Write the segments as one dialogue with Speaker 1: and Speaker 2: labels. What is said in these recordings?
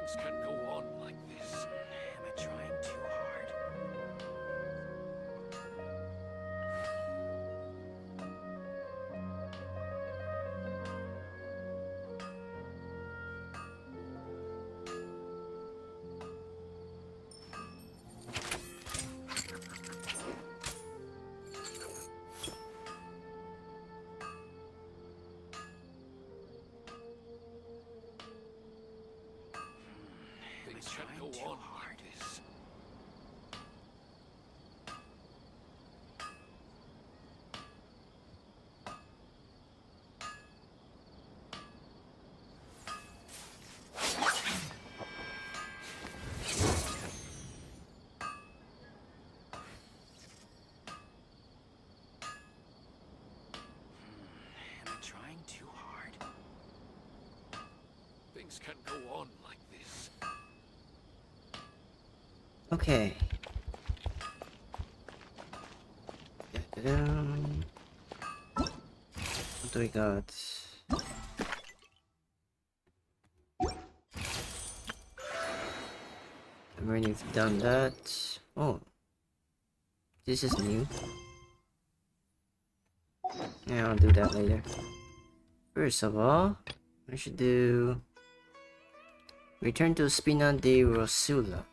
Speaker 1: Things can go on like this.
Speaker 2: Am I trying too hard?
Speaker 1: Things can go on like this.
Speaker 2: Am I trying too hard?
Speaker 1: Things can go on like this.
Speaker 3: Okay. What do we got? I've already done that. Oh, this is new. Yeah, I'll do that later. First of all, I should do return to Spina di Rosula.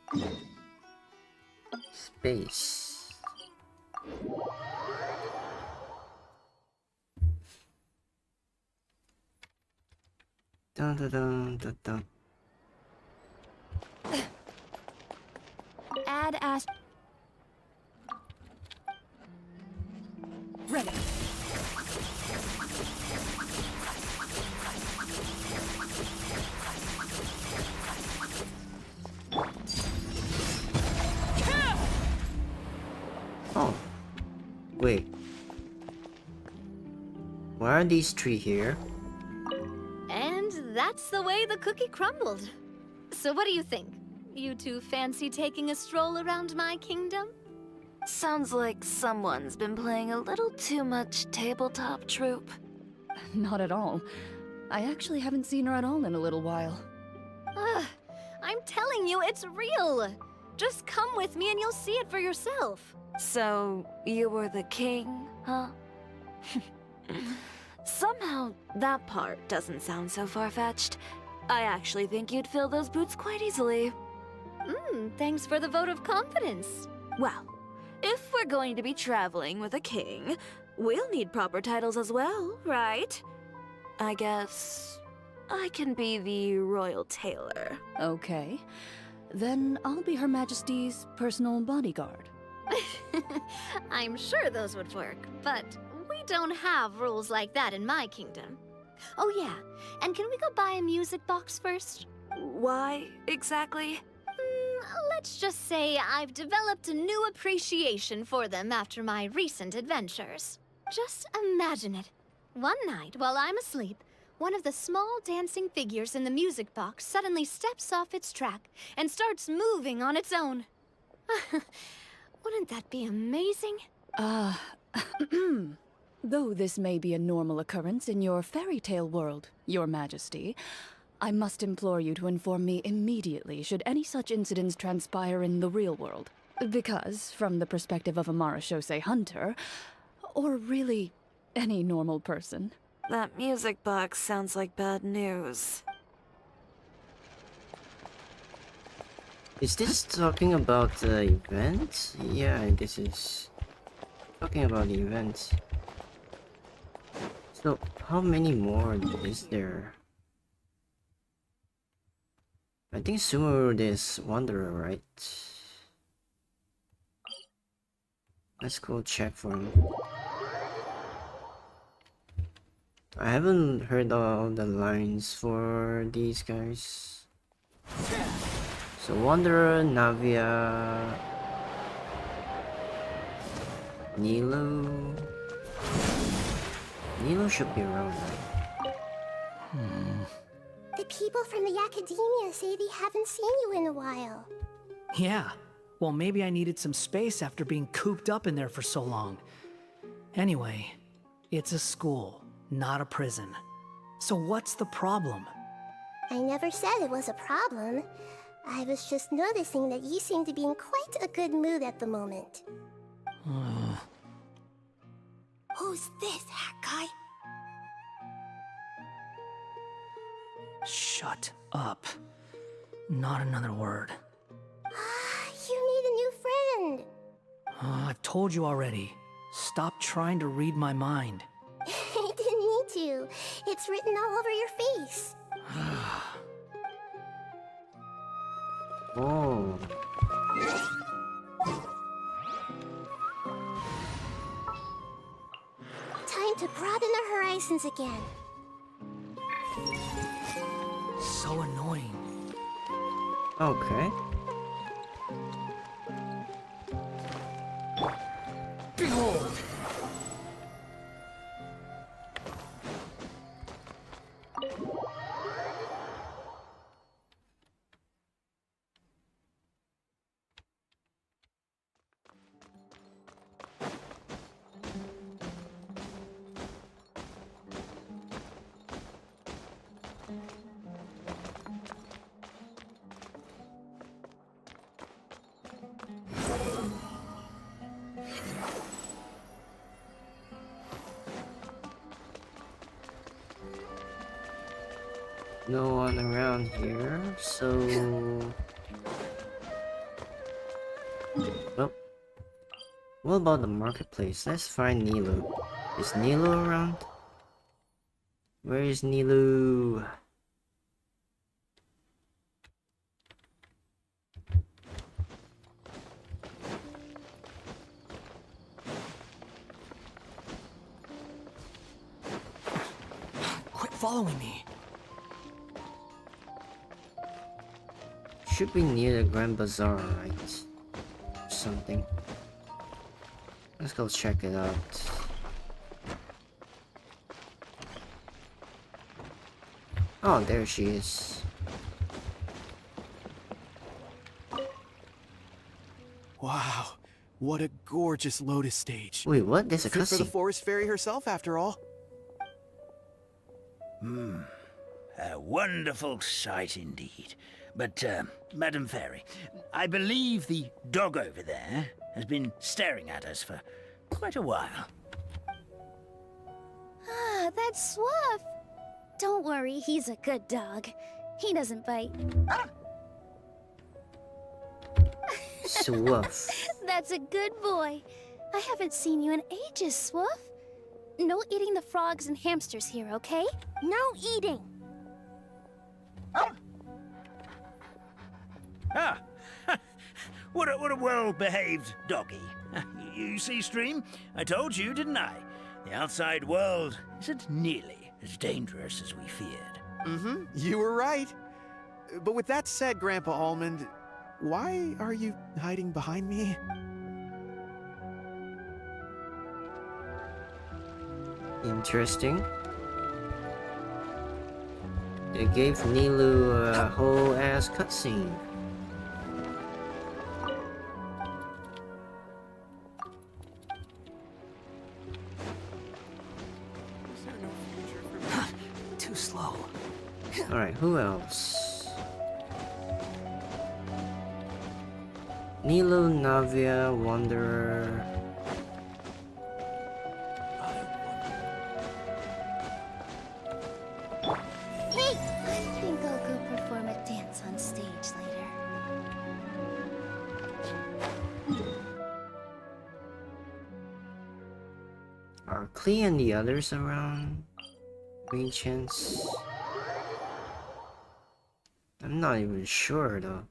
Speaker 3: Space. Dun dun dun dun dun.
Speaker 4: Add as ready.
Speaker 3: Oh, wait. Why are these three here?
Speaker 4: And that's the way the cookie crumbled. So what do you think? You two fancy taking a stroll around my kingdom?
Speaker 5: Sounds like someone's been playing a little too much tabletop troop.
Speaker 6: Not at all. I actually haven't seen her at all in a little while.
Speaker 4: Ugh, I'm telling you, it's real. Just come with me and you'll see it for yourself.
Speaker 5: So, you were the king, huh? Somehow, that part doesn't sound so far-fetched. I actually think you'd fill those boots quite easily.
Speaker 4: Thanks for the vote of confidence.
Speaker 5: Well, if we're going to be traveling with a king, we'll need proper titles as well, right? I guess I can be the royal tailor.
Speaker 6: Okay. Then I'll be Her Majesty's personal bodyguard.
Speaker 4: I'm sure those would work, but we don't have rules like that in my kingdom. Oh yeah, and can we go buy a music box first?
Speaker 5: Why, exactly?
Speaker 4: Let's just say I've developed a new appreciation for them after my recent adventures. Just imagine it. One night, while I'm asleep, one of the small dancing figures in the music box suddenly steps off its track and starts moving on its own. Wouldn't that be amazing?
Speaker 6: Though this may be a normal occurrence in your fairy tale world, Your Majesty, I must implore you to inform me immediately should any such incidents transpire in the real world. Because, from the perspective of a Marechaussee hunter, or really any normal person,
Speaker 5: That music box sounds like bad news.
Speaker 3: Is this talking about the event? Yeah, this is talking about the event. So, how many more is there? I think Sumeru is Wanderer, right? Let's go check for him. I haven't heard all the lines for these guys. So Wanderer, Navia, Nilo. Nilo should be around, right?
Speaker 7: The people from the academia say they haven't seen you in a while.
Speaker 8: Yeah, well maybe I needed some space after being cooped up in there for so long. Anyway, it's a school, not a prison. So what's the problem?
Speaker 7: I never said it was a problem. I was just noticing that you seem to be in quite a good mood at the moment. Who's this, hat guy?
Speaker 8: Shut up. Not another word.
Speaker 7: You need a new friend.
Speaker 8: I've told you already. Stop trying to read my mind.
Speaker 7: I didn't need to. It's written all over your face.
Speaker 3: Oh.
Speaker 7: Time to broaden our horizons again.
Speaker 8: So annoying.
Speaker 3: Okay.
Speaker 8: Behold!
Speaker 3: No one around here, so... Well, what about the marketplace? Let's find Nilu. Is Nilu around? Where is Nilu?
Speaker 8: Quit following me.
Speaker 3: Should be near the Grand Bazaar, right? Something. Let's go check it out. Oh, there she is.
Speaker 9: Wow, what a gorgeous lotus stage.
Speaker 3: Wait, what? There's a
Speaker 9: Fit for the
Speaker 3: cutscene.
Speaker 9: forest fairy herself, after all.
Speaker 10: A wonderful sight indeed. But, Madam Fairy, I believe the dog over there has been staring at us for quite a while.
Speaker 11: Ah, that's Swuff. Don't worry, he's a good dog. He doesn't bite.
Speaker 3: Swuff.
Speaker 11: That's a good boy. I haven't seen you in ages, Swuff. No eating the frogs and hamsters here, okay? No eating.
Speaker 10: Ah, what a well-behaved doggy. You see, Stream? I told you, didn't I? The outside world isn't nearly as dangerous as we feared.
Speaker 9: You were right. But with that said, Grandpa Almond, why are you hiding behind me?
Speaker 3: Interesting. They gave Nilu a whole ass cutscene.
Speaker 8: Too slow.
Speaker 3: Alright, who else? Nilu, Navia, Wanderer.
Speaker 11: Hey! I think I'll go perform a dance on stage later.
Speaker 3: Are Klee and the others around? Any chance? I'm not even sure though.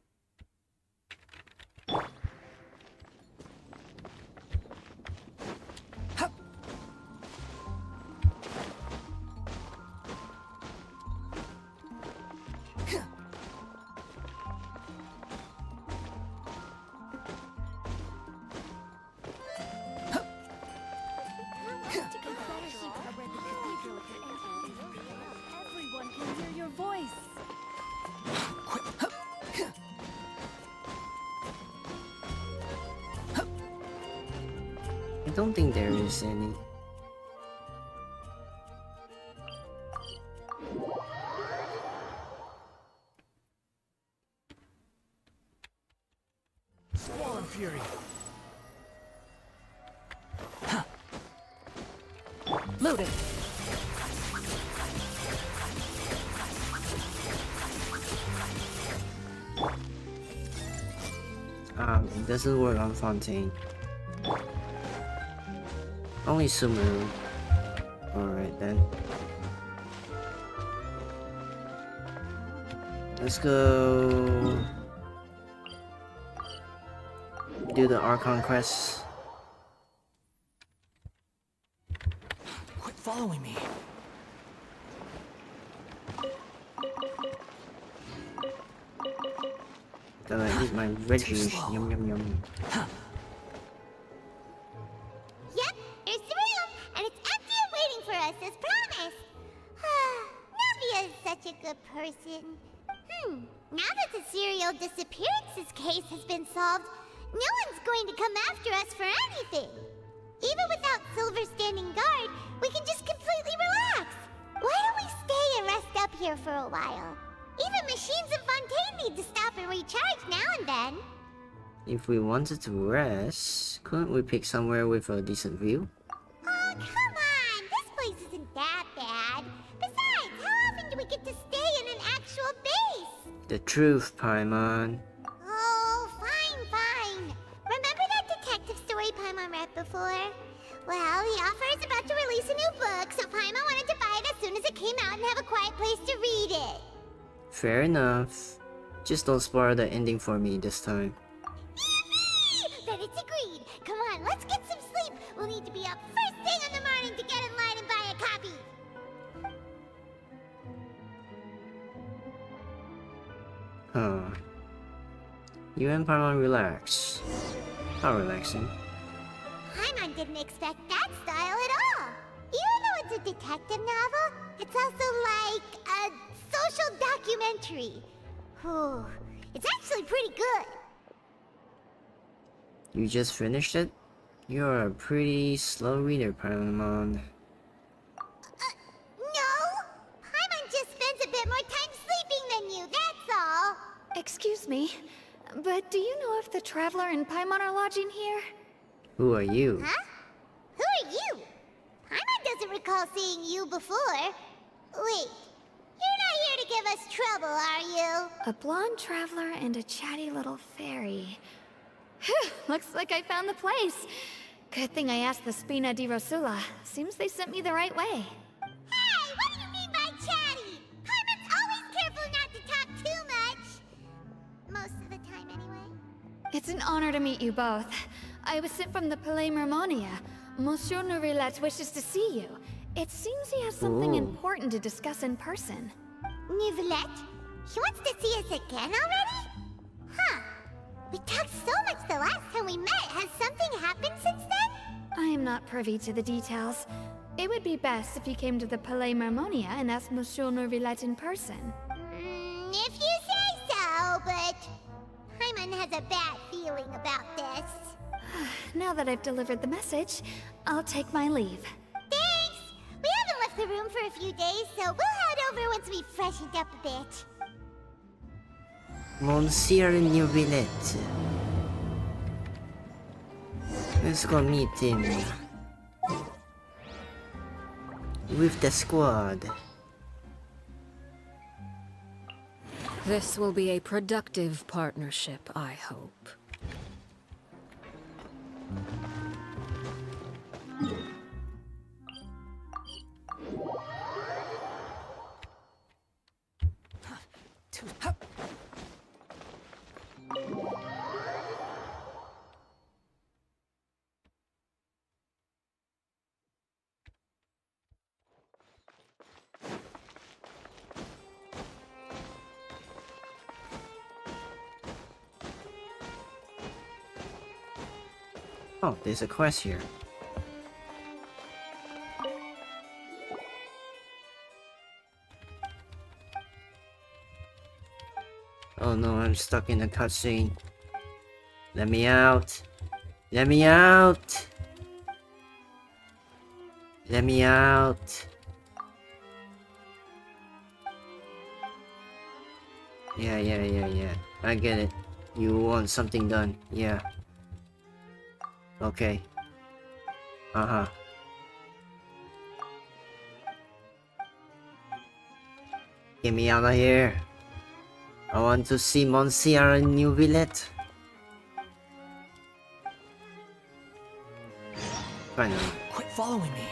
Speaker 11: Everyone can hear your voice.
Speaker 3: I don't think there is any.
Speaker 6: Loaded.
Speaker 3: It doesn't work on Fontaine. Only Sumeru. Alright then. Let's go do the Archon quest.
Speaker 8: Quit following me.
Speaker 3: Gotta eat my veggies.
Speaker 8: slow.
Speaker 3: Yum yum yum.
Speaker 7: Yep, here's the room, and it's empty and waiting for us as promised. Navia is such a good person. Now that the serial disappearances case has been solved, no one's going to come after us for anything. Even without Silver standing guard, we can just completely relax. Why don't we stay and rest up here for a while? Even machines in Fontaine need to stop and recharge now and then.
Speaker 3: If we wanted to rest, couldn't we pick somewhere with a decent view?
Speaker 7: Oh, come on! This place isn't that bad. Besides, how often do we get to stay in an actual base?
Speaker 3: The truth, Paimon.
Speaker 7: Oh, fine. Remember that detective story Paimon read before? Well, the author is about to release a new book, so Paimon wanted to buy it as soon as it came out and have a quiet place to read it.
Speaker 3: Fair enough. Just don't spoil the ending for me this time.
Speaker 7: Yippee! Then it's agreed. Come on, let's get some sleep. We'll need to be up first thing in the morning to get in line and buy a copy.
Speaker 3: Huh. You and Paimon relax. How relaxing.
Speaker 7: Paimon didn't expect that style at all. Even though it's a detective novel, it's also like a social documentary. Whew. It's actually pretty good.
Speaker 3: You just finished it? You're a pretty slow reader, Paimon.
Speaker 7: No! Paimon just spends a bit more time sleeping than you, that's all.
Speaker 4: Excuse me, but do you know if the Traveler and Paimon are lodging here?
Speaker 3: Who are you?
Speaker 7: Huh? Who are you? Paimon doesn't recall seeing you before. Wait, you're not here to give us trouble, are you?
Speaker 4: A blonde traveler and a chatty little fairy. Whew, looks like I found the place. Good thing I asked the Spina di Rosula. Seems they sent me the right way.
Speaker 7: Hey, what do you mean by chatty? Paimon's always careful not to talk too much. Most of the time, anyway.
Speaker 4: It's an honor to meet you both. I was sent from the Palais Mermonia. Monsieur Nourillet wishes to see you. It seems he has something
Speaker 3: Ooh.
Speaker 4: important to discuss in person.
Speaker 7: Nivelette? He wants to see us again already? Huh. We talked so much the last time we met. Has something happened since then?
Speaker 4: I am not privy to the details. It would be best if you came to the Palais Mermonia and asked Monsieur Nourillet in person.
Speaker 7: If you say so, but Paimon has a bad feeling about this.
Speaker 4: Now that I've delivered the message, I'll take my leave.
Speaker 7: Thanks! We haven't left the room for a few days, so we'll head over once we've freshened up a bit.
Speaker 3: Monsieur Nourillet. Let's go meet him. With the squad.
Speaker 6: This will be a productive partnership, I hope.
Speaker 3: Oh, there's a quest here. Oh no, I'm stuck in a cutscene. Let me out. Let me out. Let me out. Yeah. I get it. You want something done. Yeah. Okay. Uh-huh. Get me out of here. I want to see Monsieur New Villette. Finally.
Speaker 8: Quit following me.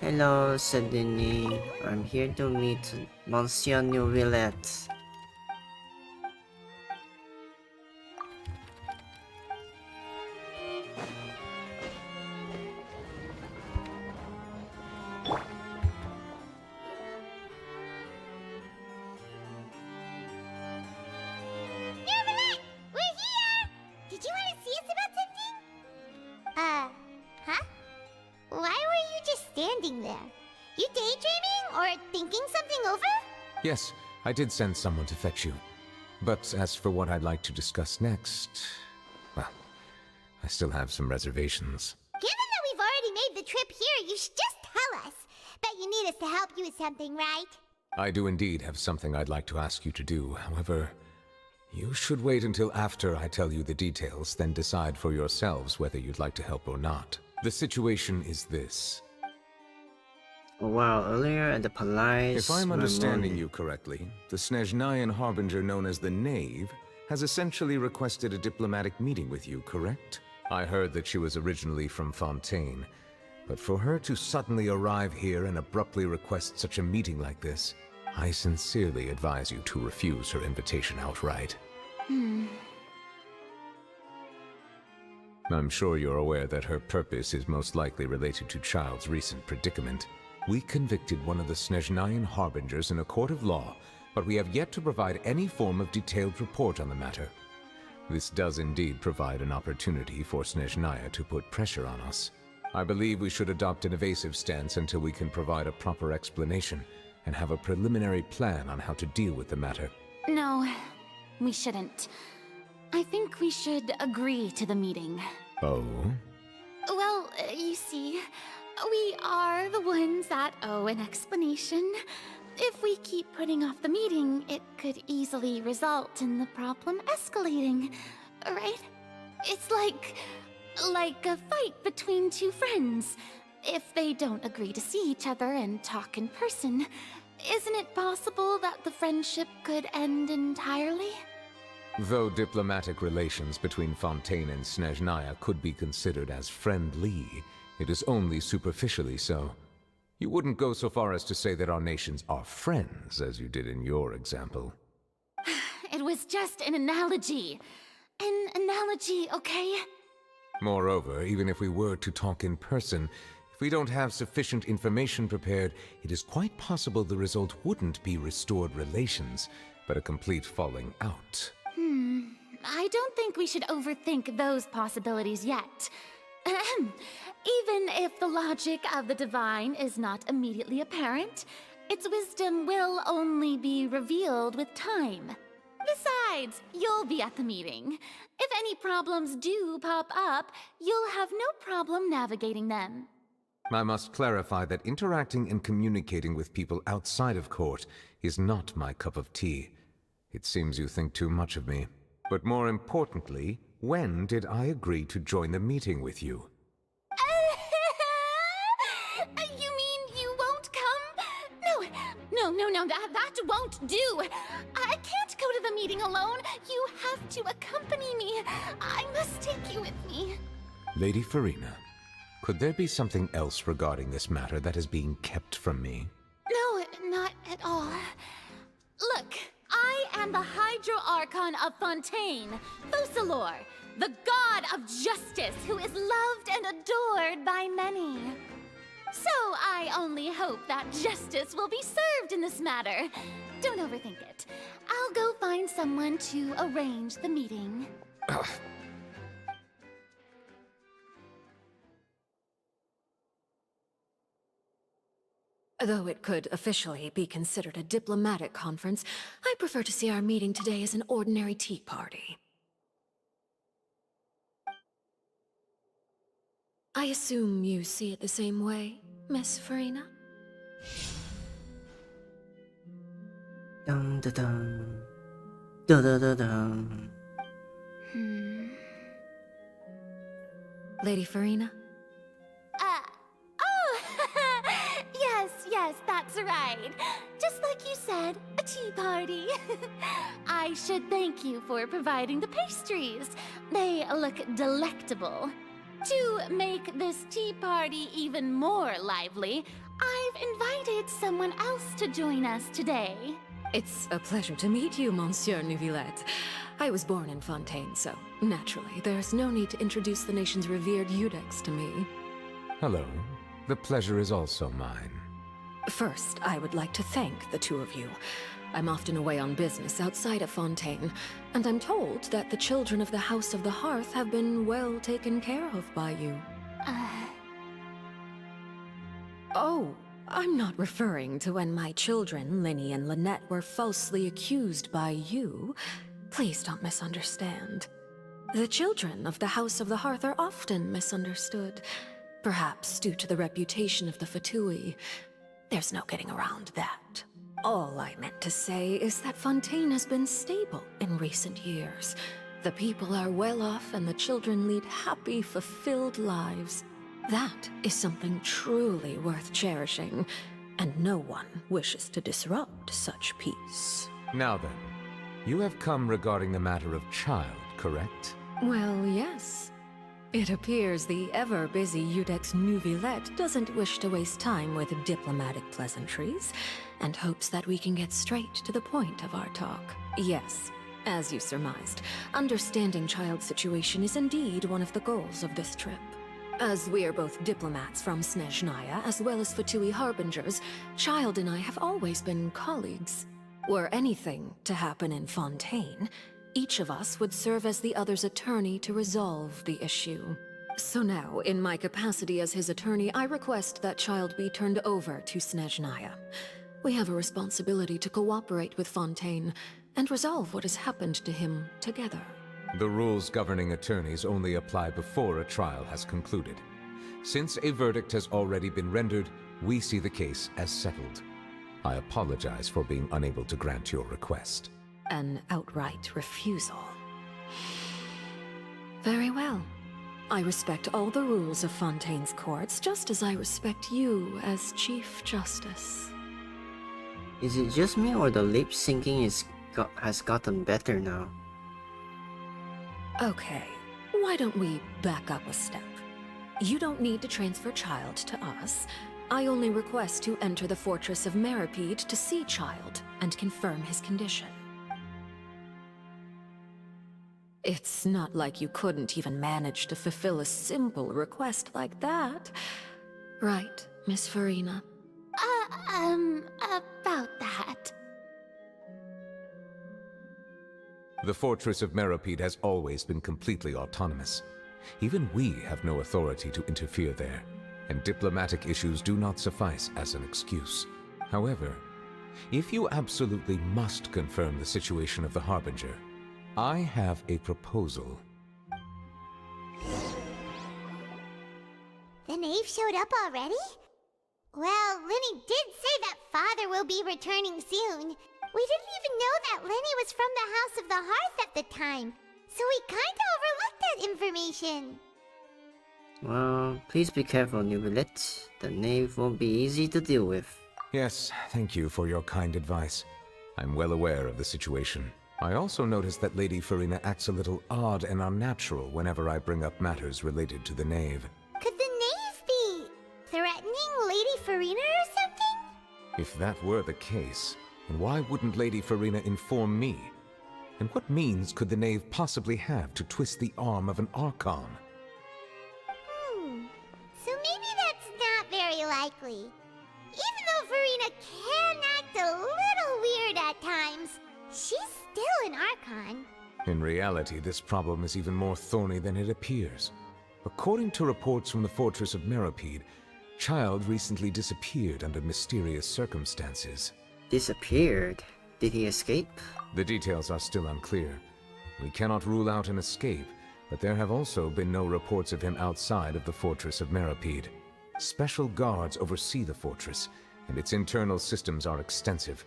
Speaker 3: Hello, said Denis. I'm here to meet Monsieur New Villette.
Speaker 12: Yes, I did send someone to fetch you. But as for what I'd like to discuss next, well, I still have some reservations.
Speaker 7: Given that we've already made the trip here, you should just tell us. Bet you need us to help you with something, right?
Speaker 12: I do indeed have something I'd like to ask you to do. However, you should wait until after I tell you the details, then decide for yourselves whether you'd like to help or not. The situation is this.
Speaker 3: A while earlier at the Palais.
Speaker 12: If I'm understanding you correctly, the Snezhnayan harbinger known as the Knave has essentially requested a diplomatic meeting with you, correct? I heard that she was originally from Fontaine, but for her to suddenly arrive here and abruptly request such a meeting like this, I sincerely advise you to refuse her invitation outright. I'm sure you're aware that her purpose is most likely related to Child's recent predicament. We convicted one of the Snezhnayan harbingers in a court of law, but we have yet to provide any form of detailed report on the matter. This does indeed provide an opportunity for Snezhnaya to put pressure on us. I believe we should adopt an evasive stance until we can provide a proper explanation and have a preliminary plan on how to deal with the matter.
Speaker 5: No, we shouldn't. I think we should agree to the meeting.
Speaker 12: Oh?
Speaker 5: Well, you see, we are the ones that owe an explanation. If we keep putting off the meeting, it could easily result in the problem escalating, right? It's like a fight between two friends. If they don't agree to see each other and talk in person, isn't it possible that the friendship could end entirely?
Speaker 12: Though diplomatic relations between Fontaine and Snezhnaya could be considered as friendly, it is only superficially so. You wouldn't go so far as to say that our nations are friends, as you did in your example.
Speaker 5: It was just an analogy. An analogy, okay?
Speaker 12: Moreover, even if we were to talk in person, if we don't have sufficient information prepared, it is quite possible the result wouldn't be restored relations, but a complete falling out.
Speaker 5: I don't think we should overthink those possibilities yet. Even if the logic of the divine is not immediately apparent, its wisdom will only be revealed with time. Besides, you'll be at the meeting. If any problems do pop up, you'll have no problem navigating them.
Speaker 12: I must clarify that interacting and communicating with people outside of court is not my cup of tea. It seems you think too much of me. But more importantly, when did I agree to join the meeting with you?
Speaker 5: You mean you won't come? No, that won't do. I can't go to the meeting alone. You have to accompany me. I must take you with me.
Speaker 12: Lady Farina, could there be something else regarding this matter that is being kept from me?
Speaker 5: No, not at all. Look, I am the Hydro Archon of Fontaine, Focalor, the god of justice who is loved and adored by many. So I only hope that justice will be served in this matter. Don't overthink it. I'll go find someone to arrange the meeting.
Speaker 13: Though it could officially be considered a diplomatic conference, I prefer to see our meeting today as an ordinary tea party. I assume you see it the same way, Miss Farina?
Speaker 3: Dun dun dun. Dun dun dun dun.
Speaker 13: Lady Farina?
Speaker 5: Yes, Yes, that's right. Just like you said, a tea party. I should thank you for providing the pastries. They look delectable. To make this tea party even more lively, I've invited someone else to join us today.
Speaker 13: It's a pleasure to meet you, Monsieur Neuvillette. I was born in Fontaine, so naturally, there's no need to introduce the nation's revered Eudex to me.
Speaker 12: Hello. The pleasure is also mine.
Speaker 13: First, I would like to thank the two of you. I'm often away on business outside of Fontaine, and I'm told that the children of the House of the Hearth have been well taken care of by you. Oh, I'm not referring to when my children, Linny and Lynette, were falsely accused by you. Please don't misunderstand. The children of the House of the Hearth are often misunderstood, perhaps due to the reputation of the Fatui. There's no getting around that. All I meant to say is that Fontaine has been stable in recent years. The people are well off and the children lead happy, fulfilled lives. That is something truly worth cherishing, and no one wishes to disrupt such peace.
Speaker 12: Now then, you have come regarding the matter of child, correct?
Speaker 13: Well, yes. It appears the ever-busy Eudex Neuvillette doesn't wish to waste time with diplomatic pleasantries, and hopes that we can get straight to the point of our talk. Yes, as you surmised, understanding child's situation is indeed one of the goals of this trip. As we are both diplomats from Snezhnaya, as well as Fatui harbingers, Child and I have always been colleagues. Were anything to happen in Fontaine, each of us would serve as the other's attorney to resolve the issue. So now, in my capacity as his attorney, I request that Child be turned over to Snezhnaya. We have a responsibility to cooperate with Fontaine and resolve what has happened to him together.
Speaker 12: The rules governing attorneys only apply before a trial has concluded. Since a verdict has already been rendered, we see the case as settled. I apologize for being unable to grant your request.
Speaker 13: An outright refusal. Very well. I respect all the rules of Fontaine's courts, just as I respect you as Chief Justice.
Speaker 3: Is it just me or the lip syncing has gotten better now?
Speaker 13: Okay, why don't we back up a step? You don't need to transfer Child to us. I only request to enter the fortress of Meripede to see Child and confirm his condition. It's not like you couldn't even manage to fulfill a simple request like that. Right, Miss Farina?
Speaker 5: About that.
Speaker 12: The fortress of Meripede has always been completely autonomous. Even we have no authority to interfere there, and diplomatic issues do not suffice as an excuse. However, if you absolutely must confirm the situation of the Harbinger, I have a proposal.
Speaker 7: The knave showed up already? Well, Lenny did say that Father will be returning soon. We didn't even know that Lenny was from the House of the Hearth at the time, so we kinda overlooked that information.
Speaker 3: Well, please be careful, Neuvillette. The knave won't be easy to deal with.
Speaker 12: Yes, thank you for your kind advice. I'm well aware of the situation. I also noticed that Lady Farina acts a little odd and unnatural whenever I bring up matters related to the knave.
Speaker 7: Could the knave be threatening Lady Farina or something?
Speaker 12: If that were the case, then why wouldn't Lady Farina inform me? And what means could the knave possibly have to twist the arm of an Archon?
Speaker 7: So maybe that's not very likely. Even though Farina can act a little weird at times, she's still an Archon.
Speaker 12: In reality, this problem is even more thorny than it appears. According to reports from the fortress of Meripede, Child recently disappeared under mysterious circumstances.
Speaker 3: Disappeared? Did he escape?
Speaker 12: The details are still unclear. We cannot rule out an escape, but there have also been no reports of him outside of the fortress of Meripede. Special guards oversee the fortress, and its internal systems are extensive.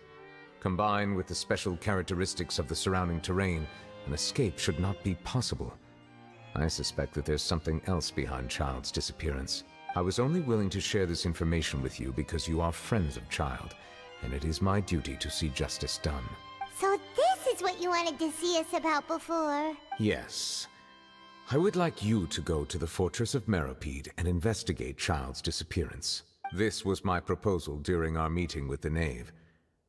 Speaker 12: Combined with the special characteristics of the surrounding terrain, an escape should not be possible. I suspect that there's something else behind Child's disappearance. I was only willing to share this information with you because you are friends of Child, and it is my duty to see justice done.
Speaker 7: So this is what you wanted to see us about before.
Speaker 12: Yes. I would like you to go to the Fortress of Meropide and investigate Child's disappearance. This was my proposal during our meeting with the Knave.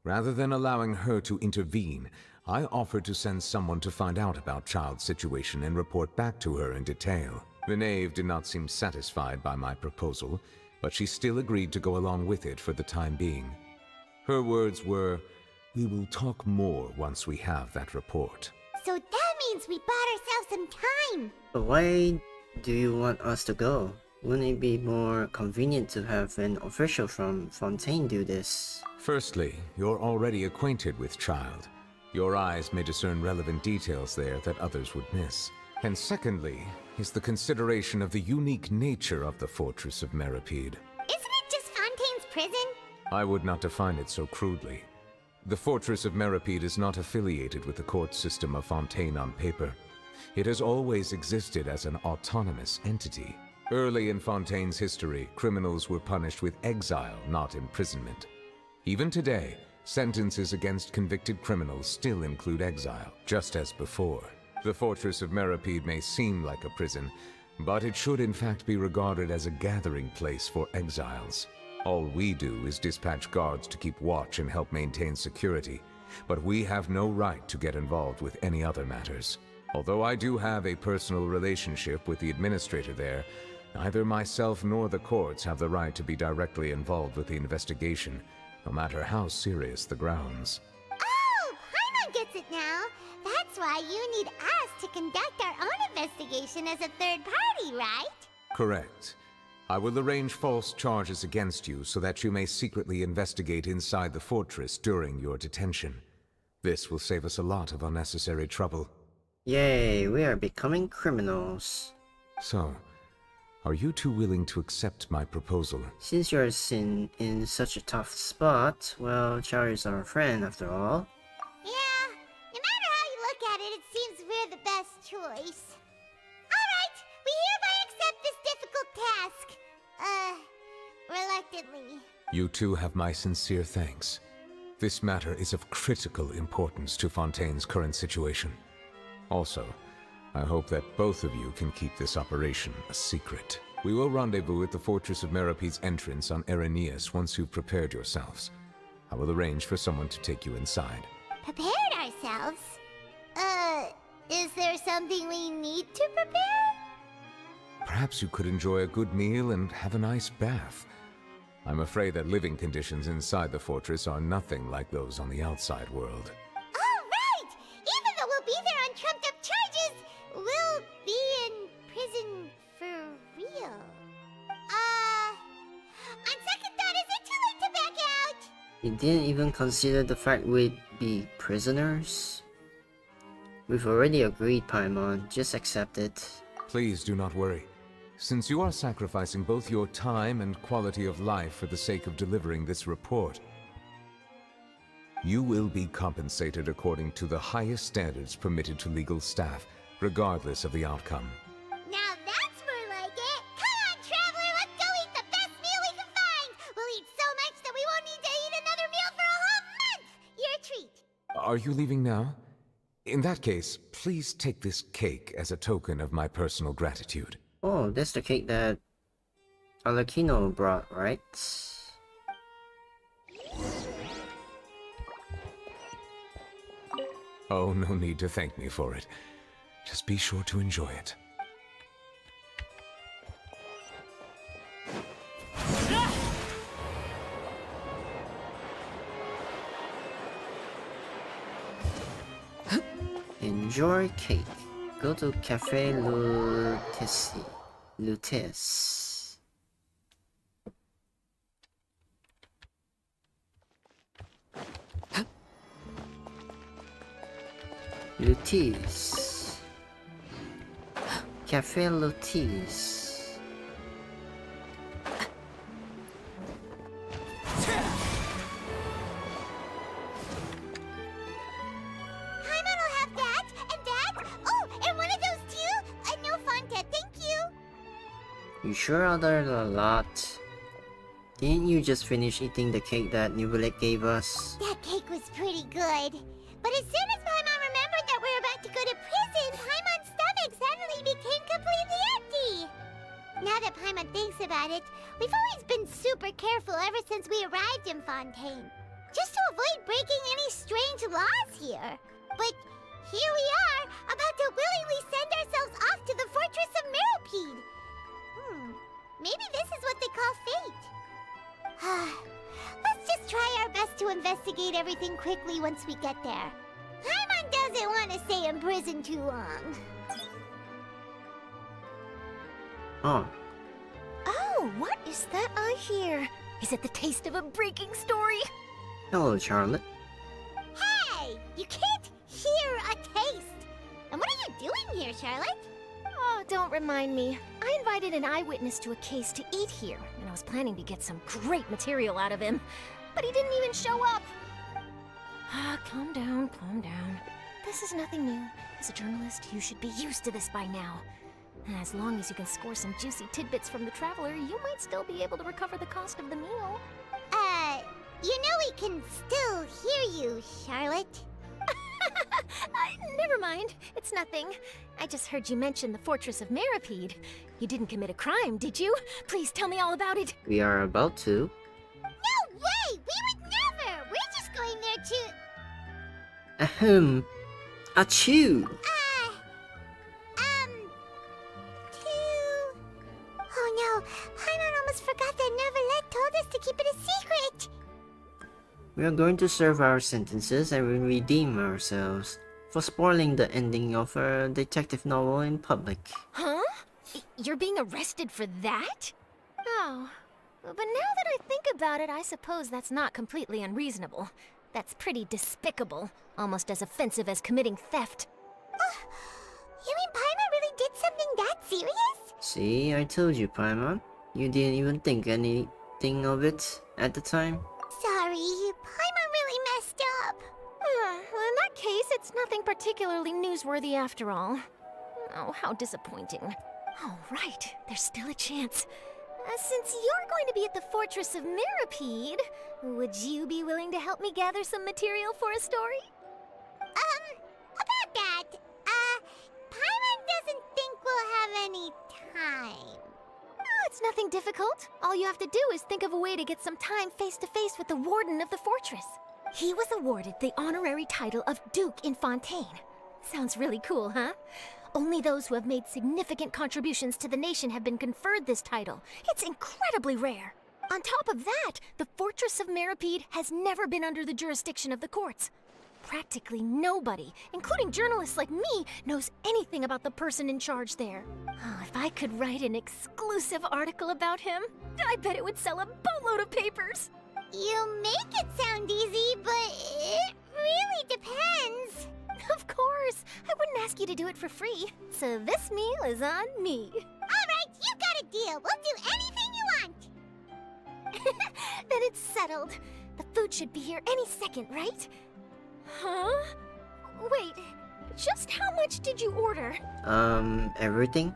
Speaker 12: Rather than allowing her to intervene, I offered to send someone to find out about Child's situation and report back to her in detail. The Knave did not seem satisfied by my proposal, but she still agreed to go along with it for the time being. Her words were, "We will talk more once we have that report."
Speaker 7: So that means we bought ourselves some time.
Speaker 3: But why do you want us to go? Wouldn't it be more convenient to have an official from Fontaine do this?
Speaker 12: Firstly, you're already acquainted with Child. Your eyes may discern relevant details there that others would miss. And secondly, is the consideration of the unique nature of the Fortress of Meropide.
Speaker 7: Isn't it just Fontaine's prison?
Speaker 12: I would not define it so crudely. The Fortress of Meropide is not affiliated with the court system of Fontaine on paper. It has always existed as an autonomous entity. Early in Fontaine's history, criminals were punished with exile, not imprisonment. Even today, sentences against convicted criminals still include exile, just as before. The Fortress of Meropide may seem like a prison, but it should in fact be regarded as a gathering place for exiles. All we do is dispatch guards to keep watch and help maintain security, but we have no right to get involved with any other matters. Although I do have a personal relationship with the administrator there, neither myself nor the courts have the right to be directly involved with the investigation, no matter how serious the grounds.
Speaker 7: Oh, Paimon gets it now. That's why you need us to conduct our own investigation as a third party, right?
Speaker 12: Correct. I will arrange false charges against you so that you may secretly investigate inside the fortress during your detention. This will save us a lot of unnecessary trouble.
Speaker 3: Yay, we are becoming criminals.
Speaker 12: So, are you two willing to accept my proposal?
Speaker 3: Since you're in such a tough spot, well, Char is our friend after all.
Speaker 7: Yeah, no matter how you look at it, it seems we're the best choice. Alright, we hereby accept this difficult task. Reluctantly.
Speaker 12: You two have my sincere thanks. This matter is of critical importance to Fontaine's current situation. Also, I hope that both of you can keep this operation a secret. We will rendezvous at the Fortress of Meropide's entrance on Erenius once you've prepared yourselves. I will arrange for someone to take you inside.
Speaker 7: Prepared ourselves? Is there something we need to prepare?
Speaker 12: Perhaps you could enjoy a good meal and have a nice bath. I'm afraid that living conditions inside the fortress are nothing like those on the outside world.
Speaker 7: Oh, right! Even though we'll be there on trumped-up charges, we'll be in prison for real. On second thought, is it too late to back out?
Speaker 3: You didn't even consider the fact we'd be prisoners? We've already agreed, Paimon. Just accept it.
Speaker 12: Please do not worry. Since you are sacrificing both your time and quality of life for the sake of delivering this report, you will be compensated according to the highest standards permitted to legal staff, regardless of the outcome.
Speaker 7: Now that's more like it! Come on, traveler, let's go eat the best meal we can find! We'll eat so much that we won't need to eat another meal for a whole month! Your treat!
Speaker 12: Are you leaving now? In that case, please take this cake as a token of my personal gratitude.
Speaker 3: Oh, that's the cake that Alakino brought, right?
Speaker 12: Oh, no need to thank me for it. Just be sure to enjoy it.
Speaker 3: Enjoy cake. Go to Cafe Lutis. Lutis. Cafe Lutis. You sure ordered a lot. Didn't you just finish eating the cake that Nubilet gave us?
Speaker 7: That cake was pretty good. But as soon as Paimon remembered that we were about to go to prison, Paimon's stomach suddenly became completely empty. Now that Paimon thinks about it, we've always been super careful ever since we arrived in Fontaine. Just to avoid breaking any strange laws here. But here we are, about to willingly send ourselves off to the Fortress of Meropide. Maybe this is what they call fate. Let's just try our best to investigate everything quickly once we get there. Paimon doesn't want to stay in prison too long.
Speaker 3: Oh,
Speaker 11: Oh, what is that I hear? Is it the taste of a breaking story?
Speaker 3: hello, Charlotte.
Speaker 7: Hey! You can't hear a taste! And what are you doing here, Charlotte?
Speaker 11: Oh, don't remind me. I invited an eyewitness to a case to eat here, and I was planning to get some great material out of him. But he didn't even show up. Calm down, calm down. This is nothing new. As a journalist, you should be used to this by now. And as long as you can score some juicy tidbits from the traveler, you might still be able to recover the cost of the meal.
Speaker 7: You know we can still hear you, Charlotte.
Speaker 11: Never mind. It's nothing. I just heard you mention the Fortress of Meropide. You didn't commit a crime, did you? Please tell me all about it.
Speaker 3: We are about to.
Speaker 7: No way! We would never! We're just going there to...
Speaker 3: Ahem. Achoo!
Speaker 7: to... Oh no, Paimon almost forgot that Neverlet told us to keep it a secret!
Speaker 3: We are going to serve our sentences and redeem ourselves for spoiling the ending of a detective novel in public.
Speaker 11: Huh? You're being arrested for that? Oh. But now that I think about it, I suppose that's not completely unreasonable. That's pretty despicable. Almost as offensive as committing theft.
Speaker 7: You mean Paimon really did something that serious?
Speaker 3: See, I told you, Paimon. You didn't even think anything of it at the time.
Speaker 7: Sorry, Paimon really messed up.
Speaker 11: Well, in that case, it's nothing particularly newsworthy after all. Oh, how disappointing. Oh, right. There's still a chance. Since you're going to be at the Fortress of Meropide, would you be willing to help me gather some material for a story?
Speaker 7: About that, Paimon doesn't think we'll have any time.
Speaker 11: Oh, it's nothing difficult. All you have to do is think of a way to get some time face-to-face with the warden of the fortress. He was awarded the honorary title of Duke in Fontaine. Sounds really cool, huh? Only those who have made significant contributions to the nation have been conferred this title. It's incredibly rare. On top of that, the Fortress of Meropide has never been under the jurisdiction of the courts. Practically nobody, including journalists like me, knows anything about the person in charge there. Oh, if I could write an exclusive article about him, I bet it would sell a boatload of papers.
Speaker 7: You make it sound easy, but it really depends.
Speaker 11: Of course, I wouldn't ask you to do it for free. So this meal is on me.
Speaker 7: All right, you got a deal. We'll do anything you want.
Speaker 11: Then it's settled. The food should be here any second, right? Huh? Wait, just how much did you order?
Speaker 3: Everything?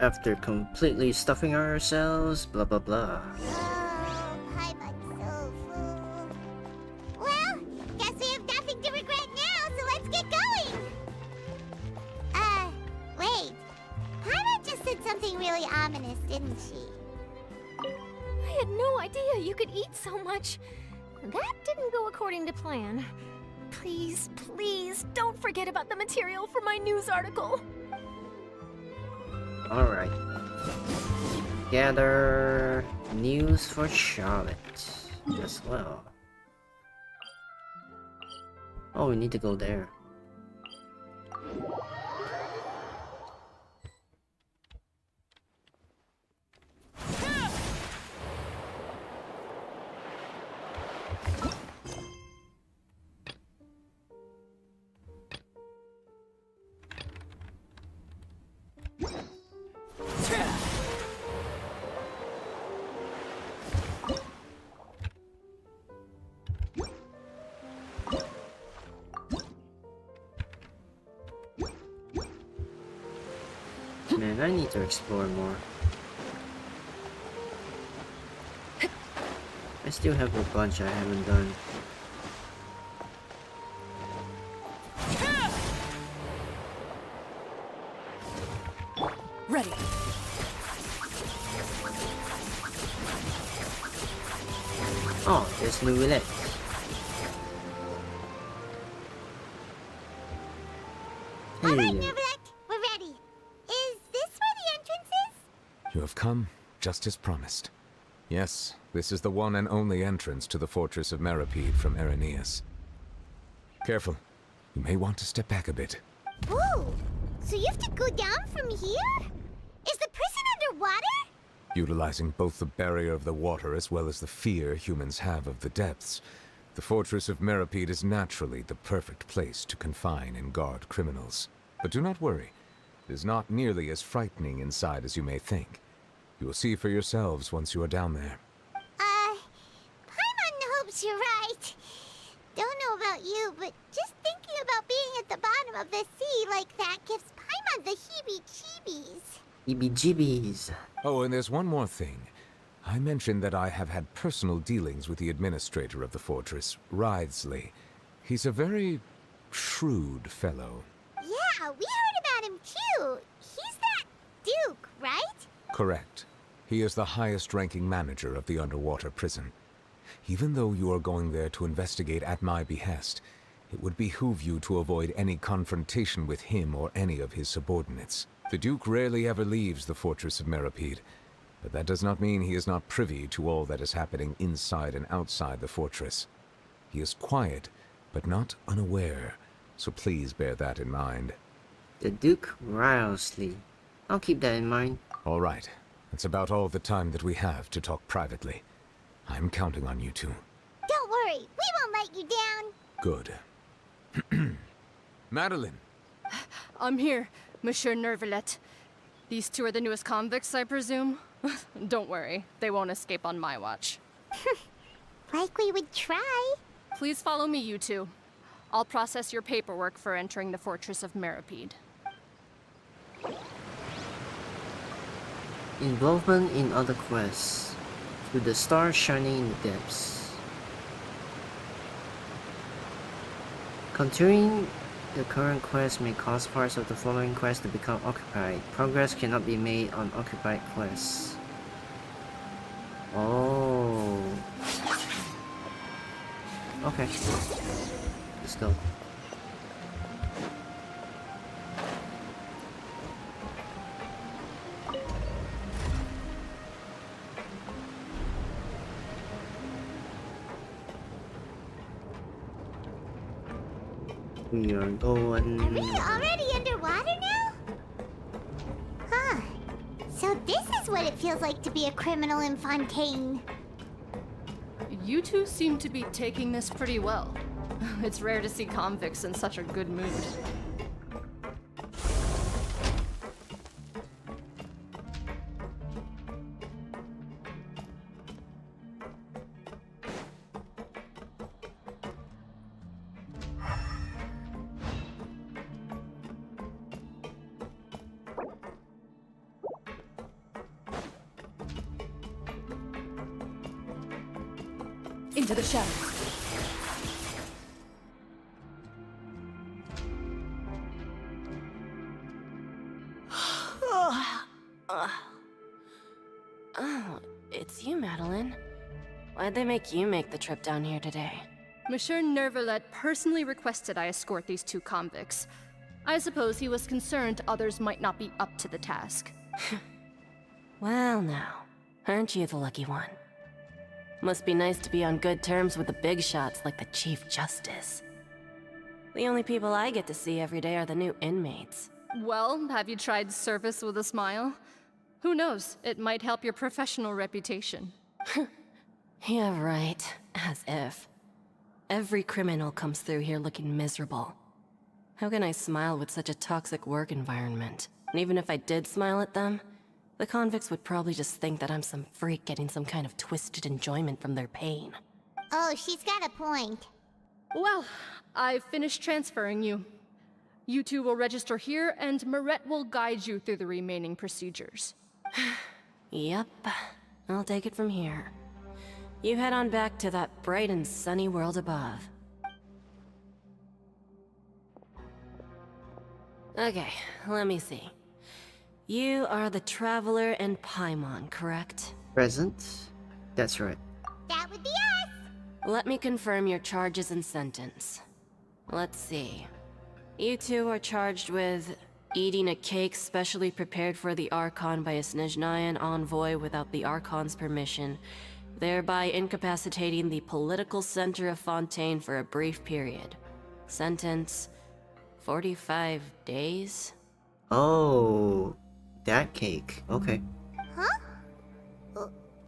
Speaker 3: After completely stuffing ourselves, blah blah blah.
Speaker 7: Oh, Paimon's so full. Well, guess we have nothing to regret now, so let's get going. Wait. Paimon just said something really ominous, didn't she?
Speaker 11: I had no idea you could eat so much. That didn't go according to plan. Please, please, don't forget about the material for my news article.
Speaker 3: Alright. Gather news for Charlotte as well. Oh, we need to go there. Man, I need to explore more. I still have a bunch I haven't done.
Speaker 6: Ready.
Speaker 3: Oh, there's new village.
Speaker 7: Alright,
Speaker 3: Hey,
Speaker 7: Nervalek, we're ready. Is this where the entrance is?
Speaker 12: You have come, just as promised. Yes, this is the one and only entrance to the fortress of Meripede from Irenaeus. Careful. You may want to step back a bit.
Speaker 7: Whoa! So you have to go down from here? Is the prison underwater?
Speaker 12: Utilizing both the barrier of the water as well as the fear humans have of the depths, the fortress of Meripede is naturally the perfect place to confine and guard criminals. But do not worry. It is not nearly as frightening inside as you may think. You will see for yourselves once you are down there.
Speaker 7: Paimon hopes you're right. Don't know about you, but just thinking about being at the bottom of the sea like that gives Paimon the heebie-jeebies.
Speaker 3: EBGBs.
Speaker 12: Oh, and there's one more thing. I mentioned that I have had personal dealings with the administrator of the fortress, Writhsley. He's a very shrewd fellow.
Speaker 7: Yeah, we heard about him too. He's that Duke, right?
Speaker 12: Correct. He is the highest-ranking manager of the underwater prison. Even though you are going there to investigate at my behest, it would behoove you to avoid any confrontation with him or any of his subordinates. The Duke rarely ever leaves the fortress of Meripede, but that does not mean he is not privy to all that is happening inside and outside the fortress. He is quiet, but not unaware, so please bear that in mind.
Speaker 3: The Duke Writhsley. I'll keep that in mind.
Speaker 12: All right. That's about all the time that we have to talk privately. I'm counting on you two.
Speaker 7: Don't worry, we won't let you down.
Speaker 12: Good. Madeline!
Speaker 6: I'm here, Monsieur Nervalet. These two are the newest convicts, I presume? Don't worry, they won't escape on my watch.
Speaker 7: Like we would try.
Speaker 6: Please follow me, you two. I'll process your paperwork for entering the fortress of Meripede.
Speaker 3: Involvement in other quests. To the stars shining in the depths. Continuing the current quest may cause parts of the following quest to become occupied. Progress cannot be made on occupied quests. Oh. Okay. Let's go. We are going.
Speaker 7: Are we already underwater now? Huh. So this is what it feels like to be a criminal in Fontaine.
Speaker 6: You two seem to be taking this pretty well. It's rare to see convicts in such a good mood. Into the shadows.
Speaker 14: Oh, it's you, Madeline. Why'd they make you make the trip down here today?
Speaker 6: Monsieur Nervalet personally requested I escort these two convicts. I suppose he was concerned others might not be up to the task.
Speaker 14: Well now, aren't you the lucky one? Must be nice to be on good terms with the big shots like the Chief Justice. The only people I get to see every day are the new inmates.
Speaker 6: Well, have you tried service with a smile? Who knows, it might help your professional reputation.
Speaker 14: Yeah, right. As if. Every criminal comes through here looking miserable. How can I smile with such a toxic work environment? And even if I did smile at them, the convicts would probably just think that I'm some freak getting some kind of twisted enjoyment from their pain.
Speaker 7: Oh, she's got a point.
Speaker 6: Well, I've finished transferring you.
Speaker 15: You two will register here, and Marette will guide you through the remaining procedures.
Speaker 14: Yep. I'll take it from here. You head on back to that bright and sunny world above. Okay, let me see. You are the Traveler and Paimon, correct?
Speaker 3: Present? That's right.
Speaker 7: That would be us!
Speaker 14: Let me confirm your charges and sentence. Let's see. You two are charged with eating a cake specially prepared for the Archon by a Snezhnayan envoy without the Archon's permission, thereby incapacitating the political center of Fontaine for a brief period. Sentence: 45 days?
Speaker 3: Oh, that cake. Okay.
Speaker 7: Huh?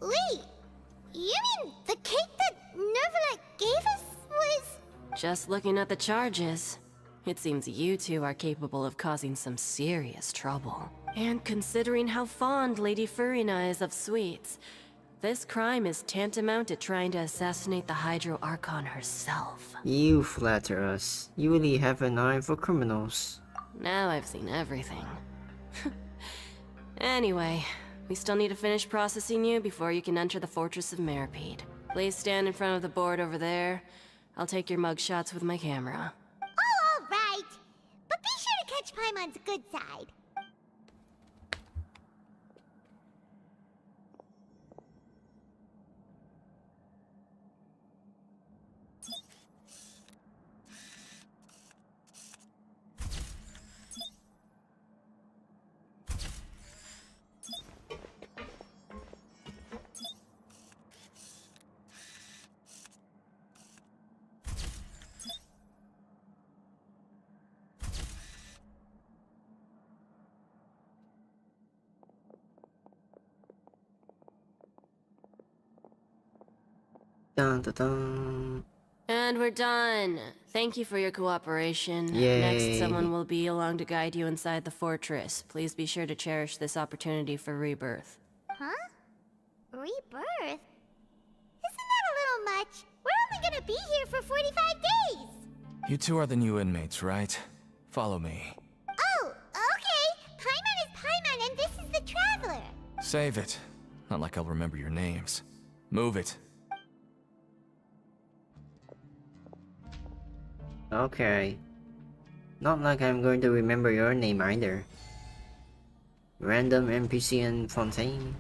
Speaker 7: Wait, you mean the cake that Nervalet gave us was...
Speaker 14: Just looking at the charges, it seems you two are capable of causing some serious trouble. And considering how fond Lady Furina is of sweets, this crime is tantamount to trying to assassinate the Hydro Archon herself.
Speaker 3: You flatter us. You really have an eye for criminals.
Speaker 14: Now I've seen everything. Anyway, we still need to finish processing you before you can enter the Fortress of Meripede. Please stand in front of the board over there. I'll take your mugshots with my camera.
Speaker 7: Oh, all right. But be sure to catch Paimon's good side.
Speaker 3: Dun dun dun.
Speaker 14: And we're done. Thank you for your cooperation.
Speaker 3: Yay.
Speaker 14: Next, someone will be along to guide you inside the fortress. Please be sure to cherish this opportunity for rebirth.
Speaker 7: Huh? Rebirth? Isn't that a little much? We're only gonna be here for 45 days!
Speaker 16: You two are the new inmates, right? Follow me.
Speaker 7: Oh, okay! Paimon is Paimon and this is the Traveler!
Speaker 16: Save it. Not like I'll remember your names. Move it.
Speaker 3: Okay. Not like I'm going to remember your name either. Random NPC in Fontaine.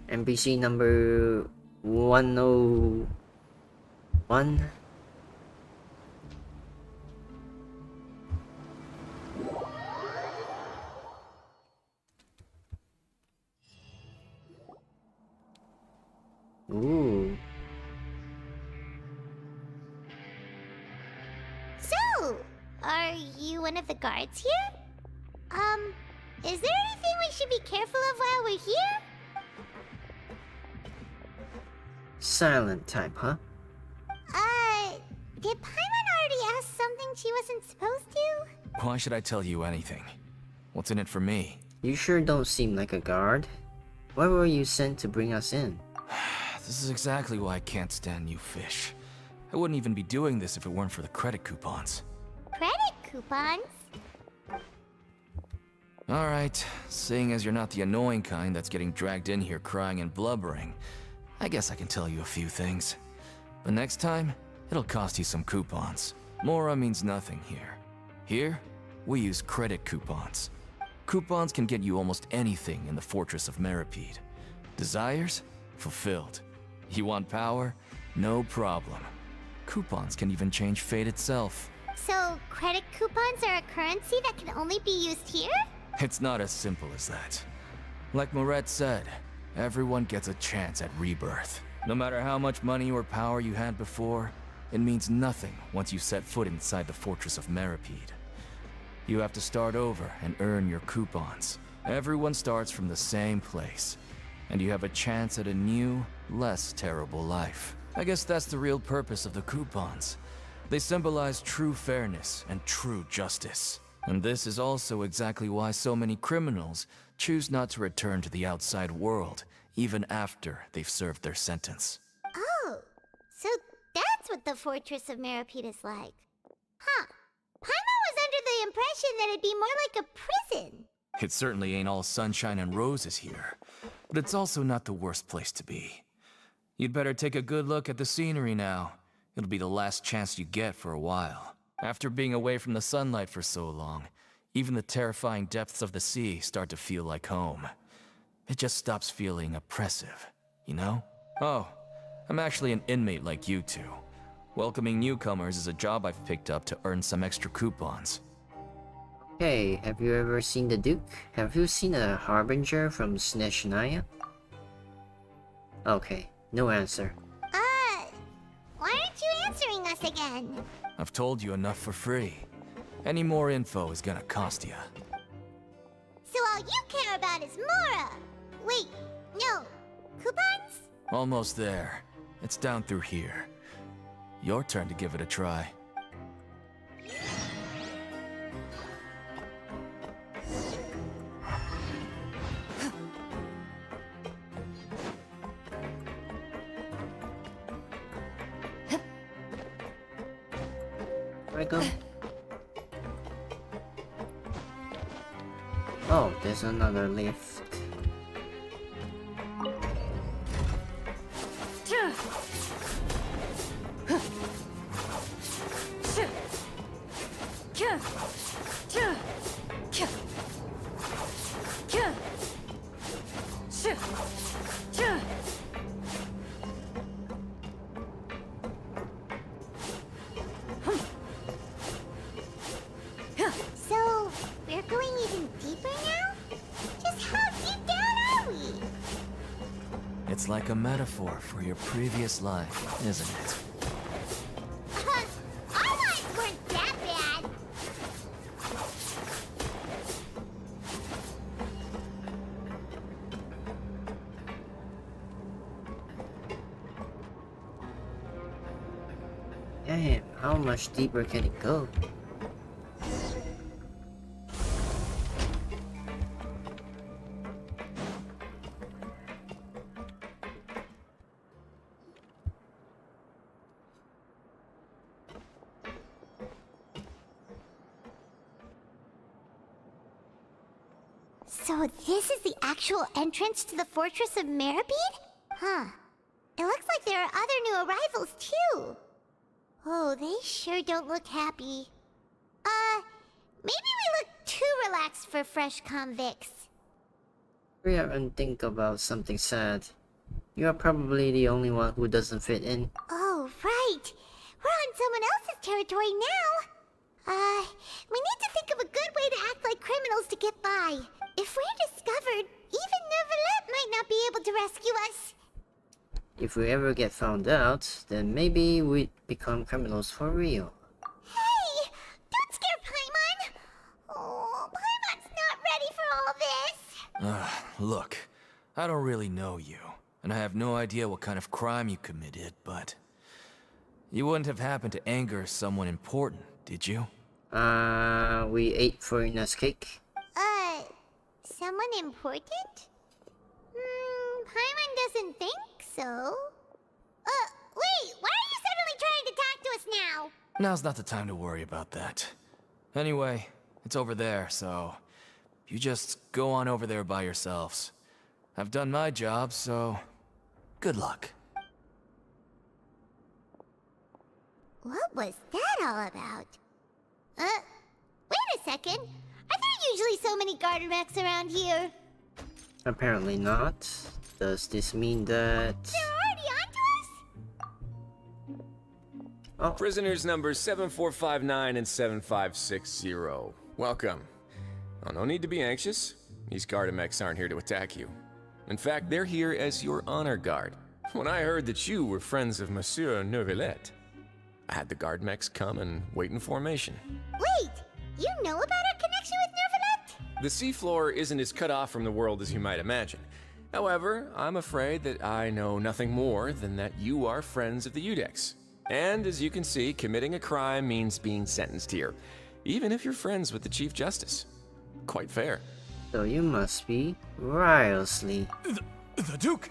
Speaker 3: NPC number 101. Ooh.
Speaker 7: So, are you one of the guards here? Is there anything we should be careful of while we're here?
Speaker 3: Silent type, huh?
Speaker 7: Did Paimon already ask something she wasn't supposed to?
Speaker 16: Why should I tell you anything? What's in it for me?
Speaker 3: You sure don't seem like a guard. Why were you sent to bring us in?
Speaker 16: This is exactly why I can't stand you fish. I wouldn't even be doing this if it weren't for the credit coupons.
Speaker 7: Credit coupons?
Speaker 16: Alright, seeing as you're not the annoying kind that's getting dragged in here crying and blubbering, I guess I can tell you a few things. But next time, it'll cost you some coupons. Mora means nothing here. Here, we use credit coupons. Coupons can get you almost anything in the Fortress of Meripede. Desires? Fulfilled. You want power? No problem. Coupons can even change fate itself.
Speaker 7: So, credit coupons are a currency that can only be used here?
Speaker 16: It's not as simple as that. Like Moret said, everyone gets a chance at rebirth. No matter how much money or power you had before, it means nothing once you set foot inside the Fortress of Meripede. You have to start over and earn your coupons. Everyone starts from the same place, and you have a chance at a new, less terrible life. I guess that's the real purpose of the coupons. They symbolize true fairness and true justice. And this is also exactly why so many criminals choose not to return to the outside world, even after they've served their sentence.
Speaker 7: Oh, so that's what the Fortress of Meripede is like. Huh. Paimon was under the impression that it'd be more like a prison.
Speaker 16: It certainly ain't all sunshine and roses here, but it's also not the worst place to be. You'd better take a good look at the scenery now. It'll be the last chance you get for a while. After being away from the sunlight for so long, even the terrifying depths of the sea start to feel like home. It just stops feeling oppressive, you know? Oh, I'm actually an inmate like you two. Welcoming newcomers is a job I've picked up to earn some extra coupons.
Speaker 3: Hey, have you ever seen the Duke? Have you seen a Harbinger from Snezhnaya? Okay, no answer.
Speaker 7: Why aren't you answering us again?
Speaker 16: I've told you enough for free. Any more info is gonna cost you.
Speaker 7: So all you care about is Mora! Wait, no. Coupons?
Speaker 16: Almost there. It's down through here. Your turn to give it a try.
Speaker 3: Where I go? Oh, there's another lift.
Speaker 7: So, we're going even deeper now? Just how deep down are we?
Speaker 16: It's like a metaphor for your previous life, isn't it?
Speaker 7: Our lives weren't that bad.
Speaker 3: Damn, how much deeper can it go?
Speaker 7: So this is the actual entrance to the Fortress of Meribed? Huh. It looks like there are other new arrivals, too. Oh, they sure don't look happy. Maybe we look too relaxed for fresh convicts.
Speaker 3: Hurry up and think about something sad. You are probably the only one who doesn't fit in.
Speaker 7: Oh, right. We're on someone else's territory now. We need to think of a good way to act like criminals to get by. If we're discovered, even Neuvillette might not be able to rescue us.
Speaker 3: If we ever get found out, then maybe we'd become criminals for real.
Speaker 7: Hey! Don't scare Paimon! Oh, Paimon's not ready for all this.
Speaker 16: Look, I don't really know you, and I have no idea what kind of crime you committed, but you wouldn't have happened to anger someone important, did you?
Speaker 3: We ate Furina's cake.
Speaker 7: Someone important? Paimon doesn't think so. Wait, why are you suddenly trying to talk to us now?
Speaker 16: Now's not the time to worry about that. Anyway, it's over there, so you just go on over there by yourselves. I've done my job, so good luck.
Speaker 7: What was that all about? Wait a second. Are there usually so many garter mechs around here?
Speaker 3: Apparently not. Does this mean that...
Speaker 7: They're already onto us?
Speaker 3: Oh.
Speaker 17: Prisoners numbers 7459 and 7560. Welcome. Oh, no need to be anxious. These garter mechs aren't here to attack you. In fact, they're here as your honor guard. When I heard that you were friends of Monsieur Neuvillette, I had the guard mechs come and wait in formation.
Speaker 7: Wait! You know about our connection with Neuvillette?
Speaker 17: The seafloor isn't as cut off from the world as you might imagine. However, I'm afraid that I know nothing more than that you are friends of the Udex. And as you can see, committing a crime means being sentenced here, even if you're friends with the Chief Justice. Quite fair.
Speaker 3: So you must be Riosley.
Speaker 16: The Duke!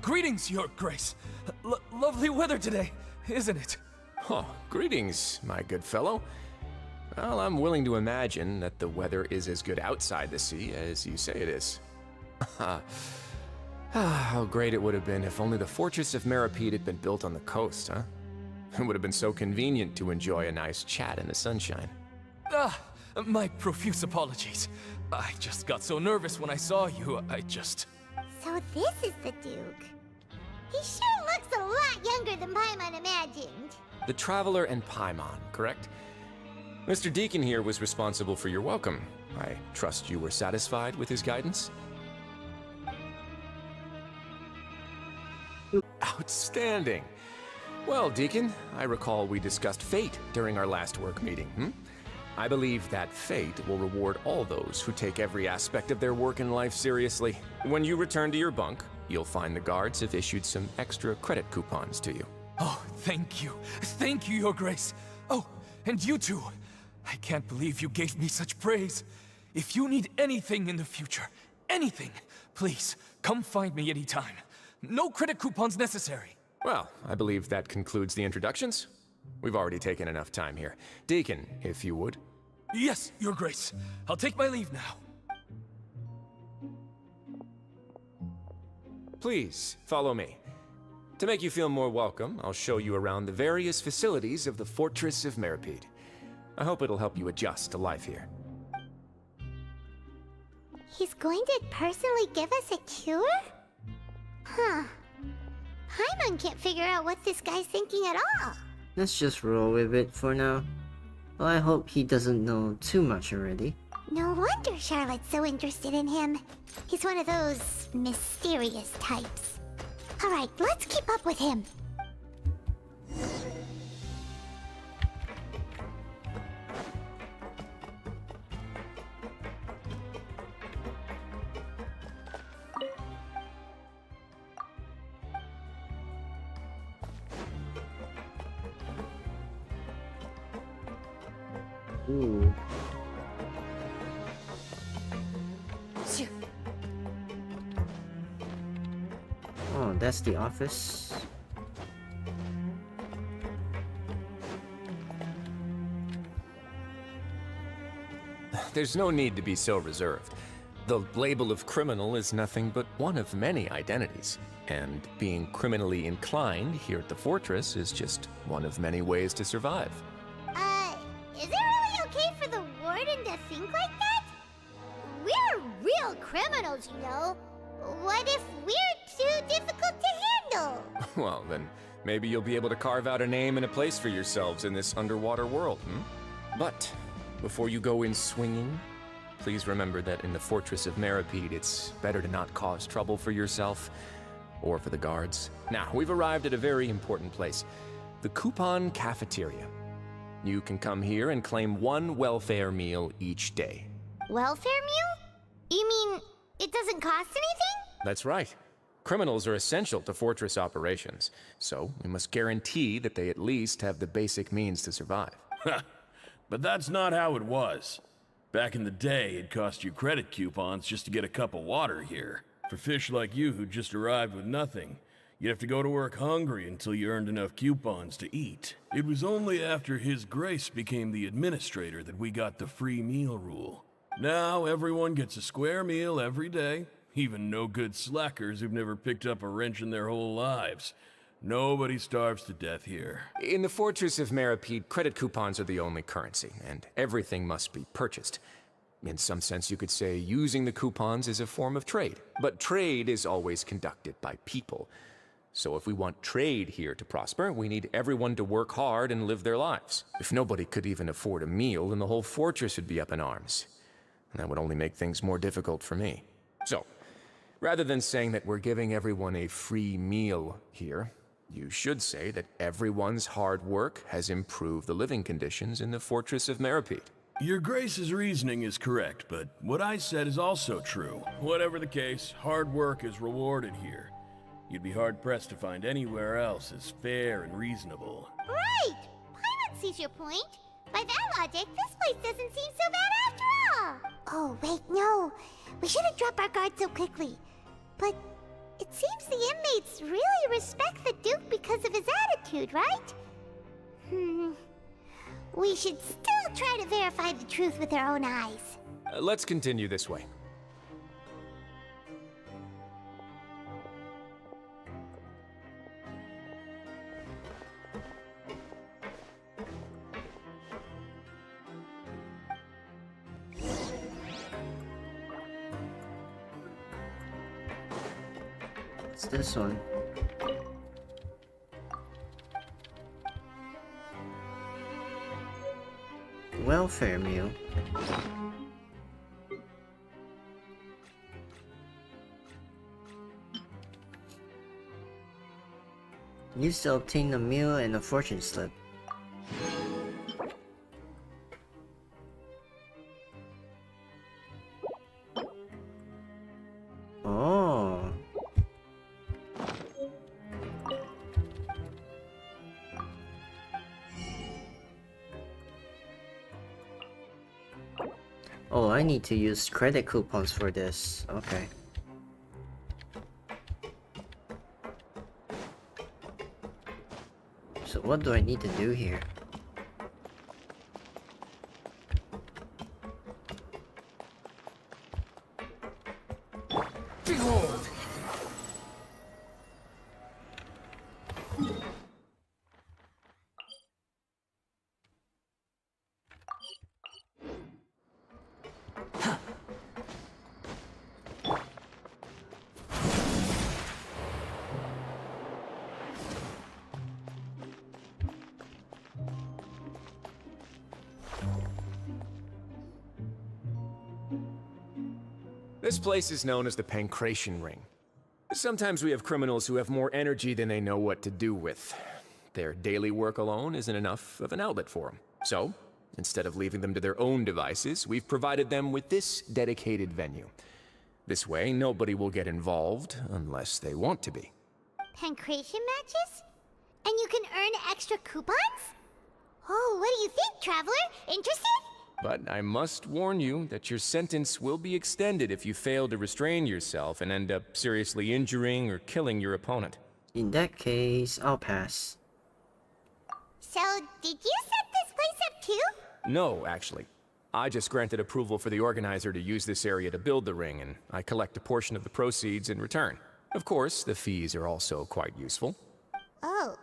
Speaker 16: Greetings, Your Grace. Lovely weather today, isn't it?
Speaker 17: Oh, greetings, my good fellow. Well, I'm willing to imagine that the weather is as good outside the sea as you say it is. How great it would have been if only the Fortress of Meripede had been built on the coast, huh? It would have been so convenient to enjoy a nice chat in the sunshine.
Speaker 16: My profuse apologies. I just got so nervous when I saw you,
Speaker 7: So this is the Duke. He sure looks a lot younger than Paimon imagined.
Speaker 17: The Traveler and Paimon, correct? Mr. Deacon here was responsible for your welcome. I trust you were satisfied with his guidance? Outstanding. Well, Deacon, I recall we discussed fate during our last work meeting, I believe that fate will reward all those who take every aspect of their work and life seriously. When you return to your bunk, you'll find the guards have issued some extra credit coupons to you.
Speaker 16: Oh, thank you. Thank you, Your Grace. Oh, and you too. I can't believe you gave me such praise. If you need anything in the future, anything, please, come find me anytime. No credit coupons necessary.
Speaker 17: Well, I believe that concludes the introductions. We've already taken enough time here. Deacon, if you would.
Speaker 16: Yes, Your Grace. I'll take my leave now.
Speaker 17: Please, follow me. To make you feel more welcome, I'll show you around the various facilities of the Fortress of Meripede. I hope it'll help you adjust to life here.
Speaker 7: He's going to personally give us a cure? Huh. Paimon can't figure out what this guy's thinking at all.
Speaker 3: Let's just roll with it for now. Well, I hope he doesn't know too much already.
Speaker 7: No wonder Charlotte's so interested in him. He's one of those mysterious types. Alright, let's keep up with him.
Speaker 3: Ooh. Oh, that's the office.
Speaker 17: There's no need to be so reserved. The label of criminal is nothing but one of many identities. And being criminally inclined here at the Fortress is just one of many ways to survive.
Speaker 7: Is it really okay for the warden to think like that? We're real criminals, you know. What if we're too difficult to handle?
Speaker 17: Well, then maybe you'll be able to carve out a name and a place for yourselves in this underwater world, But before you go in swinging, please remember that in the Fortress of Meripede, it's better to not cause trouble for yourself or for the guards. Now, we've arrived at a very important place, the Coupon Cafeteria. You can come here and claim one welfare meal each day.
Speaker 7: Welfare meal? You mean it doesn't cost anything?
Speaker 17: That's right. Criminals are essential to Fortress operations, so we must guarantee that they at least have the basic means to survive.
Speaker 18: But that's not how it was. Back in the day, it cost you credit coupons just to get a cup of water here. For fish like you who just arrived with nothing, you'd have to go to work hungry until you earned enough coupons to eat. It was only after His Grace became the administrator that we got the free meal rule. Now everyone gets a square meal every day, even no-good slackers who've never picked up a wrench in their whole lives. Nobody starves to death here.
Speaker 17: In the Fortress of Meripede, credit coupons are the only currency, and everything must be purchased. In some sense, you could say using the coupons is a form of trade. But trade is always conducted by people. So if we want trade here to prosper, we need everyone to work hard and live their lives. If nobody could even afford a meal, then the whole fortress would be up in arms. And that would only make things more difficult for me. So, rather than saying that we're giving everyone a free meal here, you should say that everyone's hard work has improved the living conditions in the Fortress of Meripede.
Speaker 18: Your Grace's reasoning is correct, but what I said is also true. Whatever the case, hard work is rewarded here. You'd be hard-pressed to find anywhere else as fair and reasonable.
Speaker 7: Right! Paimon sees your point. By that logic, this place doesn't seem so bad after all. Oh, wait, no. We shouldn't drop our guard so quickly. But it seems the inmates really respect the Duke because of his attitude, right? We should still try to verify the truth with our own eyes.
Speaker 17: Let's continue this way.
Speaker 3: What's this one? Welfare meal. Used to obtain a meal and a fortune slip. Oh. Oh, I need to use credit coupons for this. Okay. So what do I need to do here?
Speaker 2: Behold!
Speaker 17: This place is known as the Pancration Ring. Sometimes we have criminals who have more energy than they know what to do with. Their daily work alone isn't enough of an outlet for them. So, instead of leaving them to their own devices, we've provided them with this dedicated venue. This way, nobody will get involved unless they want to be.
Speaker 7: Pancration matches? And you can earn extra coupons? Oh, what do you think, traveler? Interested?
Speaker 17: But I must warn you that your sentence will be extended if you fail to restrain yourself and end up seriously injuring or killing your opponent.
Speaker 3: In that case, I'll pass.
Speaker 7: So, did you set this place up too?
Speaker 17: No, actually. I just granted approval for the organizer to use this area to build the ring, and I collect a portion of the proceeds in return. Of course, the fees are also quite useful.
Speaker 7: Oh.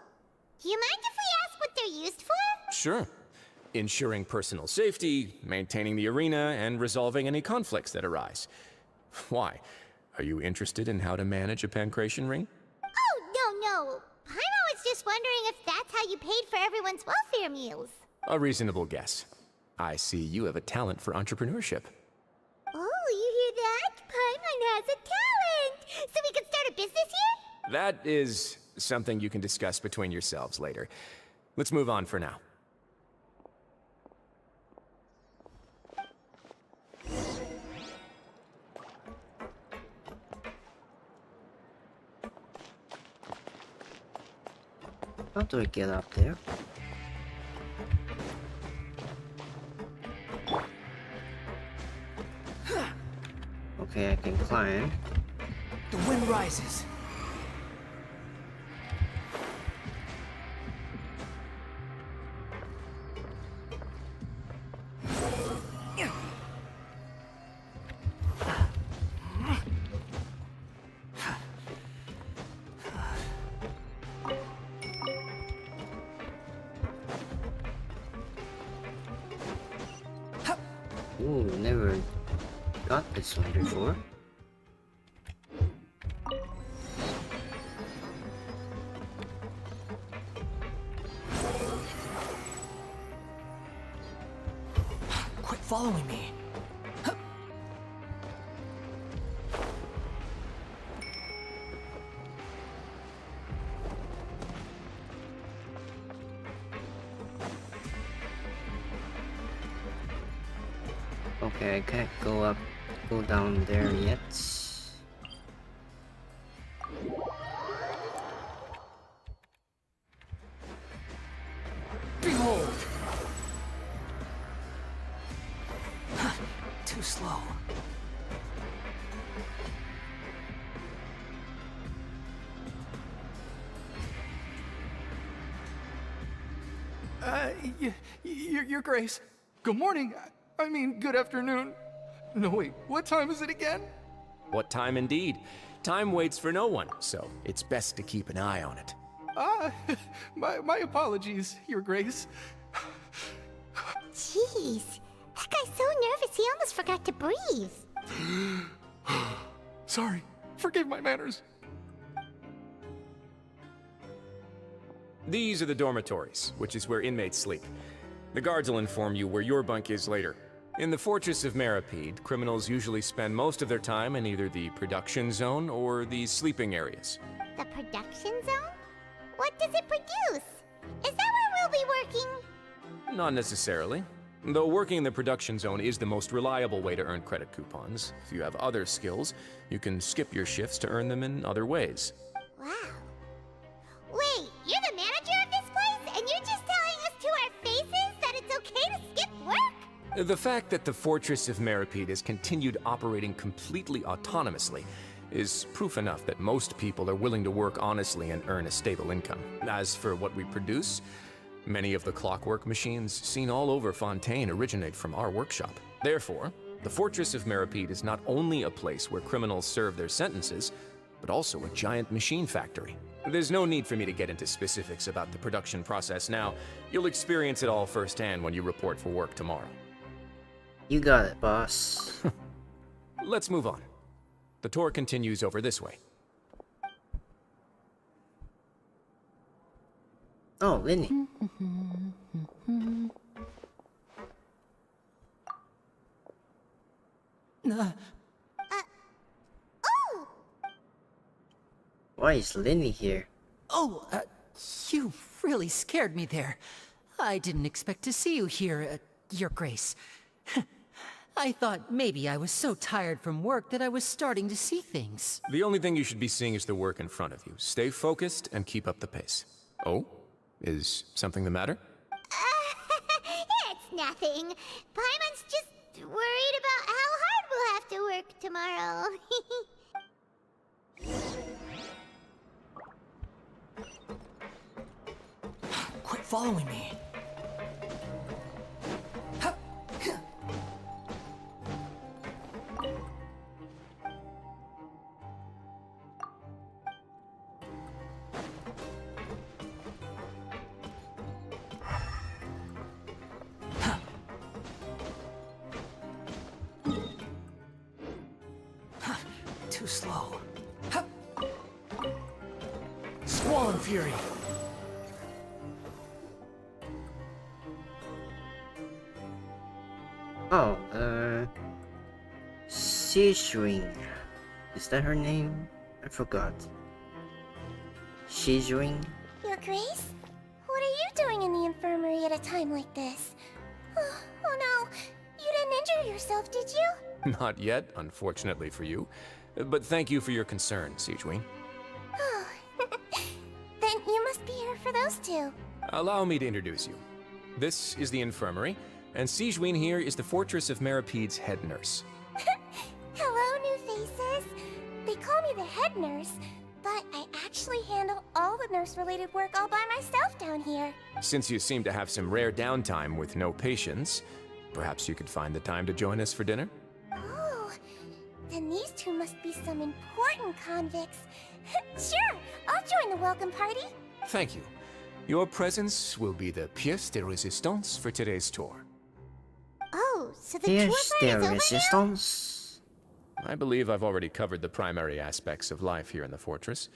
Speaker 7: Do you mind if we ask what they're used for?
Speaker 17: Sure. Ensuring personal safety, maintaining the arena, and resolving any conflicts that arise. Why? Are you interested in how to manage a pancration ring?
Speaker 7: Oh, no. Paimon was just wondering if that's how you paid for everyone's welfare meals.
Speaker 17: A reasonable guess. I see you have a talent for entrepreneurship.
Speaker 7: Oh, you hear that? Paimon has a talent! So we can start a business here?
Speaker 17: That is something you can discuss between yourselves later. Let's move on for now.
Speaker 3: How do I get up there? Okay, I can climb.
Speaker 2: The wind rises.
Speaker 3: Ooh, never got this one before.
Speaker 2: Quit following me.
Speaker 3: Okay, I can't go down there yet.
Speaker 2: Behold! Too slow.
Speaker 19: Your Grace. Good morning. I mean, good afternoon. No, wait, what time is it again?
Speaker 17: What time indeed? Time waits for no one, so it's best to keep an eye on it.
Speaker 19: My apologies, Your Grace.
Speaker 7: Jeez, that guy's so nervous he almost forgot to breathe.
Speaker 19: Sorry, forgive my manners.
Speaker 17: These are the dormitories, which is where inmates sleep. The guards will inform you where your bunk is later. In the Fortress of Maripede, criminals usually spend most of their time in either the production zone or the sleeping areas.
Speaker 7: The production zone? What does it produce? Is that where we'll be working?
Speaker 17: Not necessarily. Though working in the production zone is the most reliable way to earn credit coupons, if you have other skills, you can skip your shifts to earn them in other ways.
Speaker 7: Wow. Wait, you're the manager of this place, and you're just telling us to our faces that it's okay to skip work?
Speaker 17: The fact that the Fortress of Maripede has continued operating completely autonomously is proof enough that most people are willing to work honestly and earn a stable income. As for what we produce, many of the clockwork machines seen all over Fontaine originate from our workshop. Therefore, the Fortress of Maripede is not only a place where criminals serve their sentences, but also a giant machine factory. There's no need for me to get into specifics about the production process now. You'll experience it all firsthand when you report for work tomorrow.
Speaker 3: You got it, boss.
Speaker 17: Let's move on. The tour continues over this way.
Speaker 3: Oh, Linny.
Speaker 7: Oh!
Speaker 3: Why is Linny here?
Speaker 2: Oh, you really scared me there. I didn't expect to see you here, Your Grace. I thought maybe I was so tired from work that I was starting to see things.
Speaker 17: The only thing you should be seeing is the work in front of you. Stay focused and keep up the pace. Oh? Is something the matter?
Speaker 7: It's nothing. Paimon's just worried about how hard we'll have to work tomorrow.
Speaker 2: Quit following me. Too slow. Squall Fury.
Speaker 3: Oh, Shizhuing. Is that her name? I forgot. Shizhuing?
Speaker 11: Your Grace? What are you doing in the infirmary at a time like this? Oh no, you didn't injure yourself, did you?
Speaker 17: Not yet, unfortunately for you. But thank you for your concern, Sijween.
Speaker 11: Oh, then you must be here for those two.
Speaker 17: Allow me to introduce you. This is the infirmary, and Sijween here is the Fortress of Maripede's head nurse.
Speaker 11: Hello, new faces. They call me the head nurse, but I actually handle all the nurse-related work all by myself down here.
Speaker 17: Since you seem to have some rare downtime with no patients, perhaps you could find the time to join us for dinner?
Speaker 11: Oh, then these two must be some important convicts. Sure, I'll join the welcome party.
Speaker 17: Thank you. Your presence will be the pièce de résistance for today's tour.
Speaker 7: Oh, so the
Speaker 3: Pièce
Speaker 7: tour
Speaker 3: de
Speaker 7: part is over now?
Speaker 3: résistance?
Speaker 17: I believe I've already covered the primary aspects of life here in the fortress.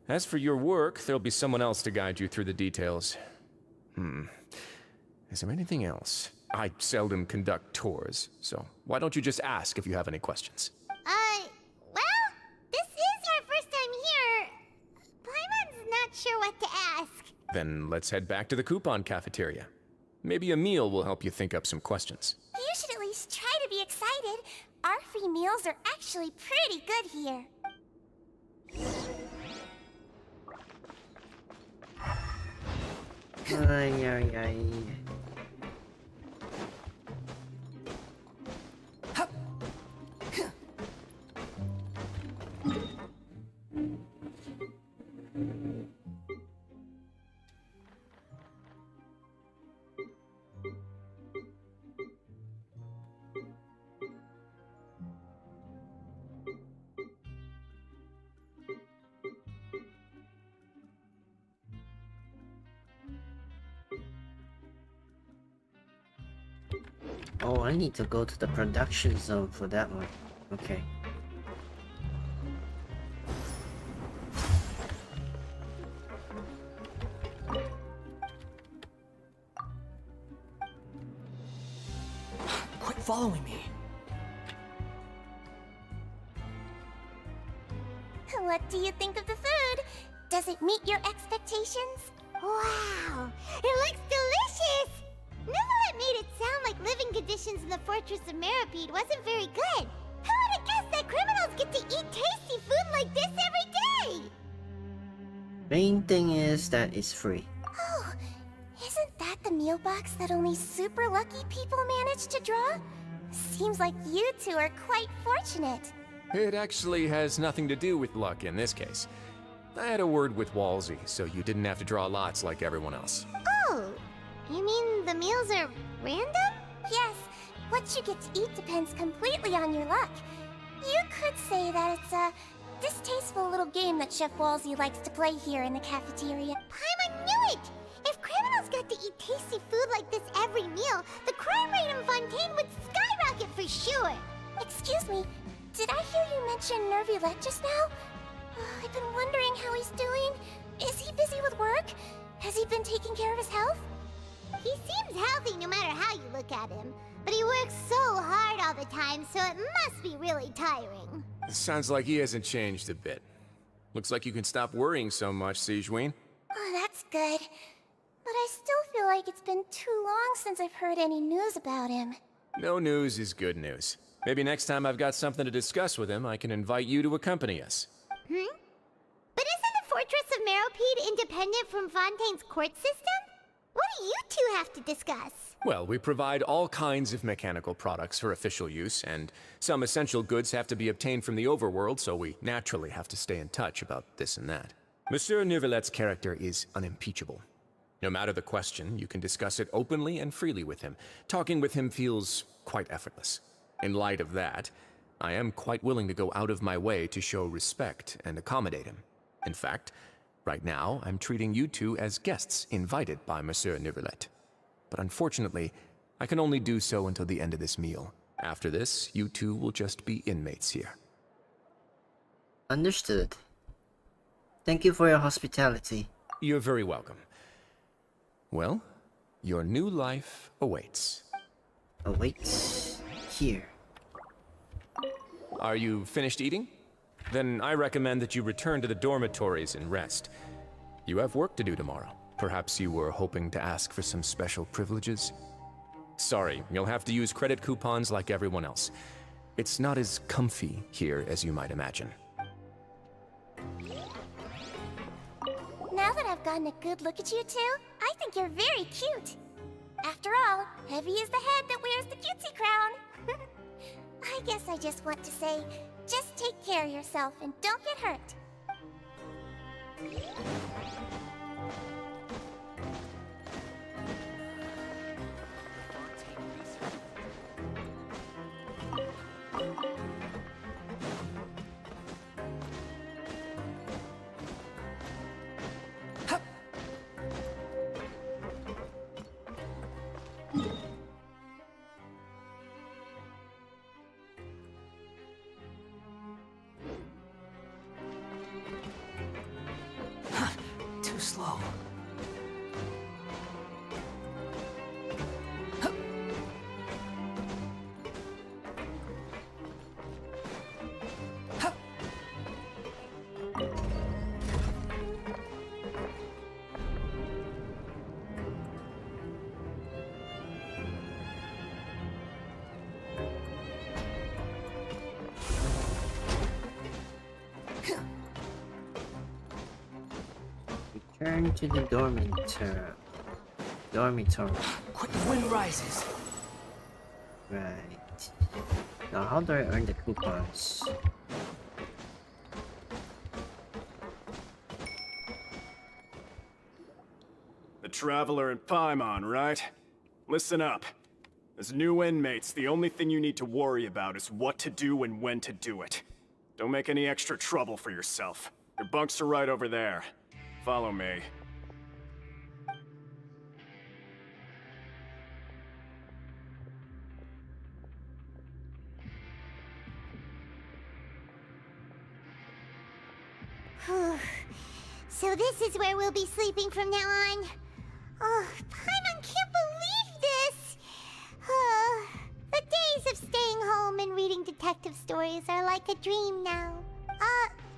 Speaker 17: As for your work, there'll be someone else to guide you through the details. Is there anything else? I seldom conduct tours, so why don't you just ask if you have any questions?
Speaker 7: Well, this is our first time here. Paimon's not sure what to ask.
Speaker 17: Then let's head back to the coupon cafeteria. Maybe a meal will help you think up some questions.
Speaker 11: You should at least try to be excited. Our free meals are actually pretty good here.
Speaker 3: Ay, ay, ay. Oh, I need to go to the production zone for that one. Okay.
Speaker 8: Quit following me.
Speaker 7: What do you think of the food? Does it meet your expectations? Wow, it looks delicious! Nivalet made it sound like living conditions in the Fortress of Meripede wasn't very good. Who would have guessed that criminals get to eat tasty food like this every day?
Speaker 3: Main thing is that it's free.
Speaker 7: Oh, isn't that the meal box that only super lucky people manage to draw? Seems like you two are quite fortunate.
Speaker 17: It actually has nothing to do with luck in this case. I had a word with Walsey, so you didn't have to draw lots like everyone else.
Speaker 7: Oh, you mean the meals are random? Yes, what you get to eat depends completely on your luck. You could say that it's a distasteful little game that Chef Walsey likes to play here in the cafeteria. Paimon knew it! If criminals got to eat tasty food like this every meal, the crime rate in Fontaine would skyrocket for sure! Excuse me, did I hear you mention Nervilet just now? I've been wondering how he's doing. Is he busy with work? Has he been taking care of his health? He seems healthy no matter how you look at him. But he works so hard all the time, so it must be really tiring.
Speaker 17: Sounds like he hasn't changed a bit. Looks like you can stop worrying so much, Sigeween.
Speaker 7: Oh, that's good. But I still feel like it's been too long since I've heard any news about him.
Speaker 17: No news is good news. Maybe next time I've got something to discuss with him, I can invite you to accompany us.
Speaker 7: But isn't the Fortress of Meripede independent from Fontaine's court system? What do you two have to discuss?
Speaker 17: Well, we provide all kinds of mechanical products for official use, and some essential goods have to be obtained from the overworld, so we naturally have to stay in touch about this and that. Monsieur Neuvillett's character is unimpeachable. No matter the question, you can discuss it openly and freely with him. Talking with him feels quite effortless. In light of that, I am quite willing to go out of my way to show respect and accommodate him. In fact, right now, I'm treating you two as guests invited by Monsieur Neuvillette. But unfortunately, I can only do so until the end of this meal. After this, you two will just be inmates here.
Speaker 3: Understood. Thank you for your hospitality.
Speaker 17: You're very welcome. Well, your new life awaits.
Speaker 3: Awaits here.
Speaker 17: Are you finished eating? Then I recommend that you return to the dormitories and rest. You have work to do tomorrow. Perhaps you were hoping to ask for some special privileges? Sorry, you'll have to use credit coupons like everyone else. It's not as comfy here as you might imagine.
Speaker 7: Now that I've gotten a good look at you two, I think you're very cute. After all, Heavy is the head that wears the cutesy crown. I guess I just want to say, just take care of yourself and don't get hurt.
Speaker 8: Too slow.
Speaker 3: Return to the dormitory.
Speaker 8: Quick, the wind rises.
Speaker 3: Right. Now how do I earn the coupons?
Speaker 20: The Traveler and Paimon, right? Listen up. As new inmates, the only thing you need to worry about is what to do and when to do it. Don't make any extra trouble for yourself. Your bunks are right over there. Follow me.
Speaker 7: So this is where we'll be sleeping from now on. Oh, Paimon can't believe this! The days of staying home and reading detective stories are like a dream now.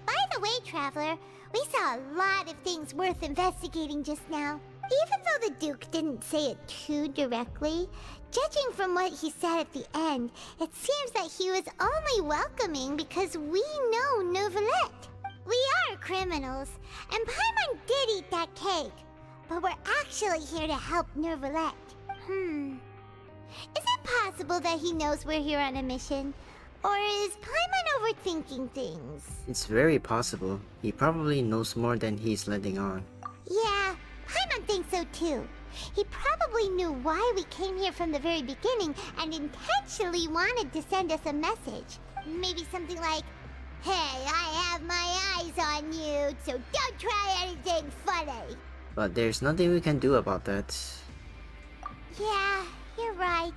Speaker 7: By the way, Traveler, we saw a lot of things worth investigating just now. Even though the Duke didn't say it too directly, judging from what he said at the end, it seems that he was only welcoming because we know Neuvillette. We are criminals, and Paimon did eat that cake, but we're actually here to help Neuvillette. Is it possible that he knows we're here on a mission? Or is Paimon overthinking things?
Speaker 3: It's very possible. He probably knows more than he's letting on.
Speaker 7: Yeah, Paimon thinks so too. He probably knew why we came here from the very beginning and intentionally wanted to send us a message. Maybe something like, "Hey, I have my eyes on you, so don't try anything funny."
Speaker 3: But there's nothing we can do about that.
Speaker 7: Yeah, you're right.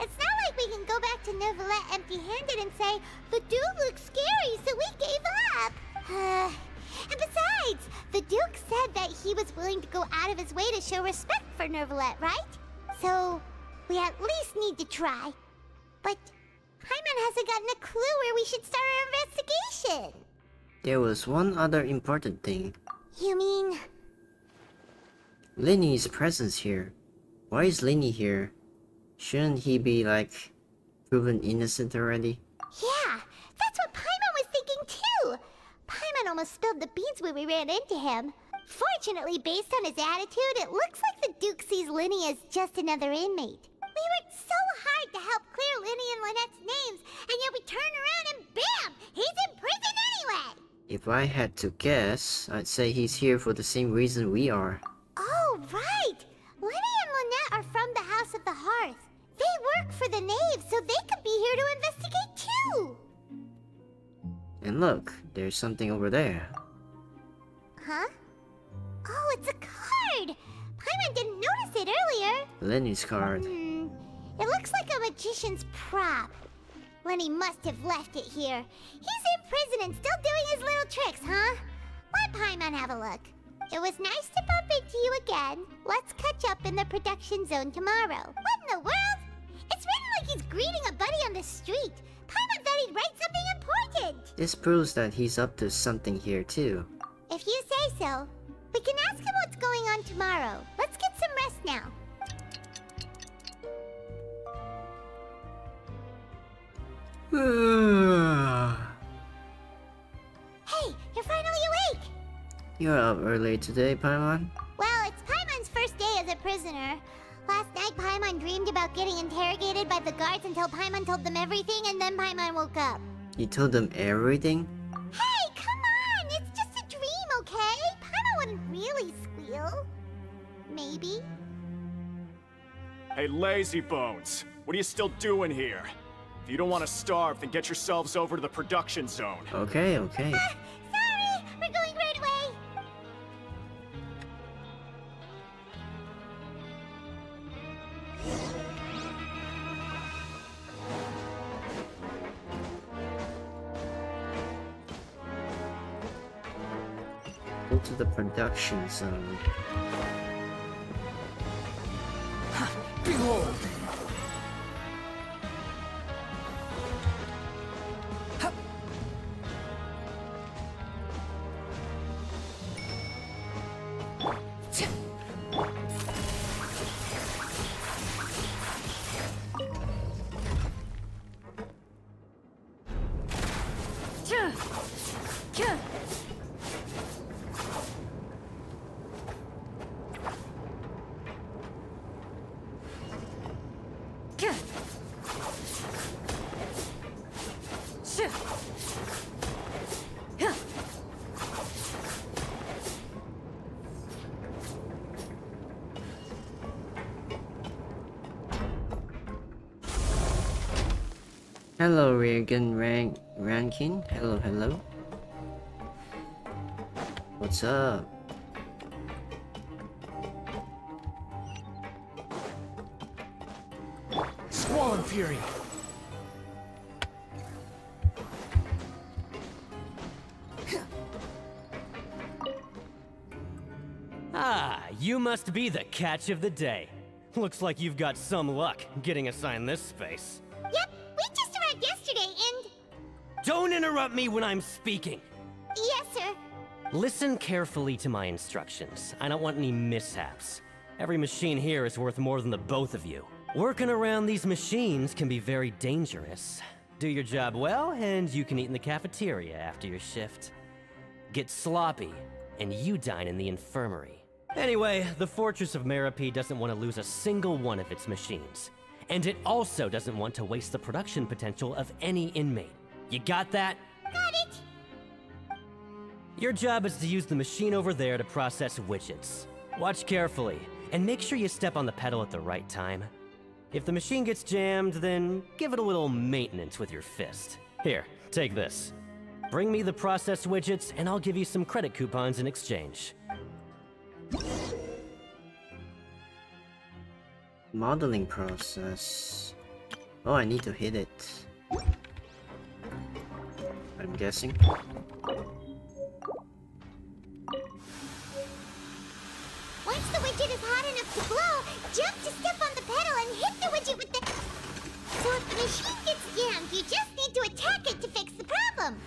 Speaker 7: It's not like we can go back to Neuvillette empty-handed and say, "The dude looks scary, so we gave up." And besides, the Duke said that he was willing to go out of his way to show respect for Neuvillette, right? So, we at least need to try. But Paimon hasn't gotten a clue where we should start our investigation.
Speaker 3: There was one other important thing.
Speaker 7: You mean?
Speaker 3: Linny's presence here. Why is Linny here? Shouldn't he be, like, proven innocent already?
Speaker 7: Yeah, that's what Paimon was thinking too. Paimon almost spilled the beans when we ran into him. Fortunately, based on his attitude, it looks like the Duke sees Linny as just another inmate. We worked so hard to help clear Linny and Lynette's names, and yet we turn around and bam! He's in prison anyway!
Speaker 3: If I had to guess, I'd say he's here for the same reason we are.
Speaker 7: Oh, right! Linny and Lynette are from the House of the Hearth. They work for the Knave, so they could be here to investigate too!
Speaker 3: And look, there's something over there.
Speaker 7: Huh? Oh, it's a card! Paimon didn't notice it earlier.
Speaker 3: Lenny's card.
Speaker 7: It looks like a magician's prop. Lenny must have left it here. He's in prison and still doing his little tricks, huh? Let Paimon have a look. It was nice to bump into you again. Let's catch up in the production zone tomorrow. What in the world? It's written like he's greeting a buddy on the street. Paimon thought he'd write something important.
Speaker 3: This proves that he's up to something here too.
Speaker 7: If you say so. We can ask him what's going on tomorrow. Let's get some rest now. Hey, you're finally awake!
Speaker 3: You're up early today, Paimon?
Speaker 7: Well, it's Paimon's first day as a prisoner. Last night, Paimon dreamed about getting interrogated by the guards until Paimon told them everything, and then Paimon woke up.
Speaker 3: You told them everything?
Speaker 7: Hey, come on! It's just a dream, okay? Paimon wouldn't really squeal. Maybe.
Speaker 20: Hey, lazy bones! What are you still doing here? If you don't want to starve, then get yourselves over to the production zone.
Speaker 3: Okay.
Speaker 7: Sorry! We're going right away!
Speaker 3: Go to the production zone.
Speaker 8: Behold!
Speaker 3: Hello, Reagan Rankin. Hello. What's up?
Speaker 8: Squall and Fury.
Speaker 21: Ah, you must be the catch of the day. Looks like you've got some luck getting assigned this space.
Speaker 7: Yep, we just arrived yesterday and...
Speaker 21: Don't interrupt me when I'm speaking!
Speaker 7: Yes, sir.
Speaker 21: Listen carefully to my instructions. I don't want any mishaps. Every machine here is worth more than the both of you. Working around these machines can be very dangerous. Do your job well, and you can eat in the cafeteria after your shift. Get sloppy, and you dine in the infirmary. Anyway, the Fortress of Merope doesn't want to lose a single one of its machines. And it also doesn't want to waste the production potential of any inmate. You got that?
Speaker 7: Got it.
Speaker 21: Your job is to use the machine over there to process widgets. Watch carefully, and make sure you step on the pedal at the right time. If the machine gets jammed, then give it a little maintenance with your fist. Here, take this. Bring me the processed widgets, and I'll give you some credit coupons in exchange.
Speaker 3: Modeling process. Oh, I need to hit it. I'm guessing.
Speaker 7: Once the widget is hot enough to blow, jump to step on the pedal and hit the widget with the... So if the machine gets jammed, you just need to attack it to fix the problem.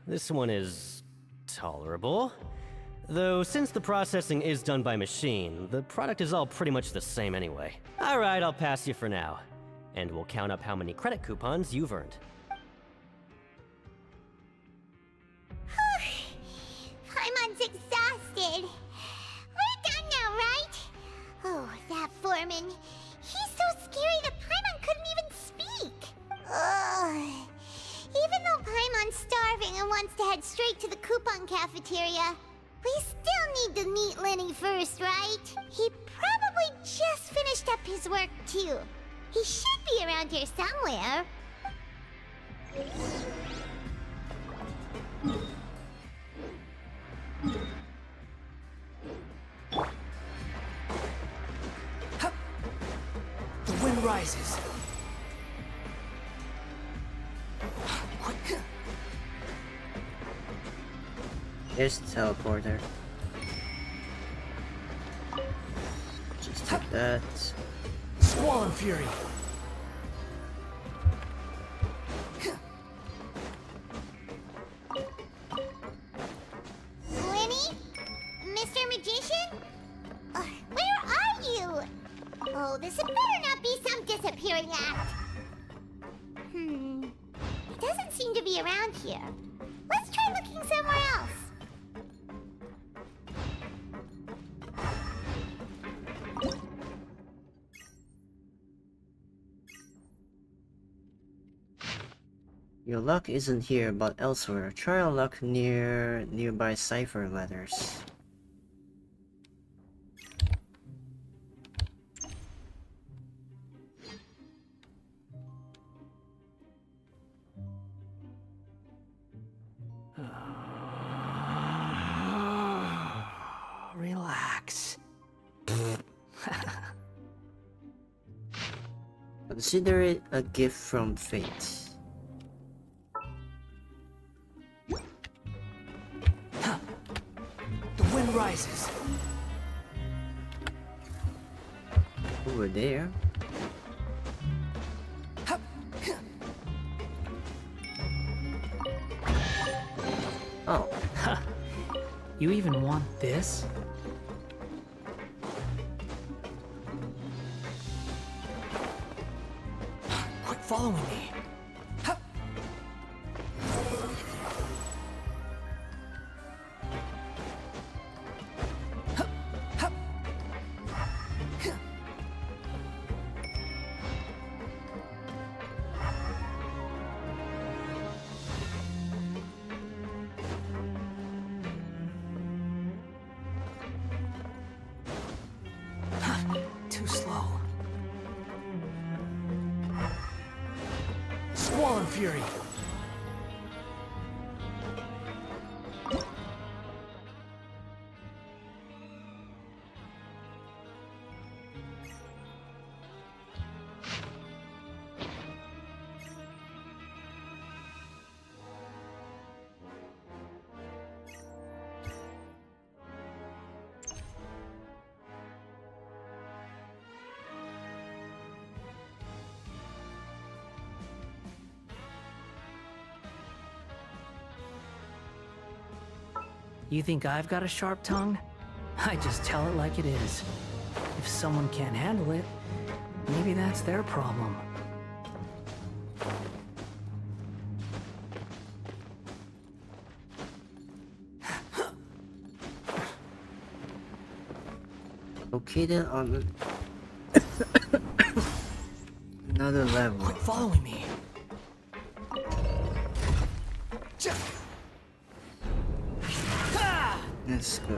Speaker 21: This one is tolerable. Though since the processing is done by machine, the product is all pretty much the same anyway. Alright, I'll pass you for now. And we'll count up how many credit coupons you've earned.
Speaker 7: Paimon's exhausted. We're done now, right? Oh, that foreman. He's so scary that Paimon couldn't even speak. Ugh. Even though Paimon's starving and wants to head straight to the coupon cafeteria, we still need to meet Lenny first, right? He probably just finished up his work, too. He should be around here somewhere.
Speaker 8: The wind rises.
Speaker 3: Here's the teleporter. Just take that.
Speaker 8: Squall and Fury.
Speaker 7: Lenny? Mr. Magician? Where are you? Oh, this had better not be some disappearing act. It doesn't seem to be around here. Let's try looking somewhere else.
Speaker 3: Your luck isn't here, but elsewhere. Try your luck near nearby cipher letters.
Speaker 8: Relax.
Speaker 3: Consider it a gift from fate.
Speaker 8: The wind rises.
Speaker 3: Over there. Oh.
Speaker 8: You even want this? Quit following me. fury. You think I've got a sharp tongue? I just tell it like it is. If someone can't handle it, maybe that's their problem.
Speaker 3: Located on another level.
Speaker 8: Quit following me.
Speaker 3: Let's go.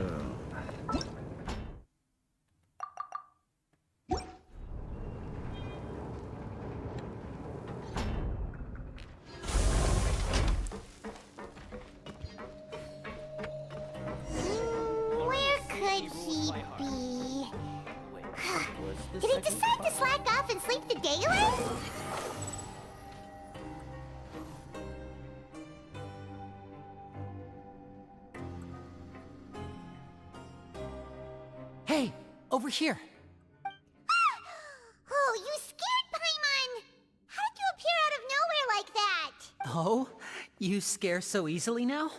Speaker 7: Where could he be? Did he decide to slack off and sleep the day away?
Speaker 2: Hey, over here.
Speaker 7: Oh, you scared Paimon! How did you appear out of nowhere like that?
Speaker 2: Oh, you scare so easily now?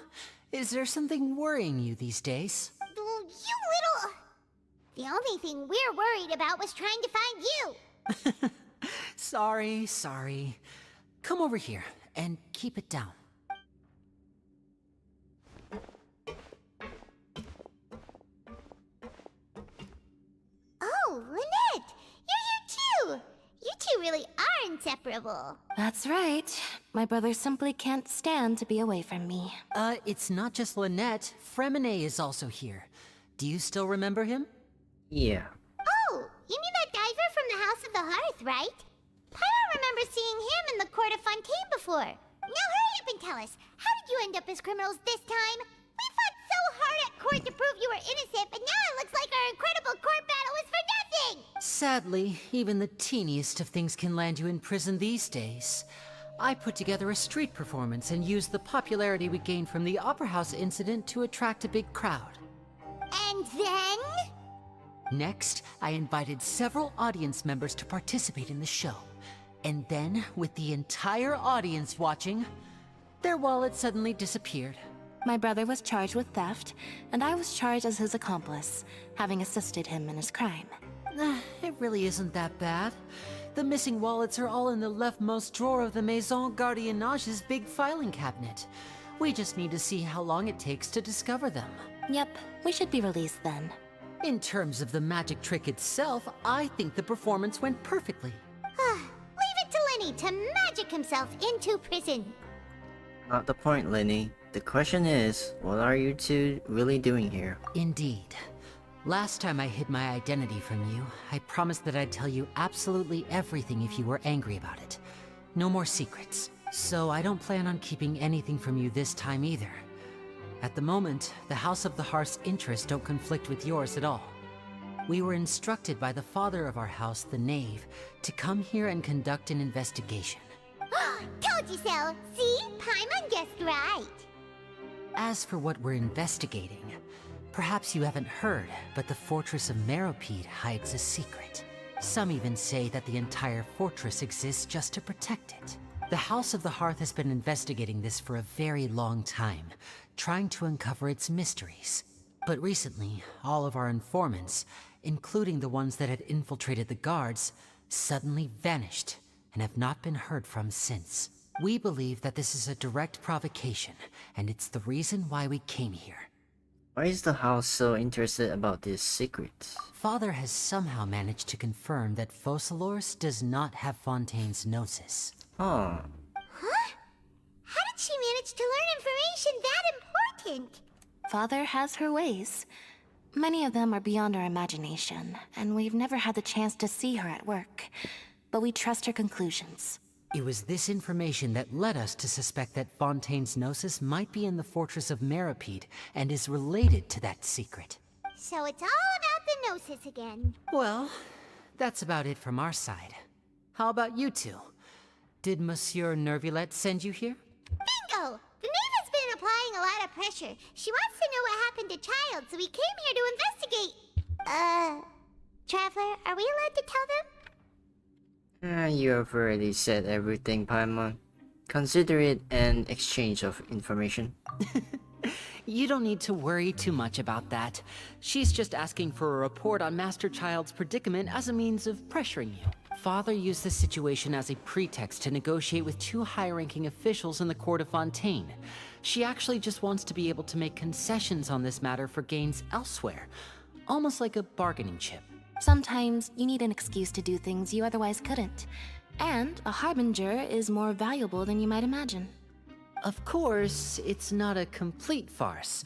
Speaker 2: Is there something worrying you these days?
Speaker 7: You little... The only thing we're worried about was trying to find you.
Speaker 2: Sorry. Come over here and keep it down.
Speaker 7: Oh, Lynette! You're here too! You two really are inseparable.
Speaker 11: That's right. My brother simply can't stand to be away from me.
Speaker 2: It's not just Lynette. Fremine is also here. Do you still remember him?
Speaker 3: Yeah.
Speaker 7: Oh, you mean that diver from the House of the Hearth, right? Paimon remembers seeing him in the court of Fontaine before. Now hurry up and tell us, how did you end up as criminals this time? We fought so hard at court to prove you were innocent, but now it looks like our incredible court battle was for nothing!
Speaker 2: Sadly, even the teeniest of things can land you in prison these days. I put together a street performance and used the popularity we gained from the Opera House incident to attract a big crowd.
Speaker 7: And then?
Speaker 2: Next, I invited several audience members to participate in the show. And then, with the entire audience watching, their wallet suddenly disappeared.
Speaker 11: My brother was charged with theft, and I was charged as his accomplice, having assisted him in his crime.
Speaker 2: It really isn't that bad. The missing wallets are all in the leftmost drawer of the Maison Gardiennage's big filing cabinet. We just need to see how long it takes to discover them.
Speaker 11: Yep, we should be released then.
Speaker 2: In terms of the magic trick itself, I think the performance went perfectly.
Speaker 7: Leave it to Lenny to magic himself into prison.
Speaker 3: Not the point, Lenny. The question is, what are you two really doing here?
Speaker 2: Indeed. Last time I hid my identity from you, I promised that I'd tell you absolutely everything if you were angry about it. No more secrets. So I don't plan on keeping anything from you this time either. At the moment, the House of the Hearth's interests don't conflict with yours at all. We were instructed by the father of our house, the Knave, to come here and conduct an investigation.
Speaker 7: Told you so! See? Paimon guessed right.
Speaker 2: As for what we're investigating, perhaps you haven't heard, but the fortress of Meropide hides a secret. Some even say that the entire fortress exists just to protect it. The House of the Hearth has been investigating this for a very long time, trying to uncover its mysteries. But recently, all of our informants, including the ones that had infiltrated the guards, suddenly vanished and have not been heard from since. We believe that this is a direct provocation, and it's the reason why we came here.
Speaker 3: Why is the house so interested about this secret?
Speaker 2: Father has somehow managed to confirm that Focalors does not have Fontaine's gnosis.
Speaker 3: Huh.
Speaker 7: Huh? How did she manage to learn information that important?
Speaker 11: Father has her ways. Many of them are beyond our imagination, and we've never had the chance to see her at work. But we trust her conclusions.
Speaker 2: It was this information that led us to suspect that Fontaine's Gnosis might be in the fortress of Meripede and is related to that secret.
Speaker 7: So it's all about the Gnosis again.
Speaker 2: Well, that's about it from our side. How about you two? Did Monsieur Nervulette send you here?
Speaker 7: Bingo! The Neva's been applying a lot of pressure. She wants to know what happened to Child, so we came here to investigate. Traveler, are we allowed to tell them?
Speaker 3: You have already said everything, Paimon. Consider it an exchange of information.
Speaker 2: You don't need to worry too much about that. She's just asking for a report on Master Child's predicament as a means of pressuring you. Father used the situation as a pretext to negotiate with two high-ranking officials in the court of Fontaine. She actually just wants to be able to make concessions on this matter for gains elsewhere, almost like a bargaining chip.
Speaker 11: Sometimes you need an excuse to do things you otherwise couldn't. And a harbinger is more valuable than you might imagine.
Speaker 2: Of course, it's not a complete farce.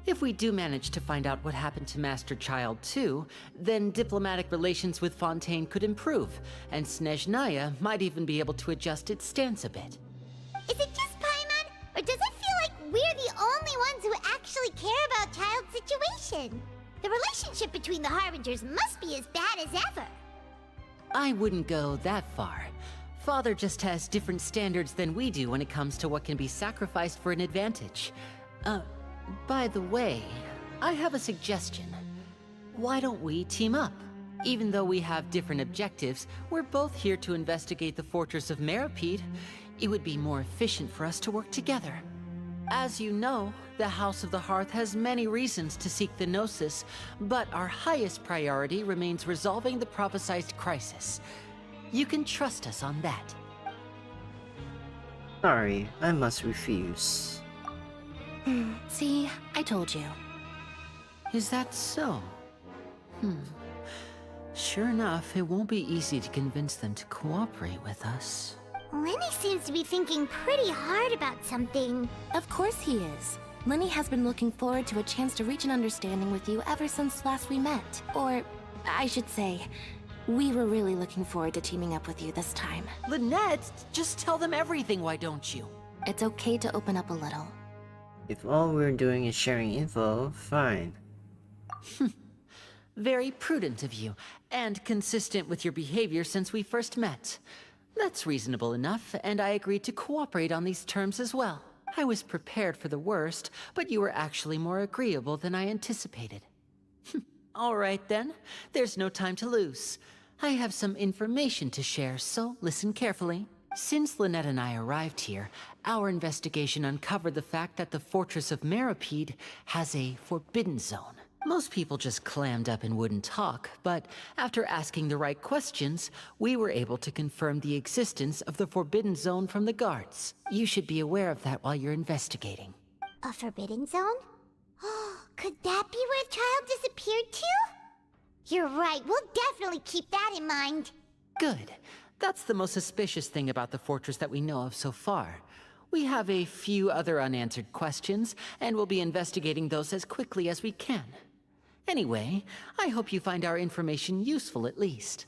Speaker 2: If we do manage to find out what happened to Master Child too, then diplomatic relations with Fontaine could improve, and Snezhnaya might even be able to adjust its stance a bit.
Speaker 7: Is it just Paimon, or does it feel like we're the only ones who actually care about Child's situation? The relationship between the Harbingers must be as bad as ever.
Speaker 2: I wouldn't go that far. Father just has different standards than we do when it comes to what can be sacrificed for an advantage. By the way, I have a suggestion. Why don't we team up? Even though we have different objectives, we're both here to investigate the fortress of Meripede. It would be more efficient for us to work together. As you know, the House of the Hearth has many reasons to seek the Gnosis, but our highest priority remains resolving the prophesized crisis. You can trust us on that.
Speaker 3: Sorry, I must refuse.
Speaker 11: See, I told you.
Speaker 2: Is that so? Sure enough, it won't be easy to convince them to cooperate with us.
Speaker 7: Lenny seems to be thinking pretty hard about something.
Speaker 11: Of course he is. Lenny has been looking forward to a chance to reach an understanding with you ever since last we met. Or, I should say, we were really looking forward to teaming up with you this time.
Speaker 2: Lynette, just tell them everything, why don't you?
Speaker 11: It's okay to open up a little.
Speaker 3: If all we're doing is sharing info, fine.
Speaker 2: Very prudent of you, and consistent with your behavior since we first met. That's reasonable enough, and I agreed to cooperate on these terms as well. I was prepared for the worst, but you were actually more agreeable than I anticipated. All right then, there's no time to lose. I have some information to share, so listen carefully. Since Lynette and I arrived here, our investigation uncovered the fact that the Fortress of Meripede has a forbidden zone. Most people just clammed up and wouldn't talk, but after asking the right questions, we were able to confirm the existence of the forbidden zone from the guards. You should be aware of that while you're investigating.
Speaker 7: A forbidden zone? Could that be where Child disappeared to? You're right, we'll definitely keep that in mind.
Speaker 2: Good. That's the most suspicious thing about the fortress that we know of so far. We have a few other unanswered questions, and we'll be investigating those as quickly as we can. Anyway, I hope you find our information useful at least.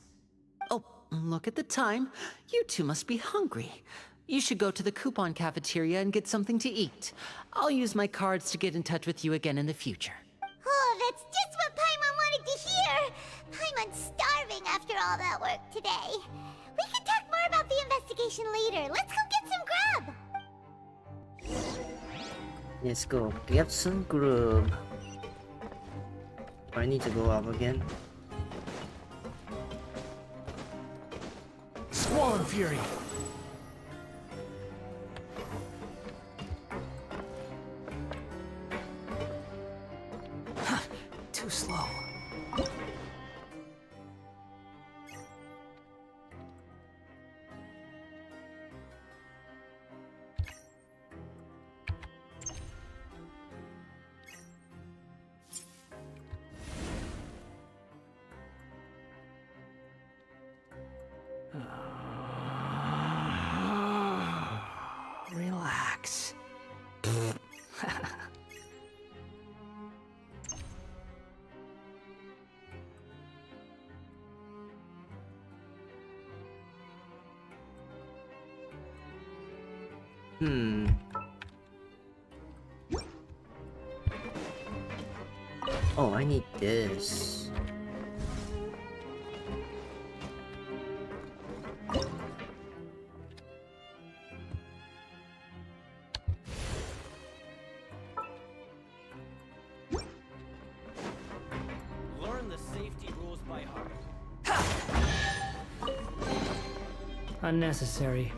Speaker 2: Oh, look at the time. You two must be hungry. You should go to the coupon cafeteria and get something to eat. I'll use my cards to get in touch with you again in the future.
Speaker 7: Oh, that's just what Paimon wanted to hear! Paimon's starving after all that work today. We can talk more about the investigation later. Let's go get some grub!
Speaker 3: Let's go get some grub. I need to go up again.
Speaker 19: Squall Fury!
Speaker 8: Too slow. Relax.
Speaker 3: Oh, I need this.
Speaker 21: Learn the safety rules by heart.
Speaker 8: Unnecessary.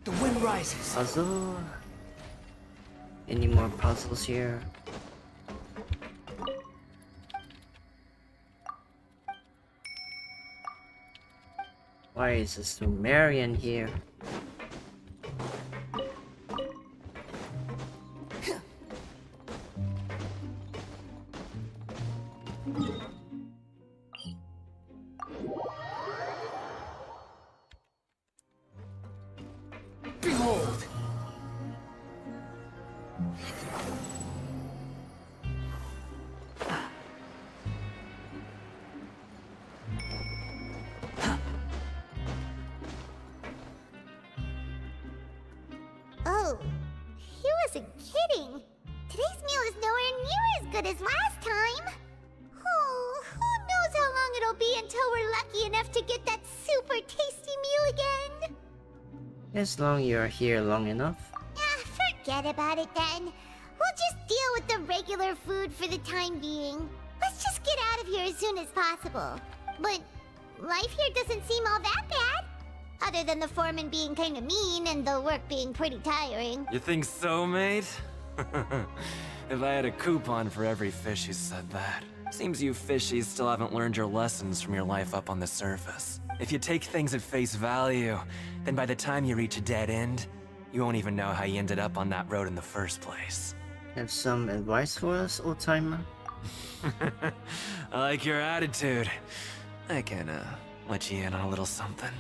Speaker 2: The wind rises.
Speaker 3: Puzzle? Any more puzzles here? Why is a Sumerian here?
Speaker 2: Behold!
Speaker 7: Oh, he wasn't kidding. Today's meal is nowhere near as good as last time. Oh, who knows how long it'll be until we're lucky enough to get that super tasty meal again.
Speaker 3: As long you're here long enough.
Speaker 7: Forget about it then. We'll just deal with the regular food for the time being. Let's just get out of here as soon as possible. But life here doesn't seem all that bad. Other than the foreman being kinda mean and the work being pretty tiring.
Speaker 16: You think so, mate? If I had a coupon for every fish who said that. Seems you fishies still haven't learned your lessons from your life up on the surface. If you take things at face value, then by the time you reach a dead end, you won't even know how you ended up on that road in the first place.
Speaker 3: Have some advice for us, old-timer?
Speaker 16: I like your attitude. I can, let you in on a little something.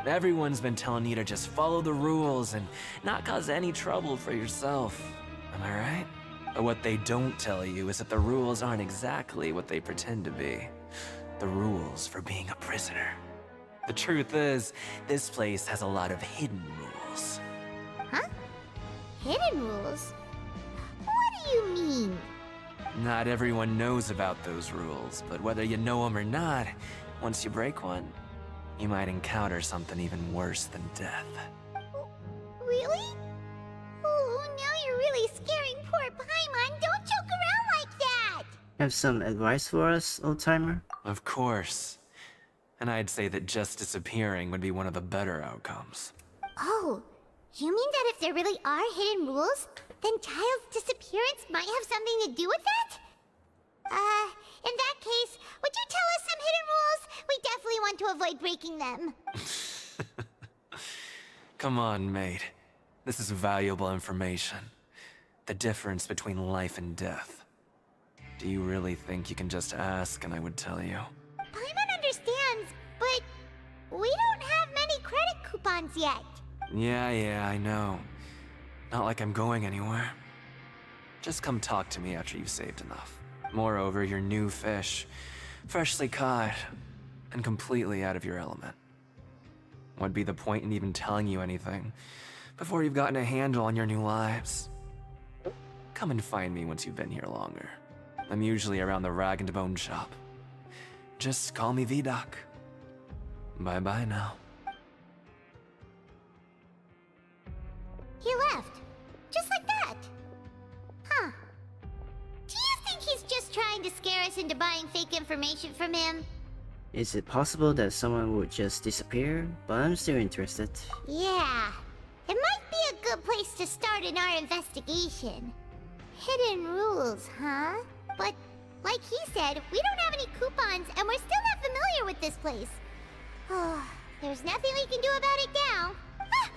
Speaker 16: Everyone's been telling you to just follow the rules and not cause any trouble for yourself. Am I right? But what they don't tell you is that the rules aren't exactly what they pretend to be. The rules for being a prisoner. The truth is, this place has a lot of hidden rules.
Speaker 7: Huh? Hidden rules? What do you mean?
Speaker 16: Not everyone knows about those rules, but whether you know them or not, once you break one, you might encounter something even worse than death.
Speaker 7: Really? Oh, now you're really scaring poor Paimon. Don't joke around like that!
Speaker 3: Have some advice for us, old-timer?
Speaker 16: Of course. And I'd say that just disappearing would be one of the better outcomes.
Speaker 7: Oh, you mean that if there really are hidden rules, then Child's disappearance might have something to do with that? In that case, would you tell us some hidden rules? We definitely want to avoid breaking them.
Speaker 16: Come on, mate. This is valuable information. The difference between life and death. Do you really think you can just ask and I would tell you?
Speaker 7: Paimon understands, but we don't have many credit coupons yet.
Speaker 16: Yeah, I know. Not like I'm going anywhere. Just come talk to me after you've saved enough. Moreover, you're new fish, freshly caught, and completely out of your element. What'd be the point in even telling you anything before you've gotten a handle on your new lives? Come and find me once you've been here longer. I'm usually around the rag and bone shop. Just call me V-Doc. Bye-bye now.
Speaker 7: He left. Just like that. Huh. Do you think he's just trying to scare us into buying fake information from him?
Speaker 3: Is it possible that someone would just disappear? But I'm still interested.
Speaker 7: Yeah. It might be a good place to start in our investigation. Hidden rules, huh? But, like he said, we don't have any coupons and we're still not familiar with this place. Oh, there's nothing we can do about it now. Ah,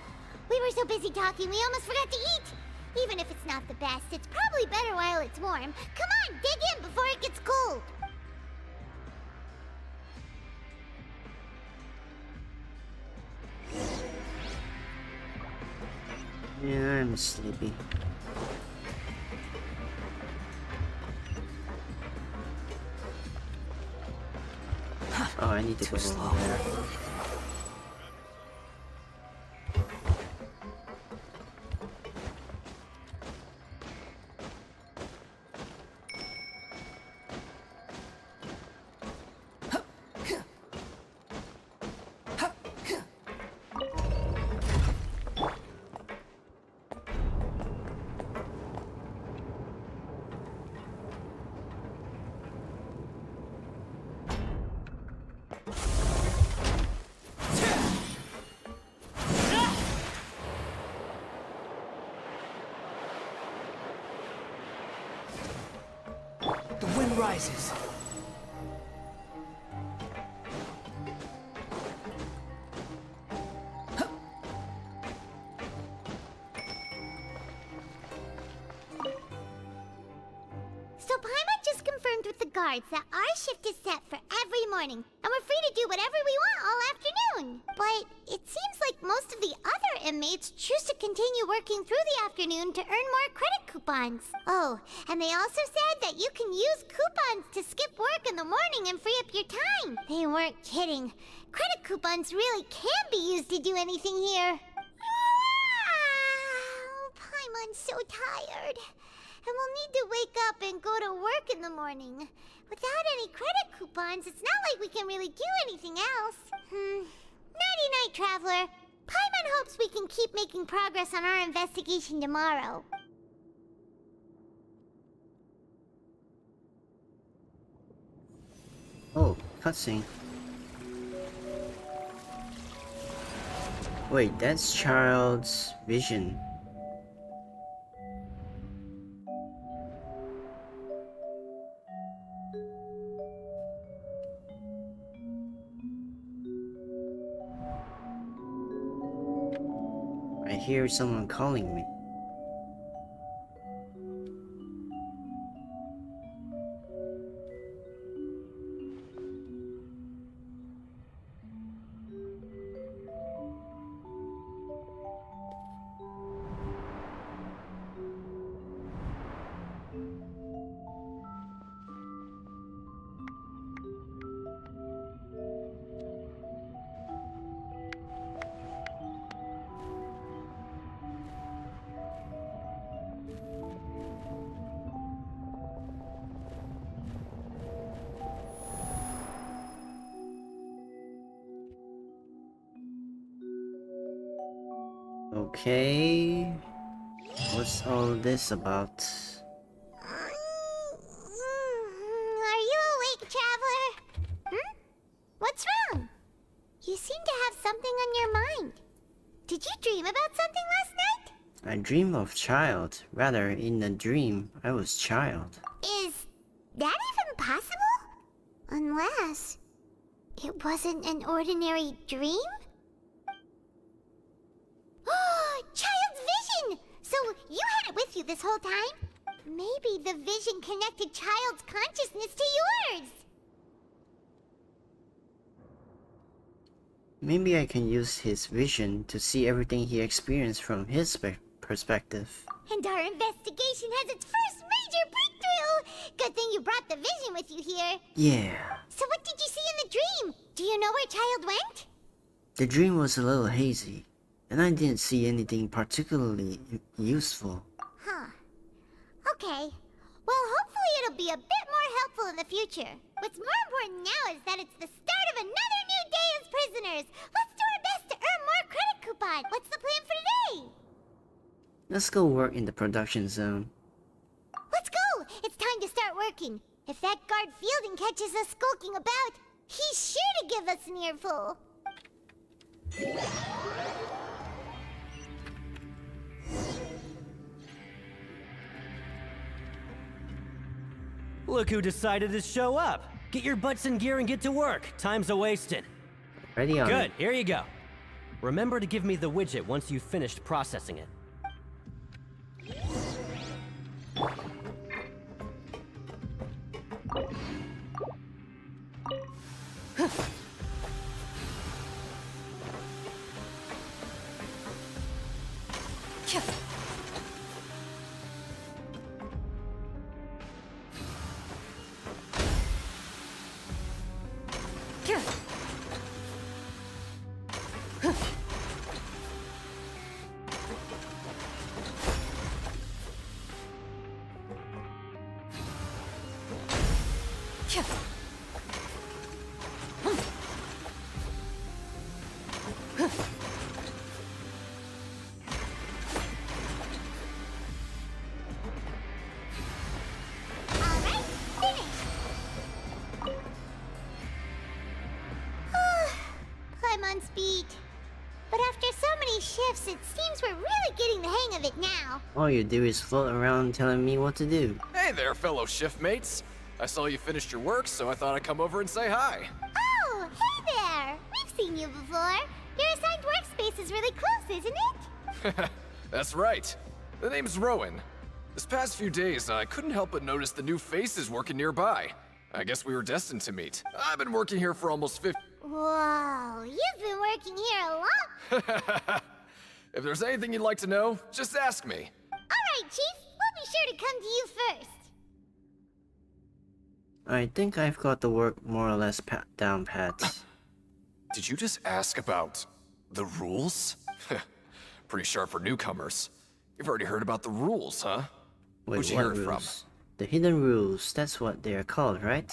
Speaker 7: we were so busy talking we almost forgot to eat. Even if it's not the best, it's probably better while it's warm. Come on, dig in before it gets cold.
Speaker 3: Yeah, I'm sleepy. Oh, I need to go over there.
Speaker 2: The wind rises.
Speaker 7: So Paimon just confirmed with the guards that our shift is set for every morning, and we're free to do whatever we want all afternoon. But it seems like most of the other inmates choose to continue working through the afternoon to earn more credit coupons. Oh, and they also said that you can use coupons to skip work in the morning and free up your time. They weren't kidding. Credit coupons really can be used to do anything here. Paimon's so tired. And we'll need to wake up and go to work in the morning. Without any credit coupons, it's not like we can really do anything else. Nighty-night, Traveler. Paimon hopes we can keep making progress on our investigation tomorrow.
Speaker 3: Oh, cutscene. Wait, that's Child's vision. I hear someone calling me. Okay, what's all this about?
Speaker 7: Are you awake, Traveler? What's wrong? You seem to have something on your mind. Did you dream about something last night?
Speaker 3: I dream of child. Rather, in the dream, I was child.
Speaker 7: Is that even possible? Unless it wasn't an ordinary dream? Child's vision! So you had it with you this whole time? Maybe the vision connected Child's consciousness to yours!
Speaker 3: Maybe I can use his vision to see everything he experienced from his perspective.
Speaker 7: And our investigation has its first major breakthrough! Good thing you brought the vision with you here.
Speaker 3: Yeah.
Speaker 7: So what did you see in the dream? Do you know where Child went?
Speaker 3: The dream was a little hazy, and I didn't see anything particularly useful.
Speaker 7: Huh. Okay. Well, hopefully it'll be a bit more helpful in the future. What's more important now is that it's the start of another new day as prisoners. Let's do our best to earn more credit coupon. What's the plan for today?
Speaker 3: Let's go work in the production zone.
Speaker 7: Let's go! It's time to start working. If that guard Fielding catches us skulking about, he's sure to give us an earful.
Speaker 21: Look who decided to show up. Get your butts in gear and get to work. Time's a-wasting.
Speaker 3: Ready on
Speaker 21: Good,
Speaker 3: it.
Speaker 21: here you go. Remember to give me the widget once you've finished processing it.
Speaker 7: Paimon's beat. But after so many shifts, it seems we're really getting the hang of it now.
Speaker 3: All you do is float around telling me what to do.
Speaker 1: Hey there, fellow shift mates. I saw you finished your work, so I thought I'd come over and say hi.
Speaker 7: Oh, hey there! We've seen you before. Your assigned workspace is really close, isn't it?
Speaker 1: That's right. The name's Rowan. This past few days, I couldn't help but notice the new faces working nearby. I guess we were destined to meet. I've been working here for almost 50.
Speaker 7: Whoa, you've been working here a lot.
Speaker 1: If there's anything you'd like to know, just ask me.
Speaker 7: Alright, Chief. We'll be sure to come to you first.
Speaker 3: I think I've got the work more or less down pat.
Speaker 1: Did you just ask about the rules? Pretty sharp for newcomers. You've already heard about the rules, huh?
Speaker 3: Wait,
Speaker 1: Who'd you
Speaker 3: what
Speaker 1: hear it
Speaker 3: rules? The hidden rules, that's what they're called, right?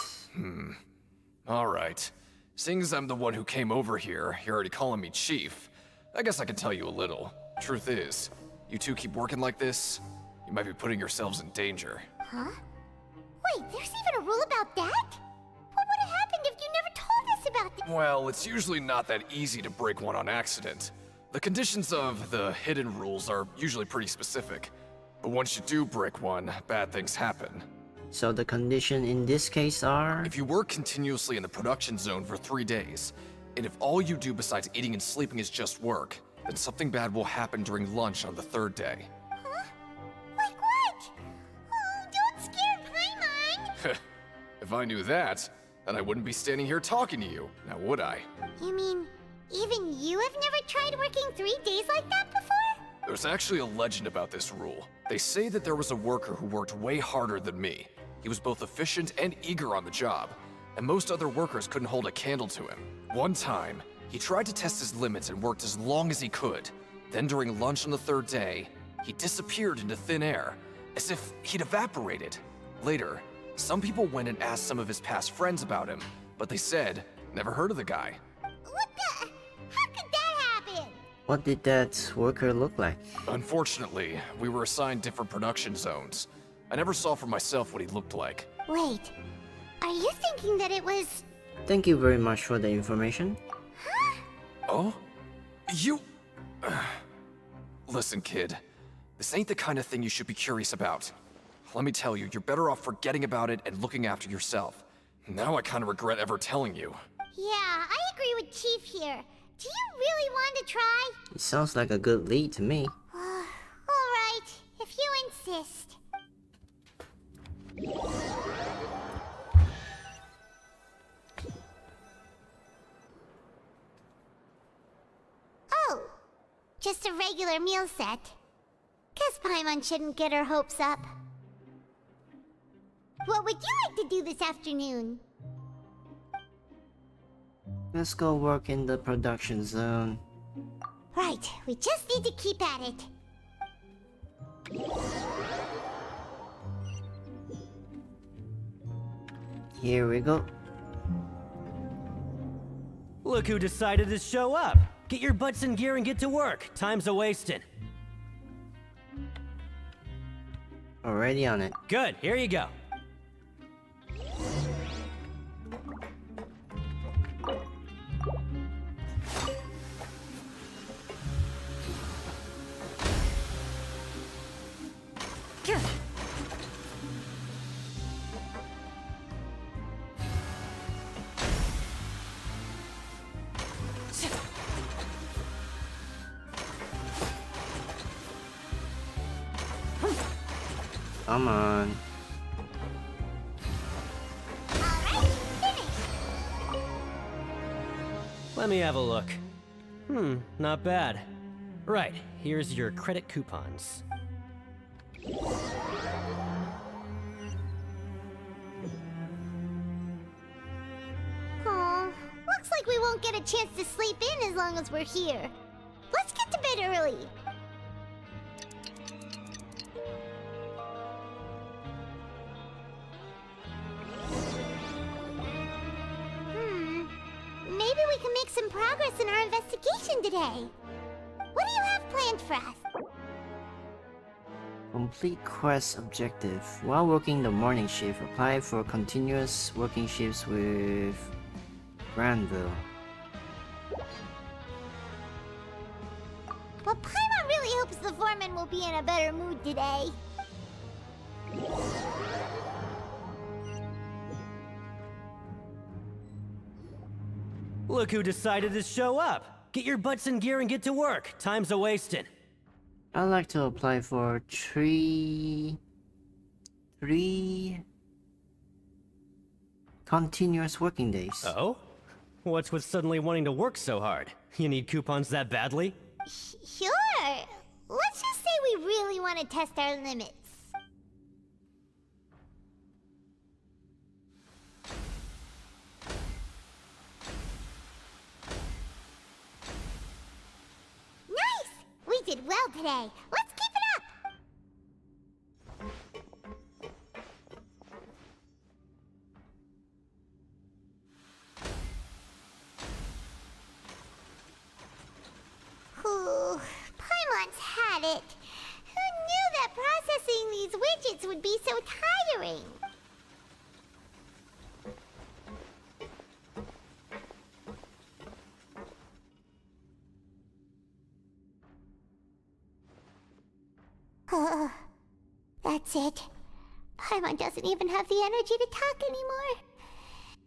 Speaker 1: Alright. Seeing as I'm the one who came over here, you're already calling me Chief. I guess I can tell you a little. Truth is, you two keep working like this, you might be putting yourselves in danger.
Speaker 7: Huh? Wait, there's even a rule about that? What would have happened if you never told us about this?
Speaker 1: Well, it's usually not that easy to break one on accident. The conditions of the hidden rules are usually pretty specific. But once you do break one, bad things happen.
Speaker 3: So the condition in this case are?
Speaker 1: If you work continuously in the production zone for 3 days, and if all you do besides eating and sleeping is just work, then something bad will happen during lunch on the 3rd day.
Speaker 7: Huh? Like what? Oh, don't scare Paimon!
Speaker 1: If I knew that, then I wouldn't be standing here talking to you, now would I?
Speaker 7: You mean, even you have never tried working 3 days like that before?
Speaker 1: There's actually a legend about this rule. They say that there was a worker who worked way harder than me. He was both efficient and eager on the job, and most other workers couldn't hold a candle to him. One time, he tried to test his limits and worked as long as he could. Then during lunch on the 3rd day, he disappeared into thin air, as if he'd evaporated. Later, some people went and asked some of his past friends about him, but they said, never heard of the guy.
Speaker 7: What the? How could that happen?
Speaker 3: What did that worker look like?
Speaker 1: Unfortunately, we were assigned different production zones. I never saw for myself what he looked like.
Speaker 7: Wait, are you thinking that it was...
Speaker 3: Thank you very much for the information.
Speaker 1: Oh? You... Listen, kid. This ain't the kind of thing you should be curious about. Let me tell you, you're better off forgetting about it and looking after yourself. Now I kind of regret ever telling you.
Speaker 7: Yeah, I agree with Chief here. Do you really want to try?
Speaker 3: It sounds like a good lead to me.
Speaker 7: Alright, if you insist. Oh, just a regular meal set. Guess Paimon shouldn't get her hopes up. What would you like to do this afternoon?
Speaker 3: Let's go work in the production zone.
Speaker 7: Right, we just need to keep at it.
Speaker 3: Here we go.
Speaker 21: Look who decided to show up. Get your butts in gear and get to work. Time's a-wasting.
Speaker 3: Already on it.
Speaker 21: Good, here you go.
Speaker 3: Come on.
Speaker 21: Let me have a look. Not bad. Right, here's your credit coupons.
Speaker 7: Oh, looks like we won't get a chance to sleep in as long as we're here. Let's get to bed early. Maybe we can make some progress in our investigation today. What do you have planned for us?
Speaker 3: Complete quest objective. While working the morning shift, apply for continuous working shifts with Granville.
Speaker 7: Well, Paimon really hopes the foreman will be in a better mood today.
Speaker 21: Look who decided to show up! Get your butts in gear and get to work. Time's a-wasting.
Speaker 3: I'd like to apply for three continuous working days.
Speaker 21: Oh? What's with suddenly wanting to work so hard? You need coupons that badly?
Speaker 7: Sure. Let's just say we really want to test our limits. Nice! We did well today. Let's keep it up! Ooh, Paimon's had it. Who knew that processing these widgets would be so tiring? That's it. Paimon doesn't even have the energy to talk anymore.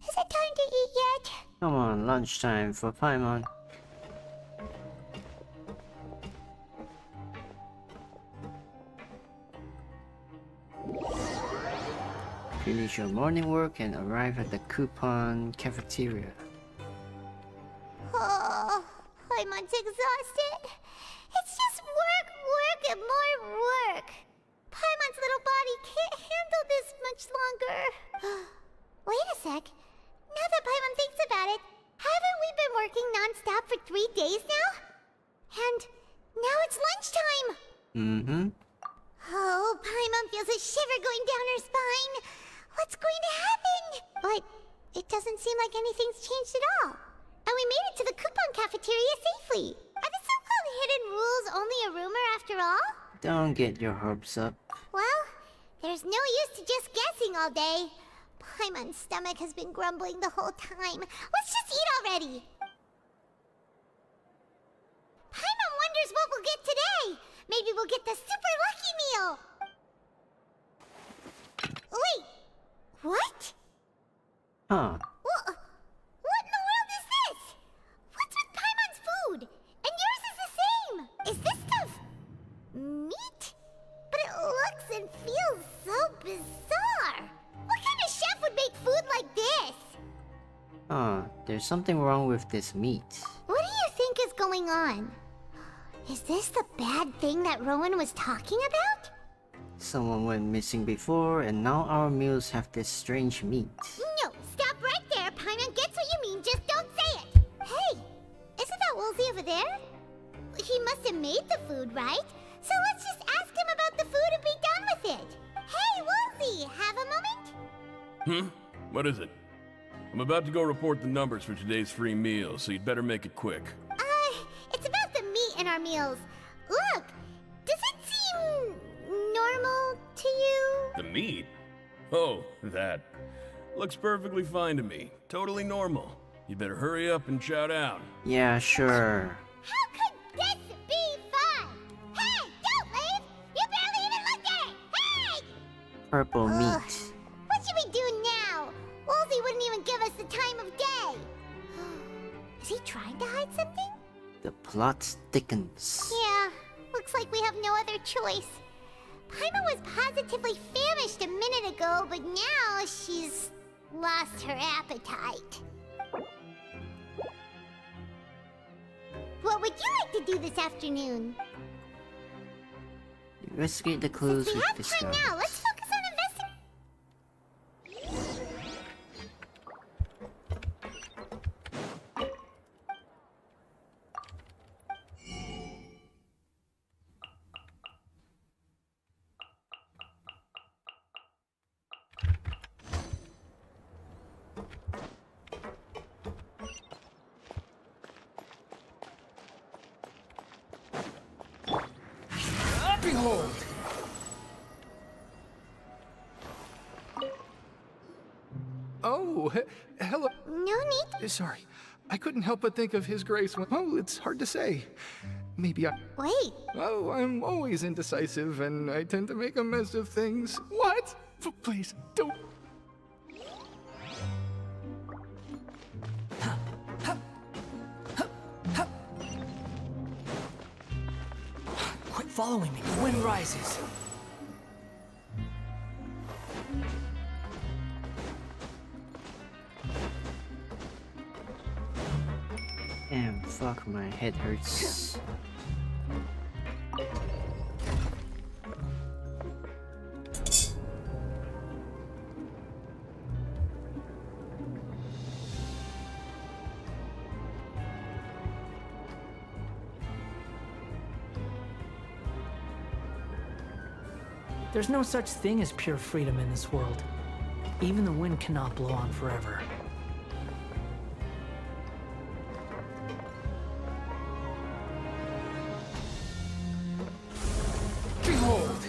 Speaker 7: Is it time to eat yet?
Speaker 3: Come on, lunchtime for Paimon. Finish your morning work and arrive at the coupon cafeteria.
Speaker 7: Oh, Paimon's exhausted. It's just work, work, and more work. Paimon's little body can't handle this much longer. Wait a sec. Now that Paimon thinks about it, haven't we been working non-stop for 3 days now? And now it's lunchtime.
Speaker 3: Mm-hmm.
Speaker 7: Oh, Paimon feels a shiver going down her spine. What's going to happen? But it doesn't seem like anything's changed at all. And we made it to the coupon cafeteria safely. Are the so-called hidden rules only a rumor after all?
Speaker 3: Don't get your hopes up.
Speaker 7: Well, there's no use to just guessing all day. Paimon's stomach has been grumbling the whole time. Let's just eat already. Paimon wonders what we'll get today. Maybe we'll get the super lucky meal. Wait, what?
Speaker 3: Huh.
Speaker 7: What in the world is this? What's with Paimon's food? And yours is the same. Is this stuff meat? But it looks and feels so bizarre. What kind of chef would make food like this?
Speaker 3: There's something wrong with this meat.
Speaker 7: What do you think is going on? Is this the bad thing that Rowan was talking about?
Speaker 3: Someone went missing before, and now our meals have this strange meat.
Speaker 7: No, stop right there. Paimon gets what you mean, just don't say it. Hey, isn't that Woolsey over there? He must have made the food, right? So let's just ask him about the food and be done with it. Hey, Woolsey, have a moment?
Speaker 18: What is it? I'm about to go report the numbers for today's free meal, so you'd better make it quick.
Speaker 7: It's about the meat in our meals. Look, does it seem normal to you?
Speaker 18: The meat? Oh, that. Looks perfectly fine to me. Totally normal. You better hurry up and shout out.
Speaker 3: Yeah, sure.
Speaker 7: How could this be fun? Hey, don't leave! You barely even looked at it! Hey!
Speaker 3: Purple meat.
Speaker 7: What should we do now? Woolsey wouldn't even give us the time of day. Is he trying to hide something?
Speaker 3: The plot thickens.
Speaker 7: Yeah, looks like we have no other choice. Paimon was positively famished a minute ago, but now she's lost her appetite. What would would you like to do this afternoon?
Speaker 3: Investigate the clues
Speaker 7: Since we
Speaker 3: we've
Speaker 7: have time
Speaker 3: discovered.
Speaker 7: now, let's focus on investigating.
Speaker 19: Behold! Oh, hello.
Speaker 7: No need.
Speaker 19: Sorry, I couldn't help but think of His Grace when. Oh, it's hard to say. Maybe I.
Speaker 7: Wait.
Speaker 19: Oh, I'm always indecisive and I tend to make a mess of things. What? Please, don't.
Speaker 8: Quit following me. The wind rises.
Speaker 3: Damn, fuck, my head hurts.
Speaker 8: There's no such thing as pure freedom in this world. Even the wind cannot blow on forever.
Speaker 19: Behold!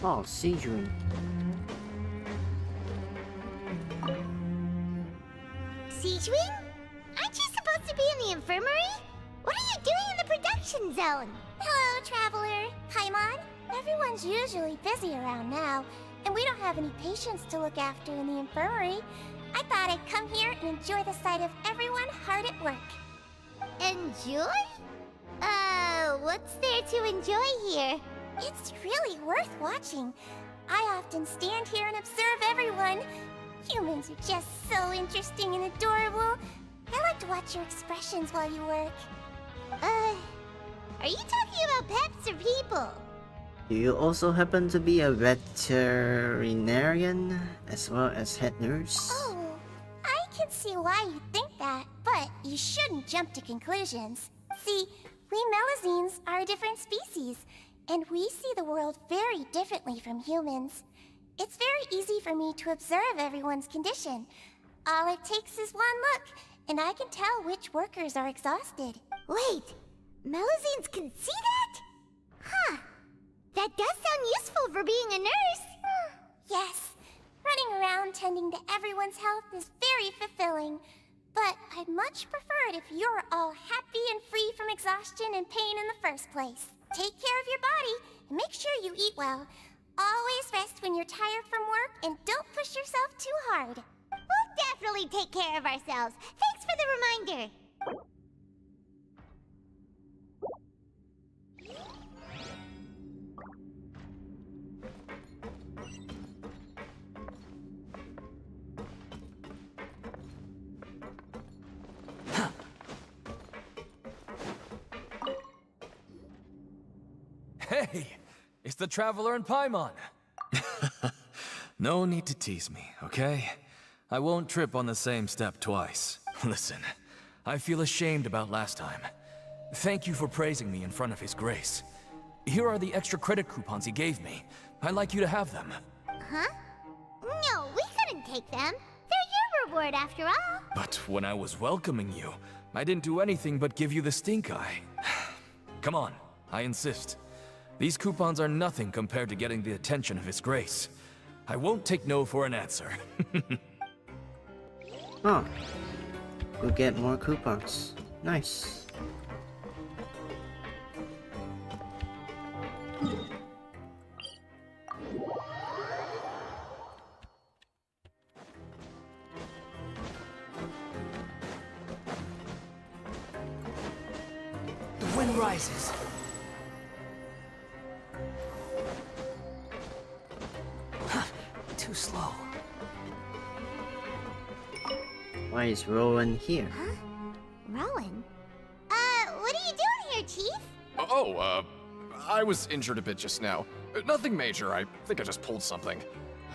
Speaker 3: Oh, Sejuin.
Speaker 7: Sijuin? Aren't you supposed to be in the infirmary? What are you doing in the production zone?
Speaker 11: Hello, Traveler. Paimon. Everyone's usually busy around now, and we don't have any patients to look after in the infirmary. I thought I'd come here and enjoy the sight of everyone hard at work.
Speaker 7: Enjoy? What's there to enjoy here?
Speaker 11: It's really worth watching. I often stand here and observe everyone. Humans are just so interesting and adorable. I like to watch your expressions while you work.
Speaker 7: Are you talking about pets or people?
Speaker 3: Do you also happen to be a veterinarian as well as head nurse?
Speaker 11: Oh, I can see why you think that, but you shouldn't jump to conclusions. See, we Melazines are a different species, and we see the world very differently from humans. It's very easy for me to observe everyone's condition. All it takes is one look, and I can tell which workers are exhausted.
Speaker 7: Wait, Melazines can see that? Huh. That does sound useful for being a nurse.
Speaker 11: Yes, running around tending to everyone's health is very fulfilling. But I'd much prefer it if you're all happy and free from exhaustion and pain in the first place. Take care of your body and make sure you eat well. Always rest when you're tired from work and don't push yourself too hard.
Speaker 7: We'll definitely take care of ourselves. Thanks for the reminder.
Speaker 16: Hey, it's the Traveler and Paimon. No need to tease me, okay? I won't trip on the same step twice. Listen, I feel ashamed about last time. Thank you for praising me in front of His Grace. Here are the extra credit coupons he gave me. I'd like you to have them.
Speaker 7: Huh? No, we couldn't take them. They're your reward after all.
Speaker 16: But when I was welcoming you, I didn't do anything but give you the stink eye. Come on, I insist. These coupons are nothing compared to getting the attention of His Grace. I won't take no for an answer.
Speaker 3: Oh. We'll get more coupons. Nice.
Speaker 8: The wind rises. Too slow.
Speaker 3: Why Why is Rowan here?
Speaker 7: Huh? Rowan? What are you doing here, Chief?
Speaker 1: I was injured a bit just now. Nothing major, I think I just pulled something.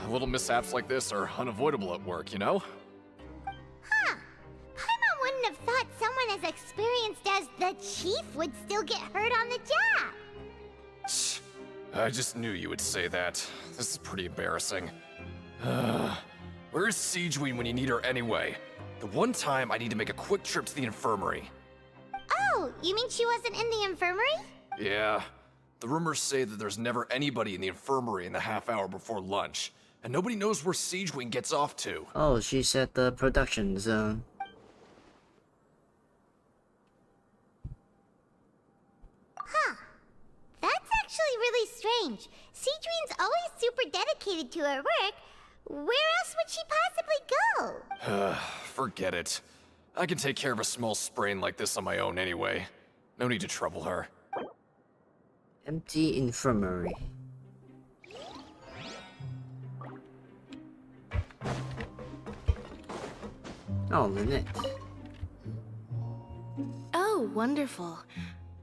Speaker 1: Little mishaps like this are unavoidable at work, you know?
Speaker 7: Huh. Paimon wouldn't have thought someone as experienced as the Chief would still get hurt on the job.
Speaker 1: I just knew you would say that. This is pretty embarrassing. Where's Siegeween when you need her anyway? The one time I need to make a quick trip to the infirmary.
Speaker 7: Oh, you mean she wasn't in the infirmary?
Speaker 1: Yeah. The rumors say that there's never anybody in the infirmary in the half hour before lunch, and nobody knows where Siegeween gets off to.
Speaker 3: Oh, she's at the production zone.
Speaker 7: Huh. That's actually really strange. Siegeween's always super dedicated to her work. Where else would she possibly go?
Speaker 1: Forget it. I can take care of a small sprain like this on my own anyway. No need to trouble her.
Speaker 3: Empty infirmary. Oh, Lynette.
Speaker 14: Oh, wonderful.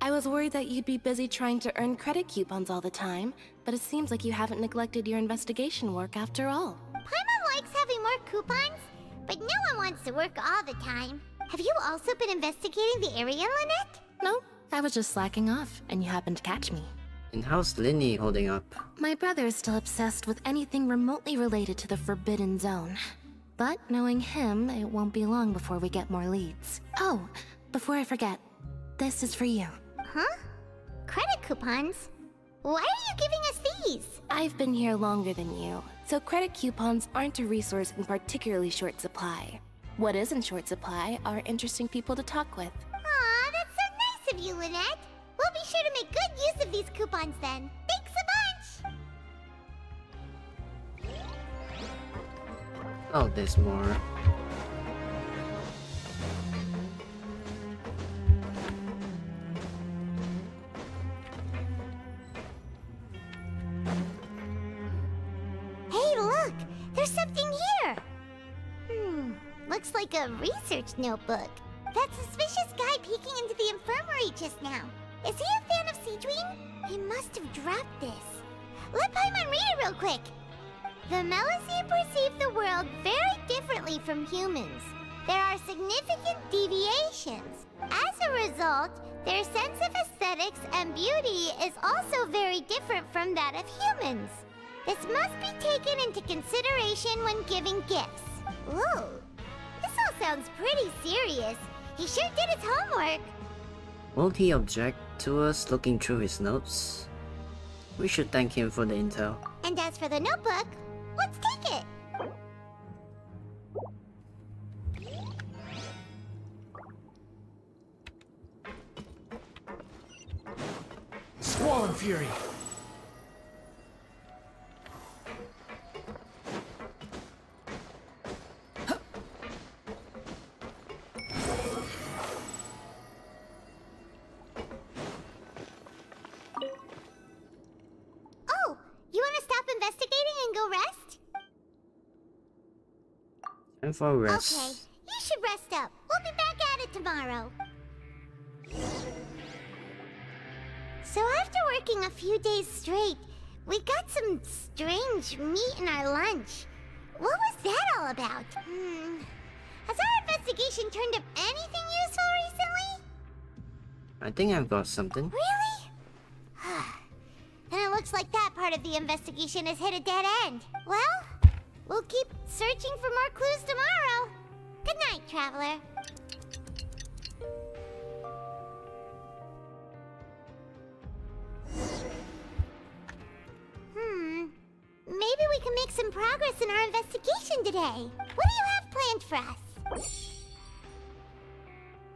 Speaker 14: I was worried that you'd be busy trying to earn credit coupons all the time, but it seems like you haven't neglected your investigation work after all.
Speaker 7: Paimon likes having more coupons, but no one wants to work all the time. Have you also been investigating the area, Lynette?
Speaker 14: No, I was just slacking off, and you happened to catch me.
Speaker 3: And how's Linny holding up?
Speaker 14: My brother is still obsessed with anything remotely related to the Forbidden Zone. But knowing him, it won't be long before we get more leads. Oh, before I forget, this is for you.
Speaker 7: Huh? Credit coupons? Why are you giving us these?
Speaker 14: I've been here longer than you, so credit coupons aren't a resource in particularly short supply. What is in short supply are interesting people to talk with.
Speaker 7: Aw, that's so nice of you, Lynette. We'll be sure to make good use of these coupons then. Thanks a bunch!
Speaker 3: Oh, there's more.
Speaker 7: Hey, look! There's something here! Looks like a research notebook. That suspicious guy peeking into the infirmary just now. Is he a fan of Siegeween? He must have dropped this. Let Paimon read it real quick. The Malay perceive the world very differently from humans. There are significant deviations. As a result, their sense of aesthetics and beauty is also very different from that of humans. This must be taken into consideration when giving gifts. Ooh, this all sounds pretty serious. He sure did his homework.
Speaker 3: Won't he object to us looking through his notes? We should thank him for the intel.
Speaker 7: And as for the notebook, let's take it.
Speaker 19: Squall Fury!
Speaker 7: Oh, you want to stop investigating and go rest?
Speaker 3: Time for rest.
Speaker 7: Okay, you should rest up. We'll be back at it tomorrow. So after working a few days straight, we got some strange meat in our lunch. What was that all about? Has our investigation turned up anything useful recently?
Speaker 3: I think I've got something.
Speaker 7: Really? Then it looks like that part of the investigation has hit a dead end. Well, we'll keep searching for more clues tomorrow. Good night, Traveler. Maybe we can make some progress in our investigation today. What do you have planned for us?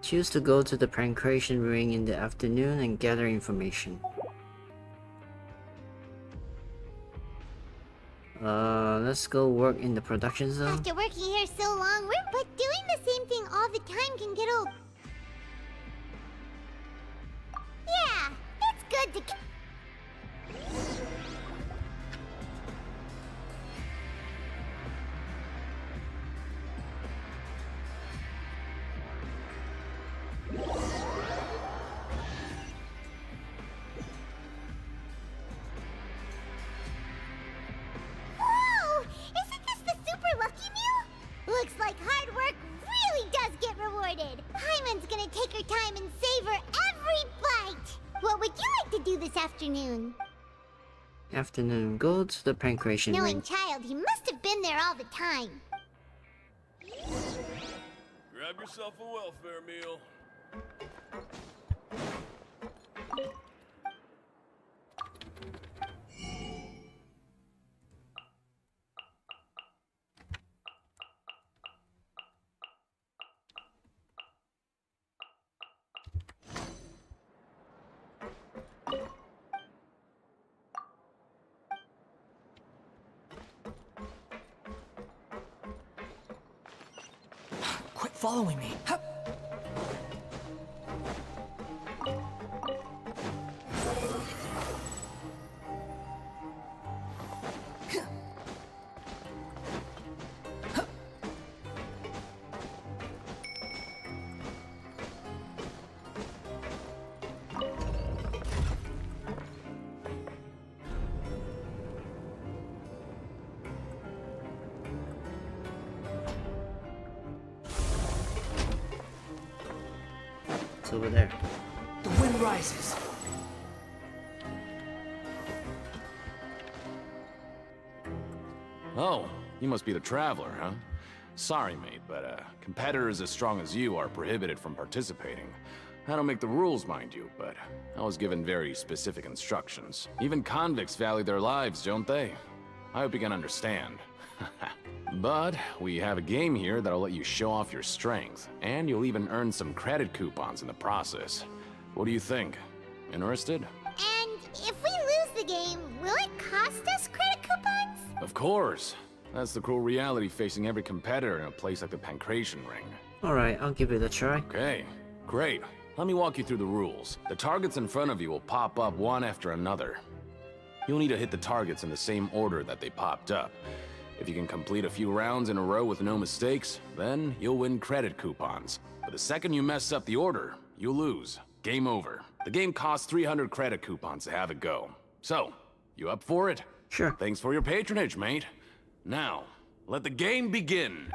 Speaker 3: Choose to go to the Pancration Ring in the afternoon and gather information. Let's go work in the production zone.
Speaker 7: After working here so long, but doing the same thing all the time can get old. Yeah, it's good to... Paimon's gonna take her time and savor every bite. What would you like to do this afternoon?
Speaker 3: Afternoon. Go to the pancreation
Speaker 7: Knowing
Speaker 3: ring.
Speaker 7: child, he must have been there all the time.
Speaker 18: Grab yourself a welfare meal.
Speaker 8: Quit following me. Hup.
Speaker 3: It's over there.
Speaker 8: The wind rises.
Speaker 10: Oh, you must be the Traveler, huh? Sorry, mate, but competitors as strong as you are prohibited from participating. I don't make the rules, mind you, but I was given very specific instructions. Even convicts value their lives, don't they? I hope you can understand. But we have a game here that'll let you show off your strength, and you'll even earn some credit coupons in the process. What do you think? Interested?
Speaker 7: And if we lose the game, will it cost us credit coupons?
Speaker 10: Of course. That's the cruel reality facing every competitor in a place like the Pancration Ring.
Speaker 3: Alright, I'll give it a try.
Speaker 10: Okay, great. Let me walk you through the rules. The targets in front of you will pop up one after another. You'll need to hit the targets in the same order that they popped up. If you can complete a few rounds in a row with no mistakes, then you'll win credit coupons. But the second you mess up the order, you'll lose. Game over. The game costs 300 credit coupons to have it go. So, you up for it?
Speaker 3: Sure.
Speaker 10: Thanks for your patronage, mate. Now, let the game begin.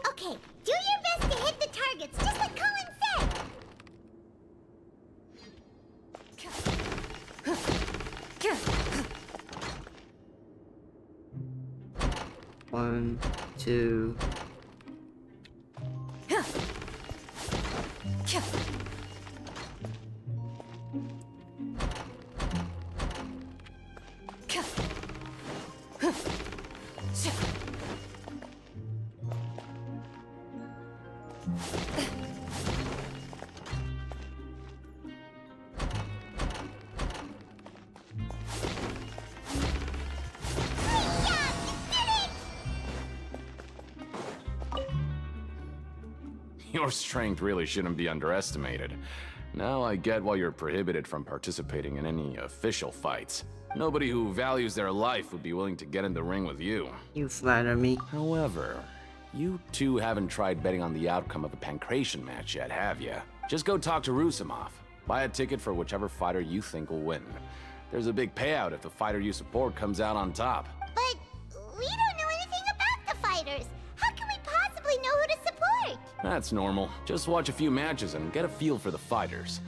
Speaker 7: Okay, do your best to hit the targets, just like Colin said.
Speaker 3: 1, 2.
Speaker 10: Your strength really shouldn't be underestimated. Now I get why you're prohibited from participating in any official fights. Nobody who values their life would be willing to get in the ring with you.
Speaker 3: You flatter me.
Speaker 10: However, you two haven't tried betting on the outcome of a Pancration match yet, have ya? Just go talk to Rusimov. Buy a ticket for whichever fighter you think will win. There's a big payout if the fighter you support comes out on top.
Speaker 7: But we don't know anything about the fighters. How can we possibly know who to support?
Speaker 10: That's normal. Just watch a few matches and get a feel for the fighters.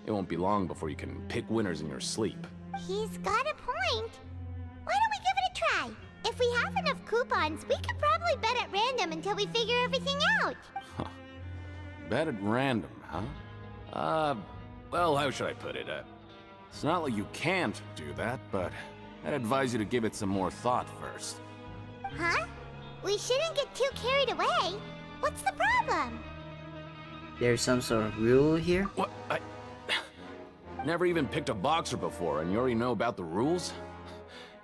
Speaker 10: It won't be long before you can pick winners in your sleep.
Speaker 7: He's got a point. Why don't we give it a try? If we have enough coupons, we could probably bet at random until we figure everything out.
Speaker 10: Bet at random, huh? Well, how should I put it? It's not like you can't do that, but I'd advise you to give it some more thought first.
Speaker 7: Huh? We shouldn't get too carried away. What's the problem?
Speaker 3: There's some sort of rule here?
Speaker 10: What? Never even picked a boxer before, and you already know about the rules?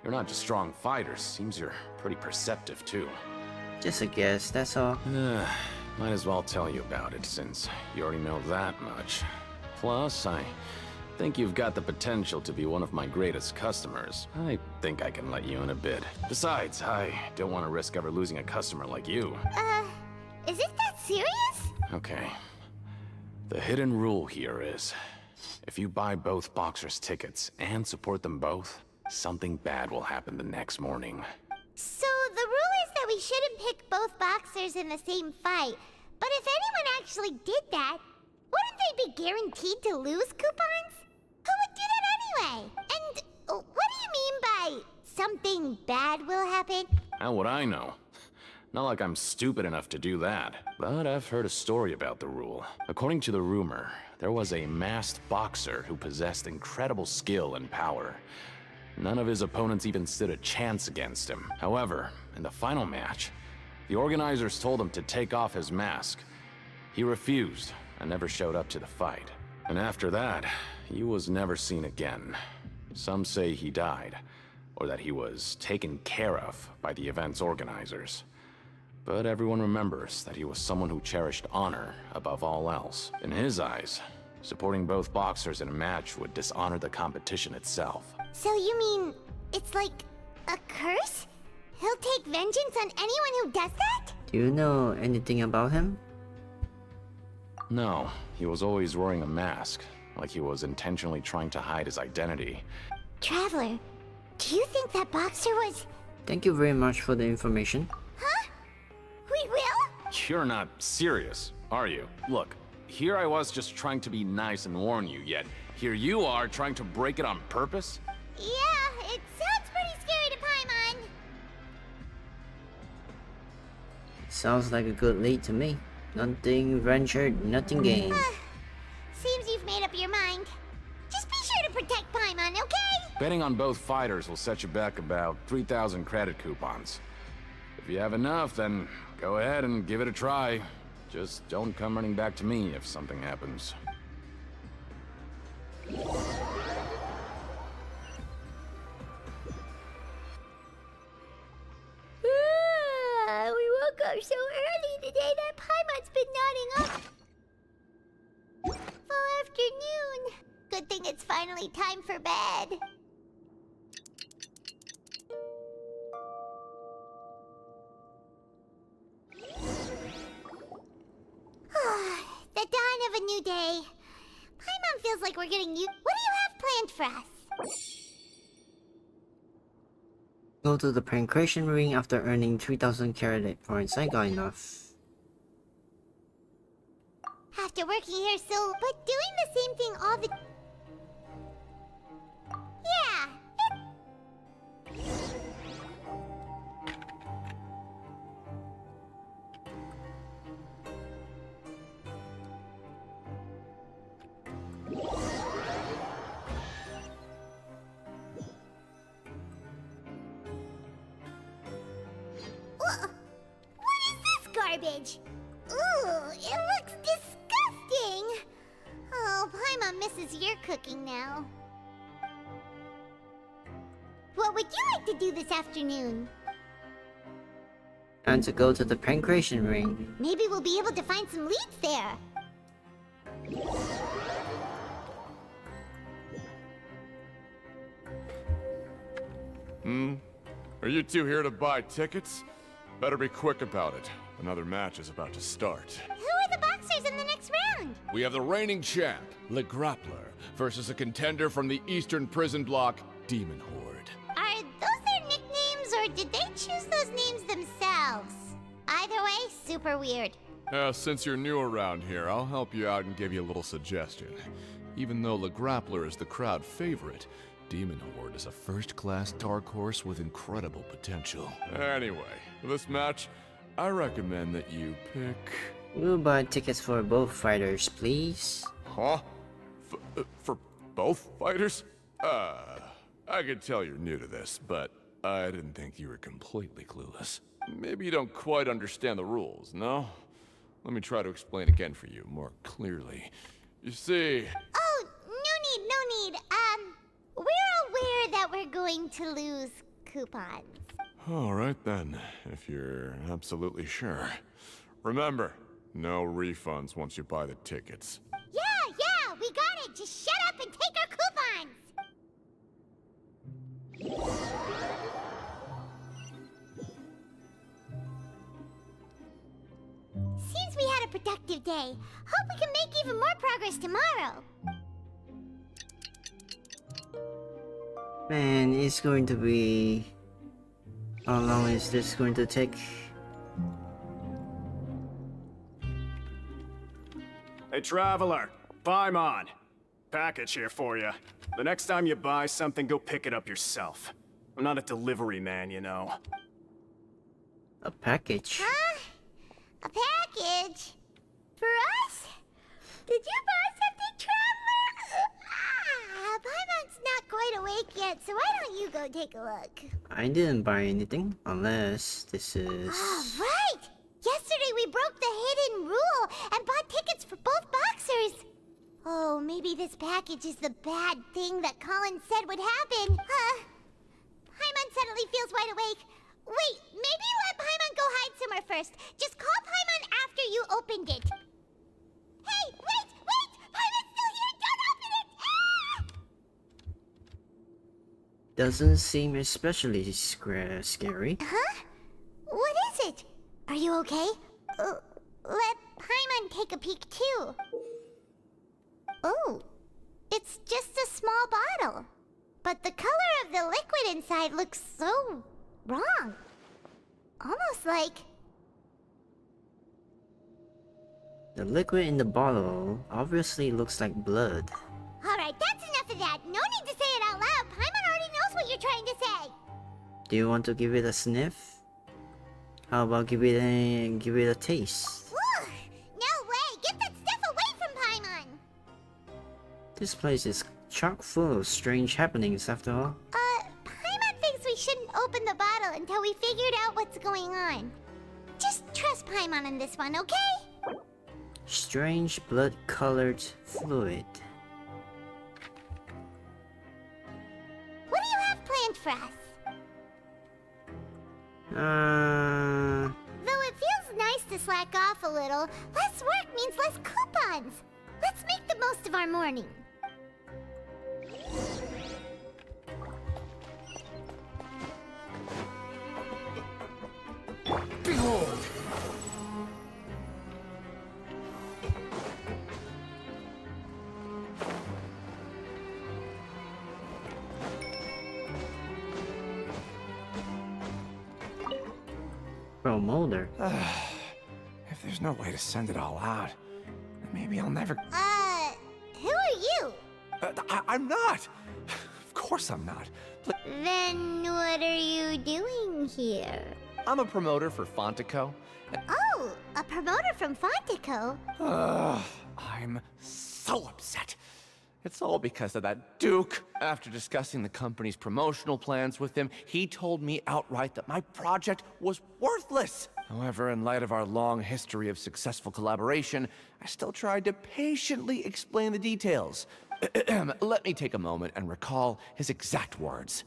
Speaker 10: You're not just strong fighters. Seems you're pretty perceptive, too.
Speaker 3: Just a guess, that's all.
Speaker 10: Might as well tell you about it, since you already know that much. Plus, I think you've got the potential to be one of my greatest customers. I think I can let you in a bit. Besides, I don't want to risk ever losing a customer like you.
Speaker 7: Is it that serious?
Speaker 10: Okay. The hidden rule here is, If you buy both boxers' tickets and support them both, something bad will happen the next morning.
Speaker 7: So the rule is that we shouldn't pick both boxers in the same fight. But if anyone actually did that, wouldn't they be guaranteed to lose coupons? Who would do that anyway? And what do you mean by something bad will happen?
Speaker 10: How would I know? Not like I'm stupid enough to do that. But I've heard a story about the rule. According to the rumor, there was a masked boxer who possessed incredible skill and power. None of his opponents even stood a chance against him. However, in the final match, the organizers told him to take off his mask. He refused and never showed up to the fight. And after that, he was never seen again. Some say he died, or that he was taken care of by the event's organizers. But everyone remembers that he was someone who cherished honor above all else. In his eyes, supporting both boxers in a match would dishonor the competition itself.
Speaker 7: So you mean it's like a curse? He'll take vengeance on anyone who does that?
Speaker 3: Do you know anything about him?
Speaker 10: No, he was always wearing a mask, like he was intentionally trying to hide his identity.
Speaker 7: Traveler, do you think that boxer was...
Speaker 3: Thank you very much for the information.
Speaker 7: Huh? We will?
Speaker 10: You're not serious, are you? Look, here I was just trying to be nice and warn you, yet here you are trying to break it on purpose?
Speaker 7: Yeah, it sounds pretty scary to Paimon.
Speaker 3: Sounds like a good lead to me. Nothing ventured, nothing gained.
Speaker 7: Seems you've made up your mind. Just be sure to protect Paimon, okay?
Speaker 10: Betting on both fighters will set you back about 3,000 credit coupons. If you have enough, then go ahead and give it a try. Just don't come running back to me if something happens.
Speaker 7: We woke up so early today that Paimon's been nodding up. Full afternoon. Good thing it's finally time for bed. The dawn of a new day. Paimon feels like we're getting you. What do you have planned for us?
Speaker 3: Go to the pancreation ring after earning 3,000 credit points. I got enough.
Speaker 7: After working here so... But doing the same thing all the... Yeah. What is this garbage? Ooh, it looks disgusting. Oh, Paimon misses your cooking now. What would you like to do this afternoon?
Speaker 3: And to go to the pancreation ring.
Speaker 7: Maybe we'll be able to find some leads there.
Speaker 9: Are you two here to buy tickets? Better be quick about it. Another match is about to start.
Speaker 7: Who are the boxers in the next round?
Speaker 9: We have the reigning champ, Le Grappler, versus a contender from the Eastern Prison Block, Demon Horde.
Speaker 7: Are those their nicknames, or did they choose those names themselves? Either way, super weird.
Speaker 9: Since you're new around here, I'll help you out and give you a little suggestion. Even though Le Grappler is the crowd favorite, Demon Horde is a first-class dark horse with incredible potential. Anyway, for this match, I recommend that you pick...
Speaker 3: We'll buy tickets for both fighters, please.
Speaker 9: Huh? For both fighters? I could tell you're new to this, but I didn't think you were completely clueless. Maybe you don't quite understand the rules, no? Let me try to explain again for you more clearly. You see...
Speaker 7: Oh, no need. We're aware that we're going to lose coupons.
Speaker 9: All right then, if you're absolutely sure. Remember, no refunds once you buy the tickets.
Speaker 7: Yeah, we got it. Just shut up and take our coupons. Seems we had a productive day. Hope we can make even more progress tomorrow.
Speaker 3: Man, it's going to be... How long is this going to take?
Speaker 20: Hey, traveler, Paimon. Package here for you. The next time you buy something, go pick it up yourself. I'm not a delivery man, you know.
Speaker 3: A package?
Speaker 7: Huh? A package? For us? Did you buy something, traveler? Paimon's not quite awake yet, so why don't you go take a look?
Speaker 3: I didn't buy anything, unless this is...
Speaker 7: Right! Yesterday we broke the hidden rule and bought tickets for both boxers. Oh, maybe this package is the bad thing that Colin said would happen. Paimon suddenly feels wide awake. Wait, maybe let Paimon go hide somewhere first. Just call Paimon after you opened it. Hey, wait! Paimon's still here! Don't open it!
Speaker 3: Doesn't seem especially scary.
Speaker 7: Huh? What is it? Are you okay? Let Paimon take a peek too. Oh, it's just a small bottle. But the color of the liquid inside looks so wrong. Almost like...
Speaker 3: The liquid in the bottle obviously looks like blood.
Speaker 7: Alright, that's enough of that. No need to say it out loud. Paimon already knows what you're trying to say.
Speaker 3: Do you want to give it a sniff? How about give it a taste?
Speaker 7: Ugh, no way! Get that stuff away from Paimon!
Speaker 3: This place is chock full of strange happenings after all.
Speaker 7: Paimon thinks we shouldn't open the bottle until we figured out what's going on. Just trust Paimon on this one, okay?
Speaker 3: Strange blood-colored fluid.
Speaker 7: What do you have planned for us? Though it feels nice to slack off a little, less work means less coupons. Let's make the most of our morning.
Speaker 1: Behold!
Speaker 3: Bro, Mulder.
Speaker 4: If there's no way to send it all out, then maybe I'll never...
Speaker 7: Who are you?
Speaker 4: I'm not! Of course I'm not.
Speaker 7: Then what are you doing here?
Speaker 4: I'm a promoter for Fontico.
Speaker 7: Oh, a promoter from Fontico?
Speaker 4: I'm so upset. It's all because of that Duke. After discussing the company's promotional plans with him, he told me outright that my project was worthless. However, in light of our long history of successful collaboration, I still tried to patiently explain the details. Let me take a moment and recall his exact words.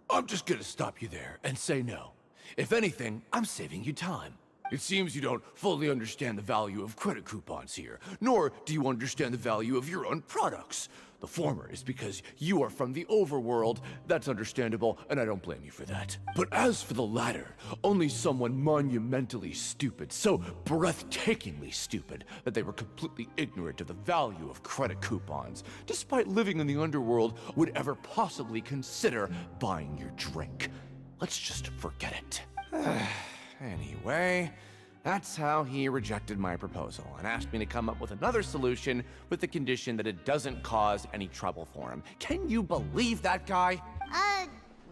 Speaker 9: I'm just gonna stop you there and say no. If anything, I'm saving you time. It seems you don't fully understand the value of credit coupons here, nor do you understand the value of your own products. The former is because you are from the overworld. That's understandable, and I don't blame you for that. But as for the latter, only someone monumentally stupid, so breathtakingly stupid, that they were completely ignorant of the value of credit coupons, despite living in the underworld, would ever possibly consider buying your drink. Let's just forget it.
Speaker 4: Anyway, that's how he rejected my proposal and asked me to come up with another solution with the condition that it doesn't cause any trouble for him. Can you believe that guy?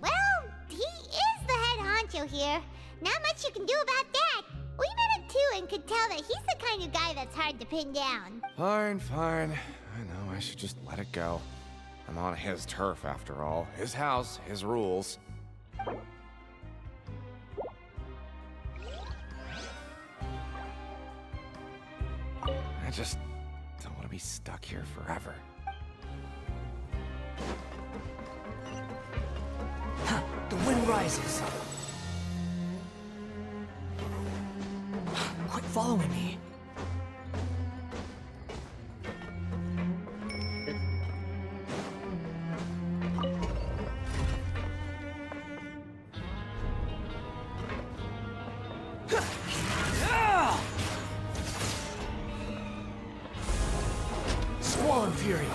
Speaker 7: Well, he is the head honcho here. Not much you can do about that. We met him too and could tell that he's the kind of guy that's hard to pin down.
Speaker 4: Fine. I know, I should just let it go. I'm on his turf after all. His house, his rules. I just don't want to be stuck here forever.
Speaker 8: The wind rises. Quit following me.
Speaker 16: Swan Fury!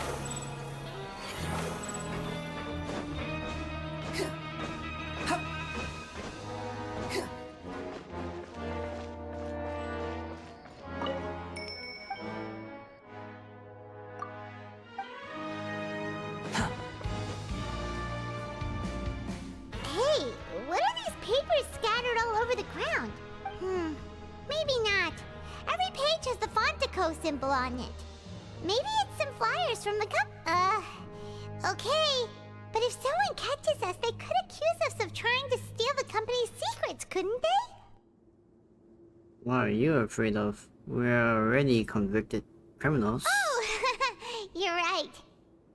Speaker 7: Hey, what are these papers scattered all over the ground? Maybe not. Every page has the Fontaco symbol on it. Maybe it's some flyers from the okay. But if someone catches us, they could accuse us of trying to steal the company's secrets, couldn't they?
Speaker 3: What are you afraid of? We're already convicted criminals.
Speaker 7: Oh, you're right.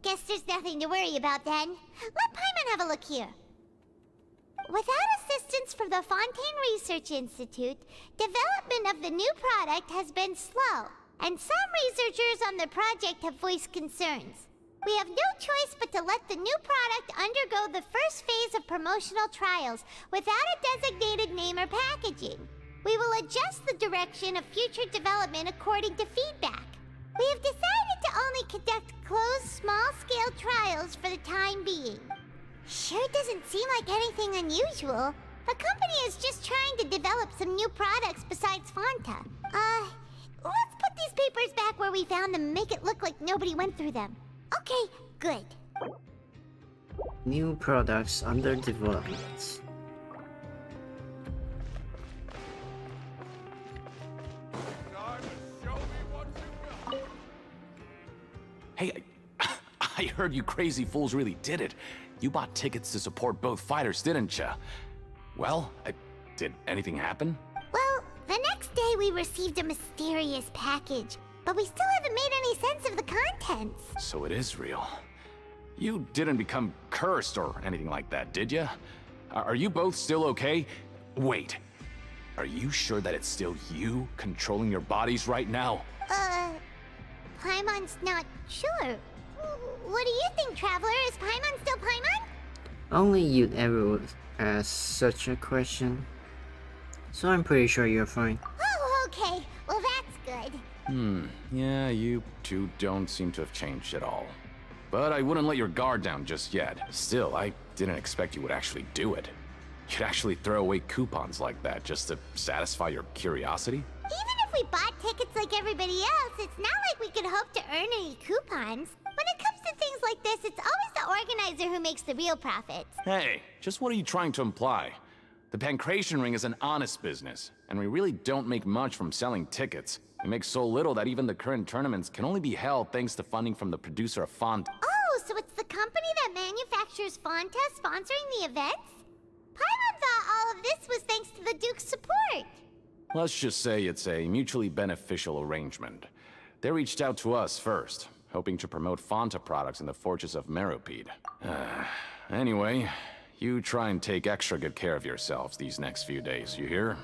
Speaker 7: Guess there's nothing to worry about then. Let Paimon have a look here. Without assistance from the Fontaine Research Institute, development of the new product has been slow, and some researchers on the project have voiced concerns. We have no choice but to let the new product undergo the first phase of promotional trials without a designated name or packaging. We will adjust the direction of future development according to feedback. We have decided to only conduct closed, small-scale trials for the time being. Sure doesn't seem like anything unusual. The company is just trying to develop some new products besides Fanta. Let's put these papers back where we found them and make it look like nobody went through them. Okay, good.
Speaker 3: New products under development.
Speaker 10: Hey, I heard you crazy fools really did it. You bought tickets to support both fighters, didn't ya? Well, did anything happen?
Speaker 7: Well, the next day we received a mysterious package, but we still haven't made any sense of the contents.
Speaker 10: So it is real. You didn't become cursed or anything like that, did ya? Are you both still okay? Wait, are you sure that it's still you controlling your bodies right now?
Speaker 7: Paimon's not sure. What do you think, Traveler? Is Paimon still Paimon?
Speaker 3: Only you'd ever would ask such a question. So I'm pretty sure you're fine.
Speaker 7: Oh, okay. Well, that's good.
Speaker 10: Yeah, you two don't seem to have changed at all. But I wouldn't let your guard down just yet. Still, I didn't expect you would actually do it. You'd actually throw away coupons like that just to satisfy your curiosity?
Speaker 7: Even if we bought tickets like everybody else, it's not like we could hope to earn any coupons. When it comes to things like this, it's always the organizer who makes the real profits.
Speaker 10: Hey, just what are you trying to imply? The Pancration Ring is an honest business, and we really don't make much from selling tickets. We make so little that even the current tournaments can only be held thanks to funding from the producer of Font.
Speaker 7: Oh, so it's the company that manufactures Fanta sponsoring the events? Paimon thought all of this was thanks to the Duke's support.
Speaker 10: Let's just say it's a mutually beneficial arrangement. They reached out to us first, hoping to promote Fanta products in the Fortress of Meropide. Anyway, you try and take extra good care of yourselves these next few days, you hear?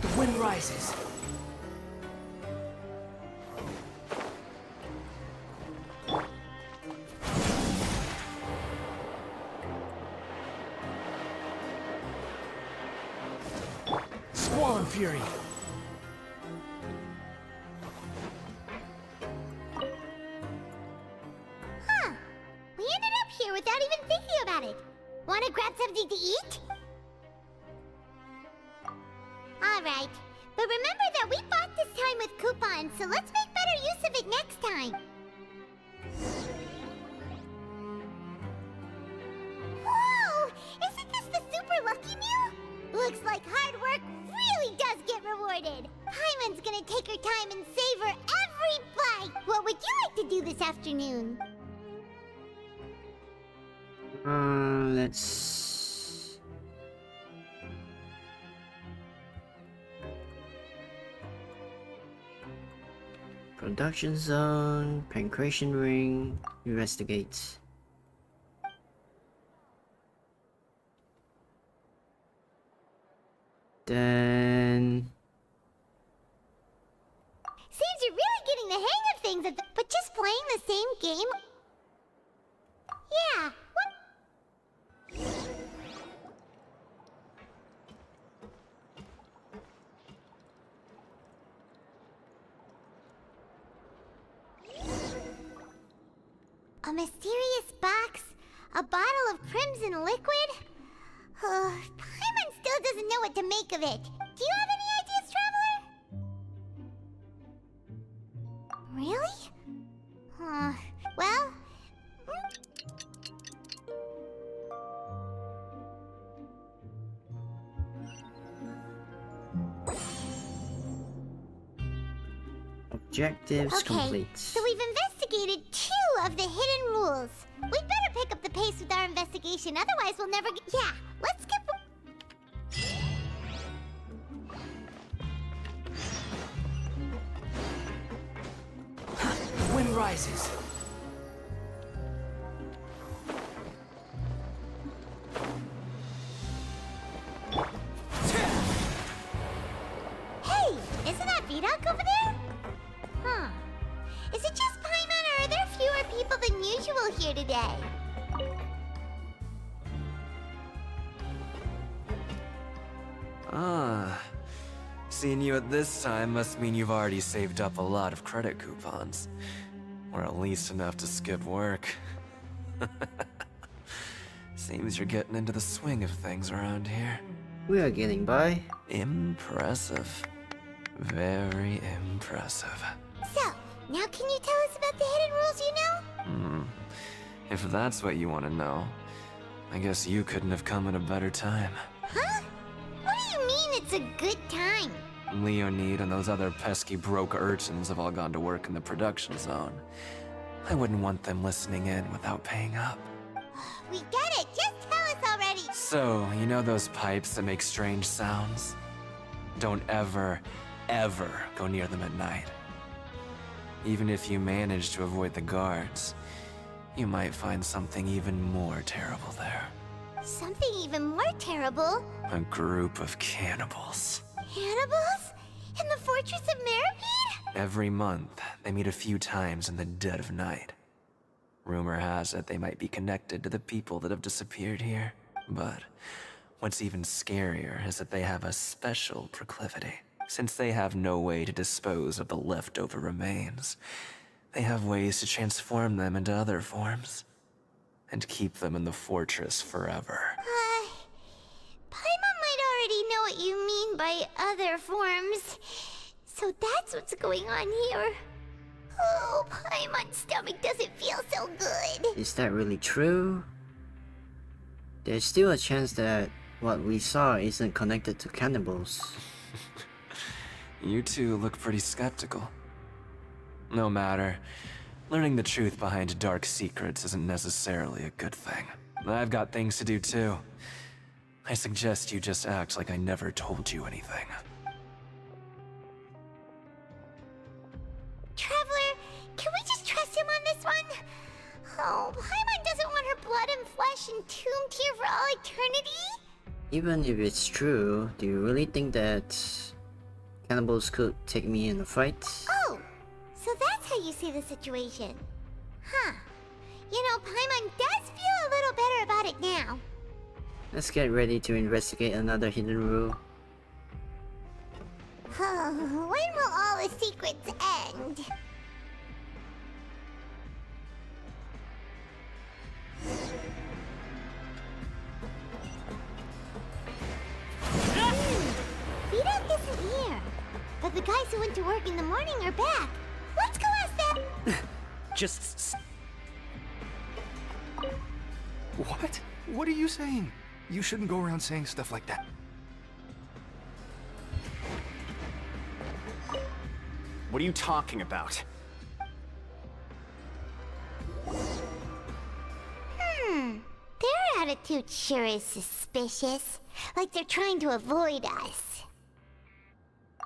Speaker 8: The wind rises. Squall and Fury.
Speaker 7: Huh. We ended up here without even thinking about it. Wanna grab something to eat? Alright. But remember that we bought this time with coupons, so let's make better use of it next time. Whoa! Isn't this the super lucky meal? Looks like hard work really does get rewarded. Hyman's gonna take her time and savor every bite. What would you like to do this afternoon?
Speaker 3: Let's... Production zone, Pancration Ring, investigate. Then
Speaker 7: A mysterious box? A bottle of crimson liquid? Paimon still doesn't know what to make of it. Do you have any ideas, Traveler? Really? Well...
Speaker 3: Objectives complete.
Speaker 7: So we've investigated 2 of the hidden rules. We'd better pick up the pace with our investigation, otherwise we'll never get... Yeah, let's skip...
Speaker 8: Wind rises.
Speaker 7: Hey, isn't that Vidoc over there? Huh. Is it just Paimon, or are there fewer people than usual here today?
Speaker 13: Ah. Seeing you at this time must mean you've already saved up a lot of credit coupons. Or at least enough to skip work. Seems you're getting into the swing of things around here.
Speaker 3: We are getting by.
Speaker 13: Impressive. Very impressive.
Speaker 7: So, now can you tell us about the hidden rules you know?
Speaker 13: If that's what you want to know, I guess you couldn't have come at a better time.
Speaker 7: Huh? What do you mean it's a good time?
Speaker 13: Leonid and those other pesky broke urchins have all gone to work in the production zone. I wouldn't want them listening in without paying up.
Speaker 7: We get it! Just tell us already!
Speaker 13: So, you know those pipes that make strange sounds? Don't ever, ever go near them at night. Even if you manage to avoid the guards, you might find something even more terrible there.
Speaker 7: Something even more terrible?
Speaker 13: A group of cannibals.
Speaker 7: Cannibals? In the Fortress of Meripede?
Speaker 13: Every month, they meet a few times in the dead of night. Rumor has it they might be connected to the people that have disappeared here. But what's even scarier is that they have a special proclivity. Since they have no way to dispose of the leftover remains, they have ways to transform them into other forms and keep them in the fortress forever.
Speaker 7: Paimon might already know what you mean by other forms. So that's what's going on here. Oh, Paimon's stomach doesn't feel so good.
Speaker 3: Is that really true? There's still a chance that what we saw isn't connected to cannibals.
Speaker 13: You two look pretty skeptical. No matter. Learning the truth behind dark secrets isn't necessarily a good thing. I've got things to do too. I suggest you just act like I never told you anything.
Speaker 7: Traveler, can we just trust him on this one? Oh, Paimon doesn't want her blood and flesh entombed here for all eternity?
Speaker 3: Even if it's true, do you really think that cannibals could take me in a fight?
Speaker 7: Oh, so that's how you see the situation. Huh. You know, Paimon does feel a little better about it now.
Speaker 3: Let's get ready to investigate another hidden rule.
Speaker 7: When will all the secrets end? Vidoc isn't here. But the guys who went to work in the morning are back. Let's go ask them.
Speaker 8: Just...
Speaker 19: What? What are you saying? You shouldn't go around saying stuff like that.
Speaker 20: What are you talking about?
Speaker 7: Their attitude sure is suspicious. Like they're trying to avoid us.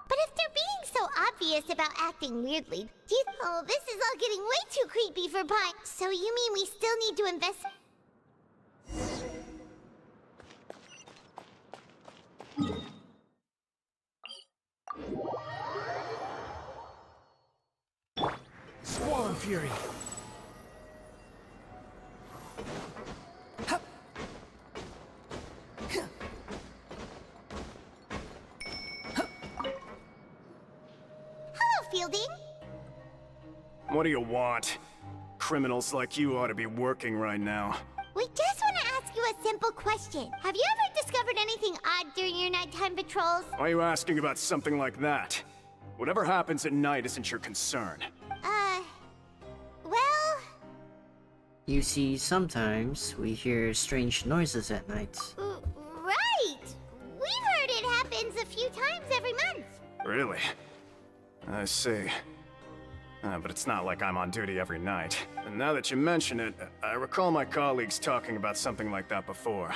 Speaker 7: But if they're being so obvious about acting weirdly, do you... Oh, this is all getting way too creepy for Pine. So you mean we still need to invest...
Speaker 8: Swarm Fury!
Speaker 7: Hello, Fielding.
Speaker 20: What do you want? criminals like you ought to be working right now.
Speaker 7: We just want to ask you a simple question. Have you ever discovered anything odd during your nighttime patrols?
Speaker 20: Why are you asking about something like that? Whatever happens at night isn't your concern.
Speaker 7: Well...
Speaker 3: You see, sometimes we hear strange noises at night.
Speaker 7: Right! We've heard it happens a few times every month.
Speaker 20: Really? I see. But it's not like I'm on duty every night. And now that you mention it, I recall my colleagues talking about something like that before.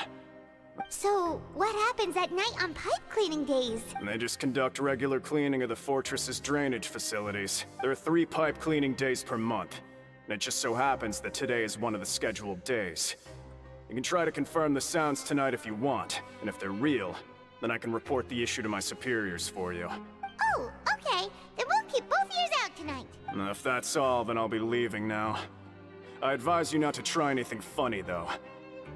Speaker 7: So, what happens at night on pipe cleaning days?
Speaker 20: And they just conduct regular cleaning of the fortress's drainage facilities. There are 3 pipe cleaning days per month. And it just so happens that today is one of the scheduled days. You can try to confirm the sounds tonight if you want, and if they're real, then I can report the issue to my superiors for you.
Speaker 7: Oh, okay. Then we'll keep both ears out tonight.
Speaker 20: If that's all, then I'll be leaving now. I advise you not to try anything funny, though.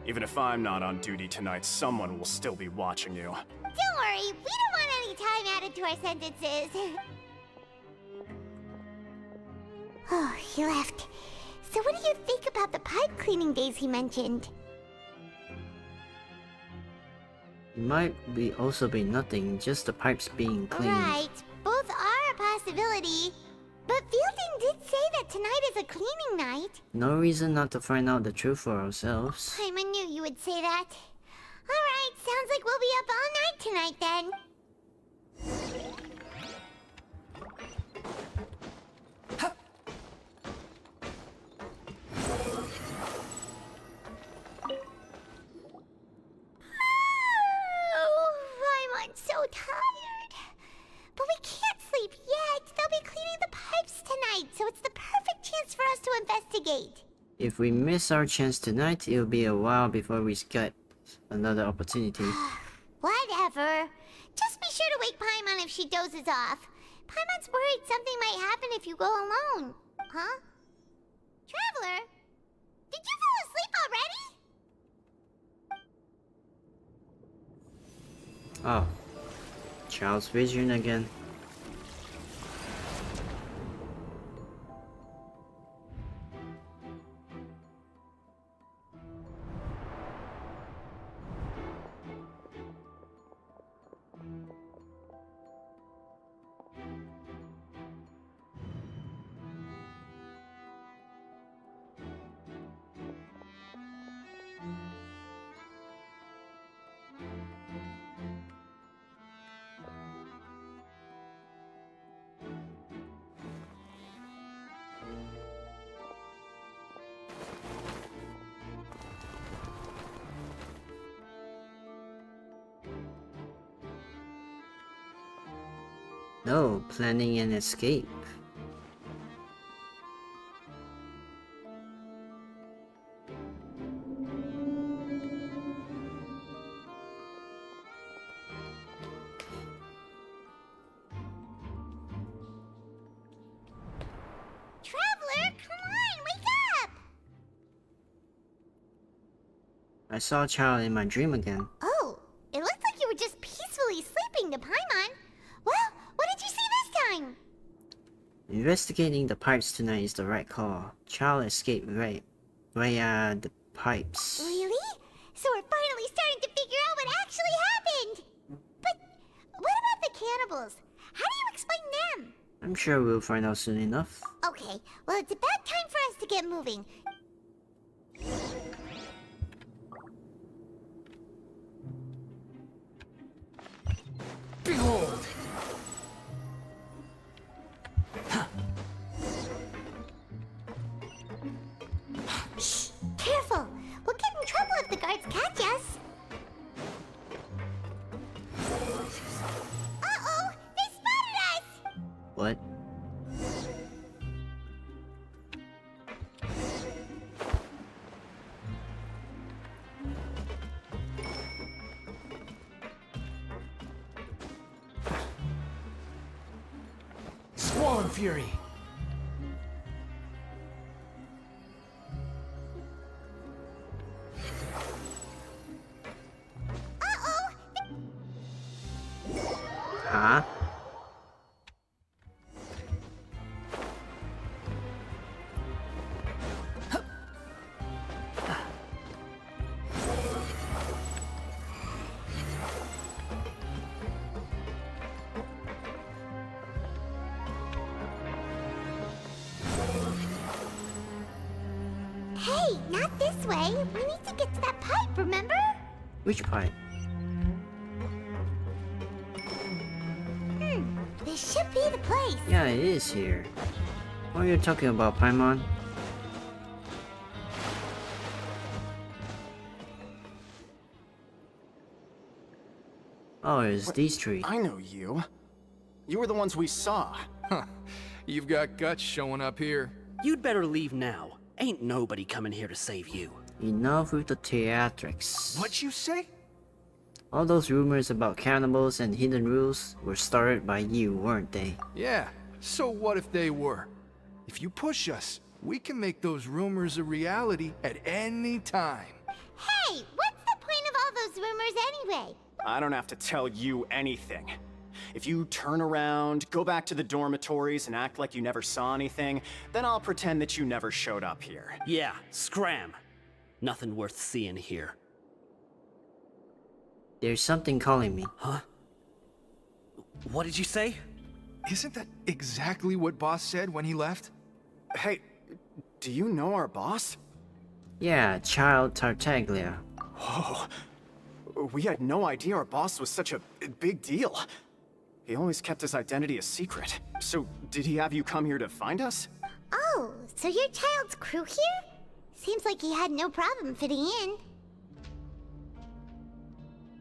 Speaker 20: Even if I'm not on duty tonight, someone will still be watching you.
Speaker 7: Don't worry, we don't want any time added to our sentences. Oh, he left. So what do you think about the pipe cleaning days he mentioned?
Speaker 3: It might also be nothing, just the pipes being cleaned.
Speaker 7: Right, both are a possibility. But Fielding did say that tonight is a cleaning night.
Speaker 3: No reason not to find out the truth for ourselves.
Speaker 7: I knew you would say that. Alright, sounds like we'll be up all night tonight then. Oh, I'm so tired. But we can't sleep yet. They'll be cleaning the pipes tonight, so it's the perfect chance for us to investigate.
Speaker 3: If we miss our chance tonight, it'll be a while before we get another opportunity.
Speaker 7: Whatever. Just be sure to wake Paimon if she dozes off. Paimon's worried something might happen if you go alone. Huh? Traveler? Did you fall asleep already?
Speaker 3: Oh. Child's vision again. No, planning an escape.
Speaker 7: Traveler, come on, wake up!
Speaker 3: I saw a child in my dream again.
Speaker 7: Oh, it looked like you were just peacefully sleeping to Paimon. Well, what did you see this time?
Speaker 3: Investigating the pipes tonight is the right call. Child escaped right via the pipes.
Speaker 7: Really? So we're finally starting to figure out what actually happened! But what about the cannibals? How do you explain them?
Speaker 3: I'm sure we'll find out soon enough.
Speaker 7: Okay, well it's about time for us to get moving.
Speaker 16: Behold!
Speaker 7: Shh! Careful! We'll get in trouble if the guards catch us. Uh-oh! They spotted us!
Speaker 3: What?
Speaker 16: Squall Fury!
Speaker 3: Huh?
Speaker 7: Hey, not this way. We need to get to that pipe, remember?
Speaker 3: Which pipe?
Speaker 7: This should be the place.
Speaker 3: Yeah, it is here. What are you talking about, Paimon? Oh, it's these three.
Speaker 20: I know you. You were the ones we saw.
Speaker 19: Huh. You've got guts showing up here.
Speaker 5: You'd better leave now. Ain't nobody coming here to save you.
Speaker 3: Enough with the theatrics.
Speaker 19: What'd you say?
Speaker 3: All those rumors about cannibals and hidden rules were started by you, weren't they?
Speaker 19: Yeah, so what if they were? If you push us, we can make those rumors a reality at any time.
Speaker 7: Hey, what's the point of all those rumors anyway?
Speaker 20: I don't have to tell you anything. If you turn around, go back to the dormitories and act like you never saw anything, then I'll pretend that you never showed up here.
Speaker 5: Yeah, scram. Nothing worth seeing here.
Speaker 3: There's something calling me.
Speaker 5: Huh? What did you say?
Speaker 19: Isn't that exactly what Boss said when he left?
Speaker 20: Hey, do you know our boss?
Speaker 3: Yeah, Child Tartaglia.
Speaker 20: Whoa. We had no idea our boss was such a big deal. He always kept his identity a secret. So, did he have you come here to find us?
Speaker 7: Oh, so you're Child's crew here? Seems like he had no problem fitting in.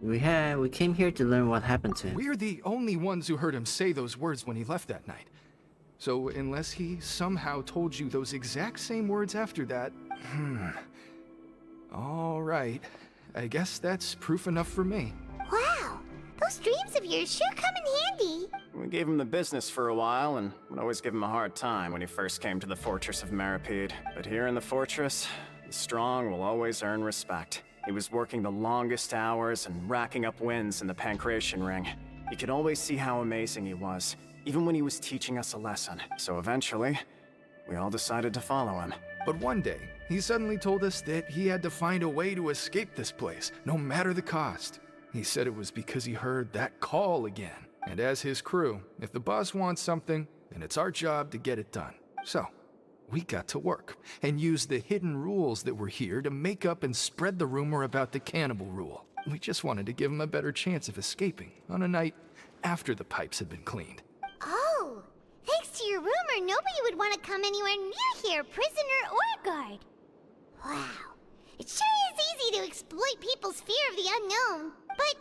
Speaker 3: We came here to learn what happened to him.
Speaker 19: We're the only ones who heard him say those words when he left that night. So unless he somehow told you those exact same words after that, all right. I guess that's proof enough for me.
Speaker 7: Wow, those dreams of yours sure come in handy.
Speaker 20: We gave him the business for a while and would always give him a hard time when he first came to the fortress of Maripede. But here in the fortress, the strong will always earn respect. He was working the longest hours and racking up wins in the Pancration Ring. You could always see how amazing he was, even when he was teaching us a lesson. So eventually, we all decided to follow him.
Speaker 19: But one day, he suddenly told us that he had to find a way to escape this place, no matter the cost. He said it was because he heard that call again. And as his crew, if the boss wants something, then it's our job to get it done. So, we got to work, and used the hidden rules that were here to make up and spread the rumor about the cannibal rule. We just wanted to give him a better chance of escaping on a night after the pipes had been cleaned.
Speaker 7: Oh, thanks to your rumor, nobody would want to come anywhere near here, prisoner or guard. Wow, it sure is easy to exploit people's fear of the unknown. But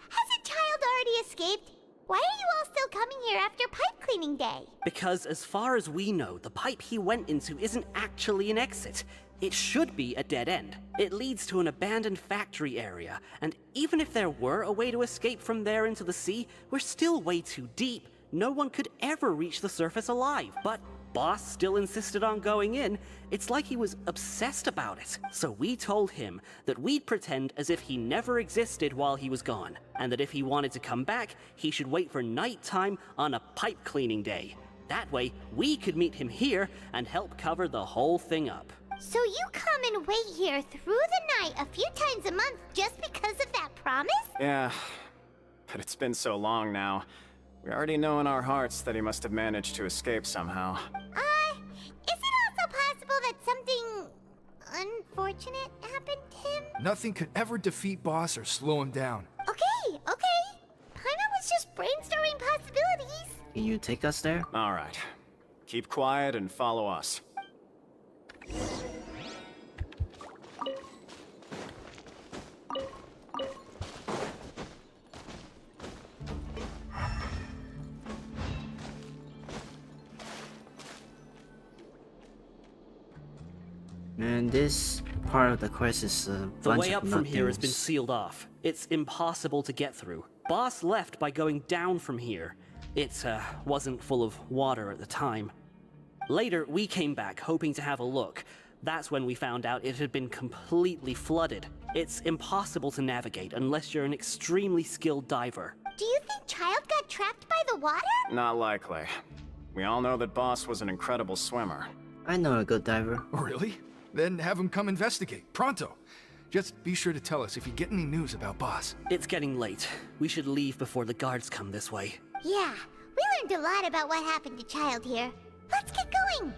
Speaker 7: hasn't Child already escaped? Why are you all still coming here after pipe cleaning day?
Speaker 5: Because as far as we know, the pipe he went into isn't actually an exit. It should be a dead end. It leads to an abandoned factory area, and even if there were a way to escape from there into the sea, we're still way too deep. No one could ever reach the surface alive. But Boss still insisted on going in. It's like he was obsessed about it. So we told him that we'd pretend as if he never existed while he was gone, and that if he wanted to come back, he should wait for nighttime on a pipe cleaning day. That way, we could meet him here and help cover the whole thing up.
Speaker 7: So you come and wait here through the night a few times a month just because of that promise?
Speaker 20: Yeah, but it's been so long now. We already know in our hearts that he must have managed to escape somehow.
Speaker 7: Is it also possible that something unfortunate happened to him?
Speaker 19: Nothing could ever defeat Boss or slow him down.
Speaker 7: Okay. Paimon was just brainstorming possibilities.
Speaker 3: Can you take us there?
Speaker 20: All right. Keep quiet and follow us.
Speaker 3: And this part of the quest is a
Speaker 5: The
Speaker 3: bunch
Speaker 5: way
Speaker 3: of
Speaker 5: up from here has been
Speaker 3: nothings.
Speaker 5: sealed off. It's impossible to get through. Boss left by going down from here. It wasn't full of water at the time. Later, we came back hoping to have a look. That's when we found out it had been completely flooded. It's impossible to navigate unless you're an extremely skilled diver.
Speaker 7: Do you think Child got trapped by the water?
Speaker 20: Not likely. We all know that Boss was an incredible swimmer.
Speaker 3: I know a good diver.
Speaker 19: Really? Then have him come investigate, pronto. Just be sure to tell us if you get any news about Boss.
Speaker 5: It's getting late. We should leave before the guards come this way.
Speaker 7: Yeah, we learned a lot about what happened to Child here. Let's get going!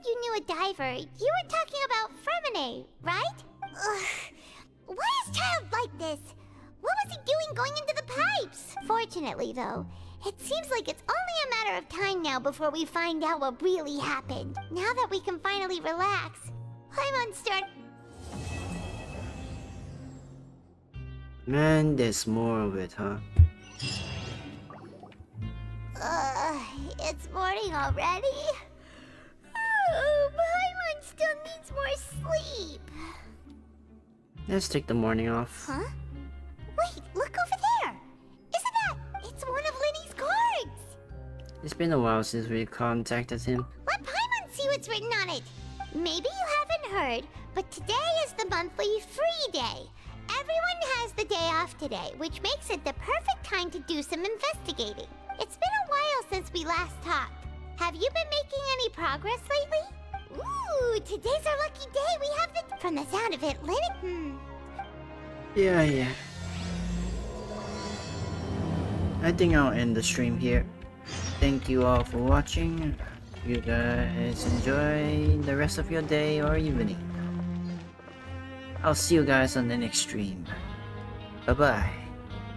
Speaker 7: you knew a diver, you were talking about Fremine, right? Ugh. Why is Child like this? What was he doing going into the pipes? Fortunately, though, it seems like it's only a matter of time now before we find out what really happened. Now that we can finally relax, I'm unstart.
Speaker 3: Man, there's more of it, huh?
Speaker 7: It's morning already? Paimon still needs more sleep.
Speaker 3: Let's take the morning off.
Speaker 7: Huh? Wait, look over there! Isn't that... It's one of Linny's cards!
Speaker 3: It's been a while since we contacted him.
Speaker 7: Let Paimon see what's written on it! Maybe you haven't heard, but today is the monthly free day. Everyone has the day off today, which makes it the perfect time to do some investigating. It's been a while since we last talked. Have you been making any progress lately? Ooh, today's our lucky day. We have the... From the sound of it, Lynn...
Speaker 3: Yeah. I think I'll end the stream here. Thank you all for watching. You guys enjoy the rest of your day or evening. I'll see you guys on the next stream. Bye-bye.